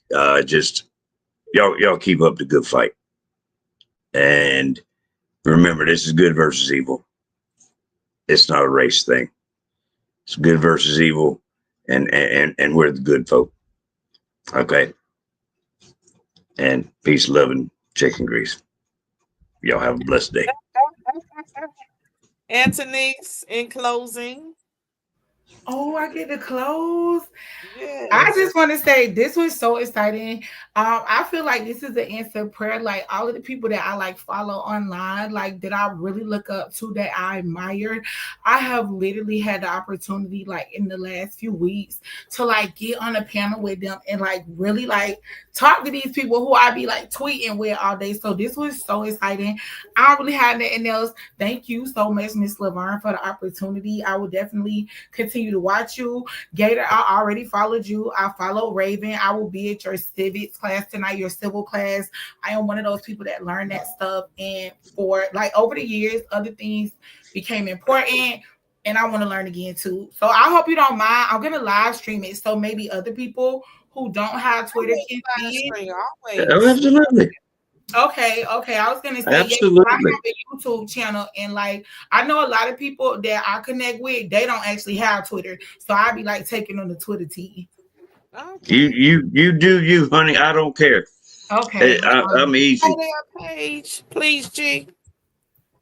just y'all keep up the good fight, and remember, this is good versus evil. It's not a race thing. It's good versus evil, and we're the good folk. Okay. And peace, love, and chicken grease. Y'all have a blessed day. Antonice, in closing. Oh, I get to close. Yes. I just want to say this was so exciting. I feel like this is the answer prayer. Like all of the people that I like follow online, like that I really look up to, that I admire. I have literally had the opportunity, like in the last few weeks, to like get on a panel with them and like really like talk to these people who I be like tweeting with all day. So this was so exciting. I don't really have nothing else. Thank you so much, Miss Laverne, for the opportunity. I will definitely continue to watch you. Gator, I already followed you. I follow Raven. I will be at your civics class tonight, your civil class. I am one of those people that learn that stuff. And for like over the years, other things became important. And I want to learn again too. So I hope you don't mind. I'm going to live stream it. So maybe other people who don't have Twitter can see it. Oh, absolutely. Okay. I was gonna say, yeah, I have Absolutely. a YouTube channel, and like I know a lot of people that I connect with, they don't actually have Twitter, so I'd be like taking on the Twitter tea. Okay. You do you, honey. I don't care. Okay. I'm Show easy. their page, please, G.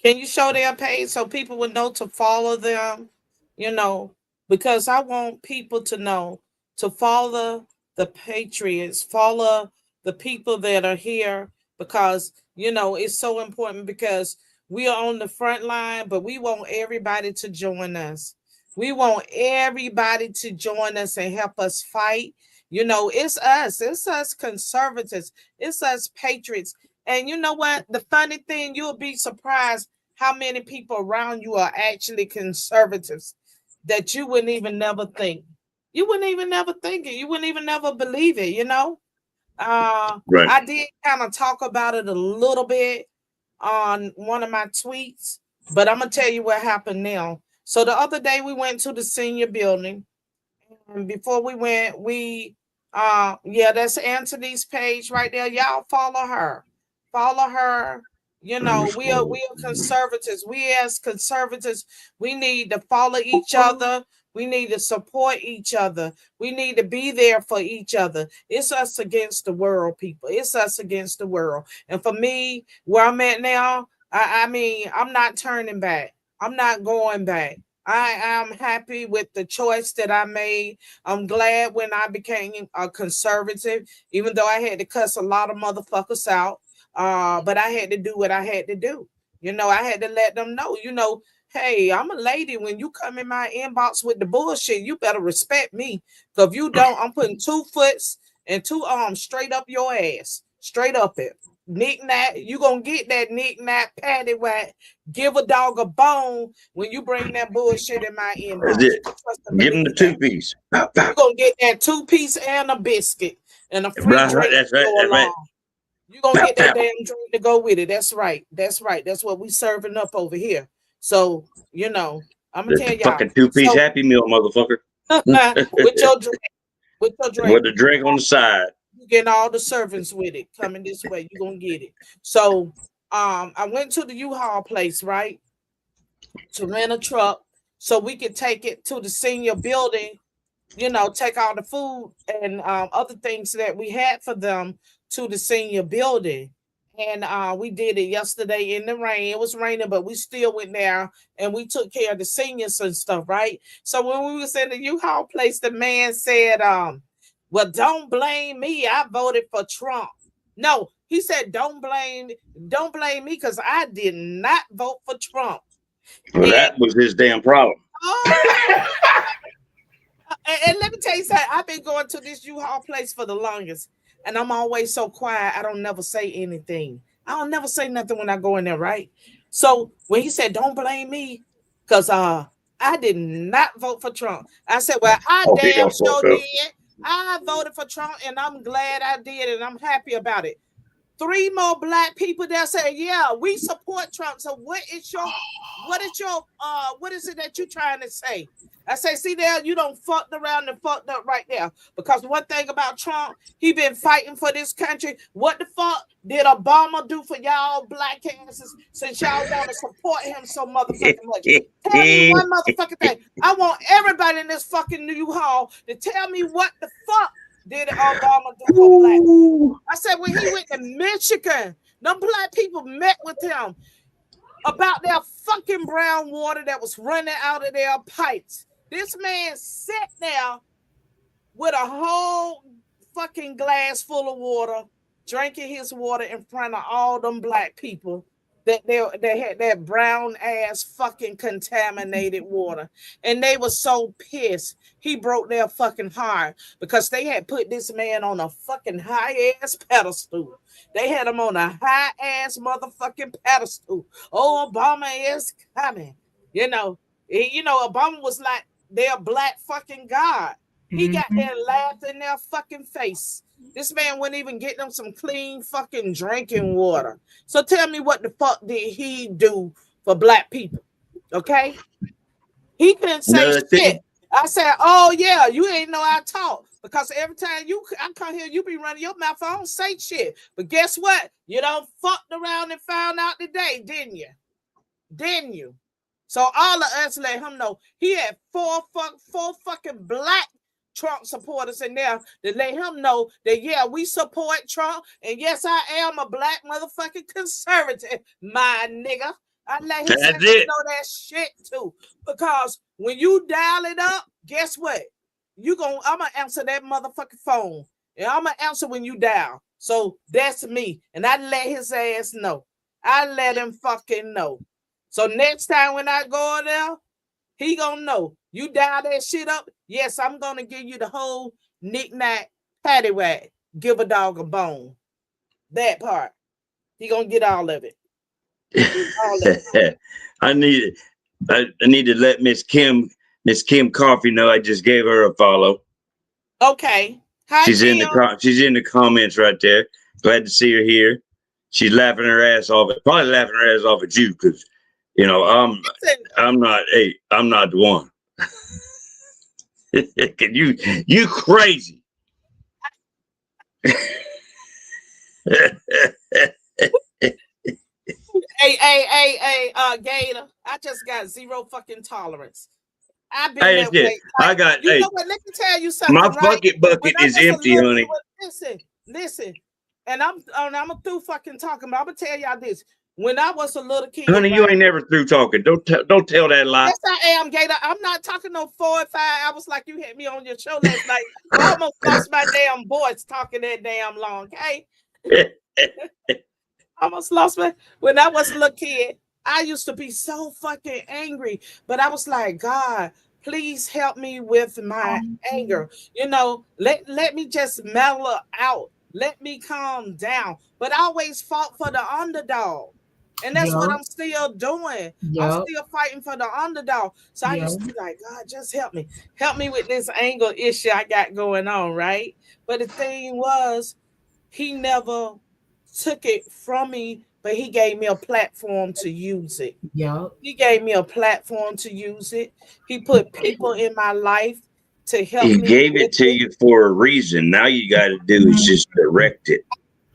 Can you show their page so people would know to follow them? You know, because I want people to know to follow the Patriots, follow the people that are here, because, it's so important, because we are on the front line, but we want everybody to join us. We want everybody to join us and help us fight. It's us conservatives, it's us patriots. And you know what? The funny thing, you'll be surprised how many people around you are actually conservatives that you wouldn't even never think. You wouldn't even never think it. You wouldn't even never believe it. Right. I did kind of talk about it a little bit on one of my tweets, but I'm gonna tell you what happened now. So the other day we went to the senior building, and before we went, yeah, that's Anthony's page right there. Y'all follow her. Follow her. We are conservatives. We as conservatives, we need to follow each other. We need to support each other. We need to be there for each other. It's us against the world, people. It's us against the world. And for me, where I'm at now, I mean, I'm not turning back. I'm not going back. I am happy with the choice that I made. I'm glad when I became a conservative, even though I had to cuss a lot of motherfuckers out. But I had to do what I had to do. I had to let them know, hey, I'm a lady. When you come in my inbox with the bullshit, you better respect me. Because if you don't, I'm putting 2 foots and 2 arms straight up your ass. Straight up it. Knick-knack, you gonna get that knick-knack, paddywhack, give a dog a bone when you bring that bullshit in my That's inbox. it. Trust and Give them the believe that. 2-piece. You're gonna get that 2-piece and a biscuit and a free Right, drink that's to right. go That's right. along. You're gonna Pow, get that pow. damn drink to go with it. That's right. That's right. That's what we serving up over here. So, I'm gonna tell The y'all. fucking 2-piece So Happy Meal, motherfucker. with your drink, with your With drink, the drink on the side. you getting all the servants with it coming this way. You're gonna get it. So I went to the U-Haul place, right? To rent a truck so we could take it to the senior building, take all the food and other things that we had for them to the senior building. And we did it yesterday in the rain. It was raining, but we still went there and we took care of the seniors and stuff, right? So when we was in the U-Haul place, the man said, well, don't blame me. I voted for Trump. No, he said, don't blame me because I did not vote for Trump. Well, And that was his damn problem. oh, and let me tell you something. I've been going to this U-Haul place for the longest, and I'm always so quiet. I don't never say anything. I don't never say nothing when I go in there, right? So when he said, "Don't blame me," because I did not vote for Trump. I said, "Well, I Oh, he damn don't sure fuck up. did. I voted for Trump, and I'm glad I did, and I'm happy about it." 3 more black people that say, yeah, we support Trump. So what is it that you're trying to say? I say, see there, you don't fucked around and fucked up right there. Because one thing about Trump, he been fighting for this country. What the fuck did Obama do for y'all black asses since y'all want to support him so motherfucking much? Tell me one motherfucking thing. I want everybody in this fucking U-Haul to tell me what the fuck did Obama do for black? I said when he went to Michigan, them black people met with him about their fucking brown water that was running out of their pipes. This man sat there with a whole fucking glass full of water, drinking his water in front of all them black people that they had that brown ass fucking contaminated water. And they were so pissed. He broke their fucking heart because they had put this man on a fucking high ass pedestal. They had him on a high ass motherfucking pedestal. Oh, Obama is coming. Obama was like their black fucking god. He got there and laughed in their fucking face. This man wouldn't even get them some clean fucking drinking water. So tell me what the fuck did he do for black people? Okay? He couldn't say Nothing. shit. I said, oh yeah, you ain't know I talk. Because every time I come here, you be running your mouth. I don't say shit. But guess what? You done fucked around and found out today, didn't you? Didn't you? So all of us let him know. He had four fucking black Trump supporters in there to let him know that, yeah, we support Trump. And yes, I am a black motherfucking conservative, my nigga. I let his ass know that shit too. Because when you dial it up, guess what? I'm gonna answer that motherfucking phone. And I'm gonna answer when you dial. So that's me. And I let his ass know. I let him fucking know. So next time when I go in there, he gonna know. You dial that shit up. Yes, I'm gonna give you the whole knick-knack, paddywhack, give a dog a bone. That part. He gonna get all of it. All of it. I need to let Miss Kim Coffee know I just gave her a follow. Okay. Hi, she's Kim. She's in the comments right there. Glad to see her here. She's laughing her ass off. Probably laughing her ass off at you because I'm not the one. you crazy. Hey, Gator. I just got zero fucking tolerance. I've been that way. I got. You know what? Let me tell you something. My right? bucket is empty, honey. Listen. And I'm through fucking talking, but I'm gonna tell y'all this. When I was a little kid, honey, you ain't never through talking. Don't tell that lie. Yes, I am, Gator. I'm not talking no 4 or 5 hours like you had me on your show last night. I almost lost my damn voice talking that damn long. Okay. Almost lost my. When I was a little kid, I used to be so fucking angry, but I was like, God, please help me with my anger. Let me just mellow out. Let me calm down. But I always fought for the underdog. And that's what I'm still doing. I'm still fighting for the underdog. So I used to be like, God, just help me. Help me with this anger issue I got going on, right? But the thing was, he never took it from me, but he gave me a platform to use it. He gave me a platform to use it. He put people in my life to help me. He gave it to you for a reason. Now you got to do is just direct it.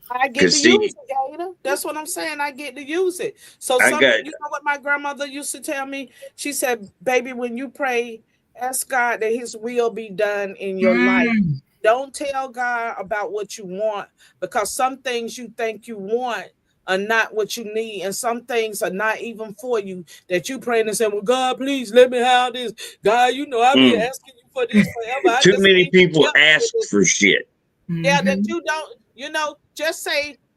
I get to use it, Gator. That's what I'm saying. I get to use it. So you know what my grandmother used to tell me? She said, baby, when you pray, ask God that his will be done in your life. Don't tell God about what you want, because some things you think you want are not what you need, and some things are not even for you, that you praying and saying, well, God, please let me have this. God, I've been asking you for this forever. Too many people ask for shit. Yeah, that you don't,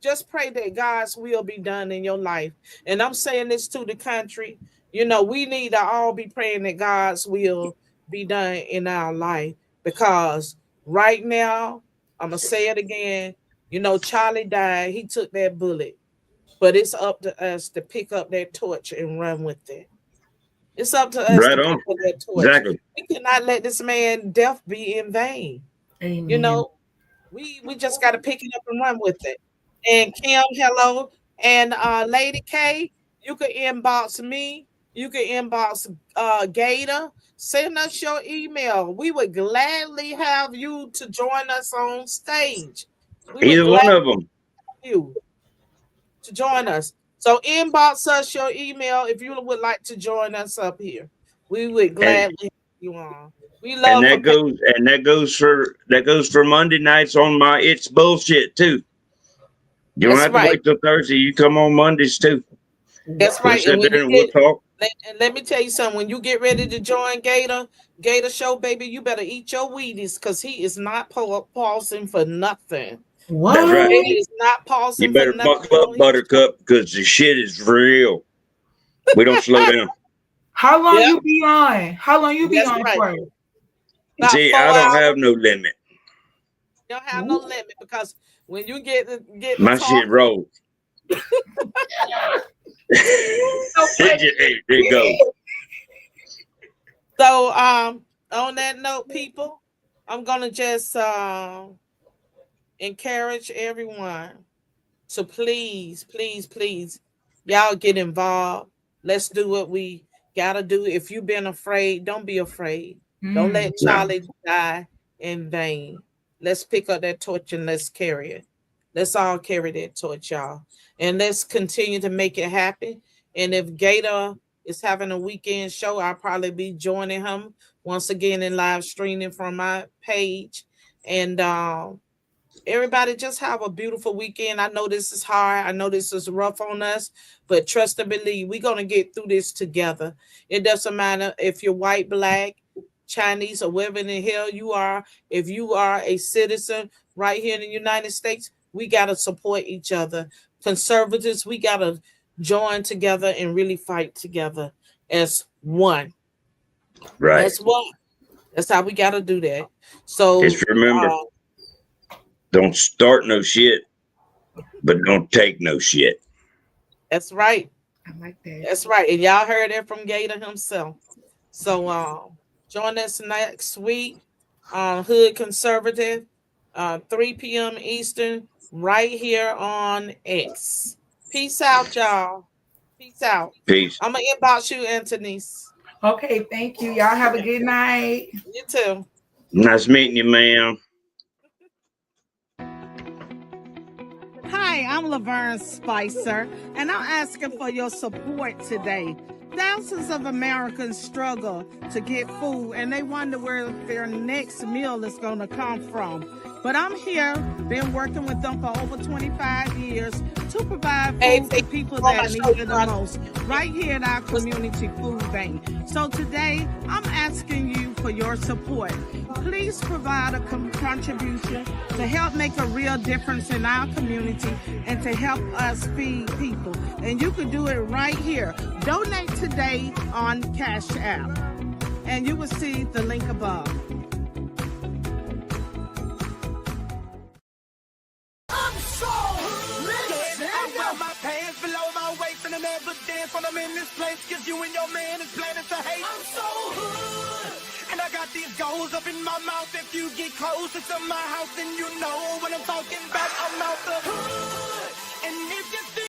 just pray that God's will be done in your life. And I'm saying this to the country. We need to all be praying that God's will be done in our life, because right now, I'm going to say it again, Charlie died. He took that bullet. But it's up to us to pick up that torch and run with it. It's up to us to pick up that torch. Exactly. We cannot let this man's death be in vain. Amen. We just got to pick it up and run with it. And Kim, hello. And Lady K, you can inbox me. You can inbox Gator. Send us your email. We would gladly have you to join us on stage. Either one of them. You to join us. So inbox us your email if you would like to join us up here. We would gladly have you on. We love and that goes for Monday nights on my It's Bullshit too. You don't have to wait till Thursday. You come on Mondays too. That's right. We'll sit there and we'll talk. And let me tell you something. When you get ready to join Gator Show, baby, you better eat your Wheaties, because he is not pausing for nothing. What? That's right. He is not pausing. You better buckle up, Buttercup, because the shit is real. We don't slow down. How long you be on? How long you be on for? See, I don't have no limit. You don't have no limit, because when you get my shit rolls. There you go. So on that note, people, I'm gonna just encourage everyone to please y'all get involved. Let's do what we gotta do. If you've been afraid, don't be afraid. Don't let Charlie die. in vain. Let's pick up that torch and let's carry it. Let's all carry that torch, y'all. And let's continue to make it happen. And if Gator is having a weekend show, I'll probably be joining him once again in live streaming from my page. And everybody just have a beautiful weekend. I know this is hard. I know this is rough on us, but trust and believe we're going to get through this together. It doesn't matter if you're white, black, Chinese, or wherever in the hell you are. If you are a citizen right here in the United States, we got to support each other. Conservatives, we got to join together and really fight together as one. Right. That's one. That's how we got to do that. So Just remember, don't start no shit, but don't take no shit. That's right. I like that. That's right. And y'all heard it from Gator himself. So join us next week on Hood Conservative, 3 p.m. Eastern, right here on X. Peace out, y'all. Peace out. Peace. I'm going to inbox you, Antonice. Okay, thank you. Y'all have a good night. You too. Nice meeting you, ma'am. Hi, I'm Laverne Spicer, and I'm asking for your support today. Thousands of Americans struggle to get food, and they wonder where their next meal is going to come from. But I'm here, been working with them for over 25 years to provide food to people that need it the most, right here at our community food bank. So today, I'm asking you for your support. Please provide a contribution to help make a real difference in our community and to help us feed people. And you can do it right here. Donate today on Cash App, and you will see the link above. When I'm in this place, cause you and your man is planning to hate. I'm so hood, and I got these goals up in my mouth. If you get closer to my house, then you know what I'm talking about. I'm out the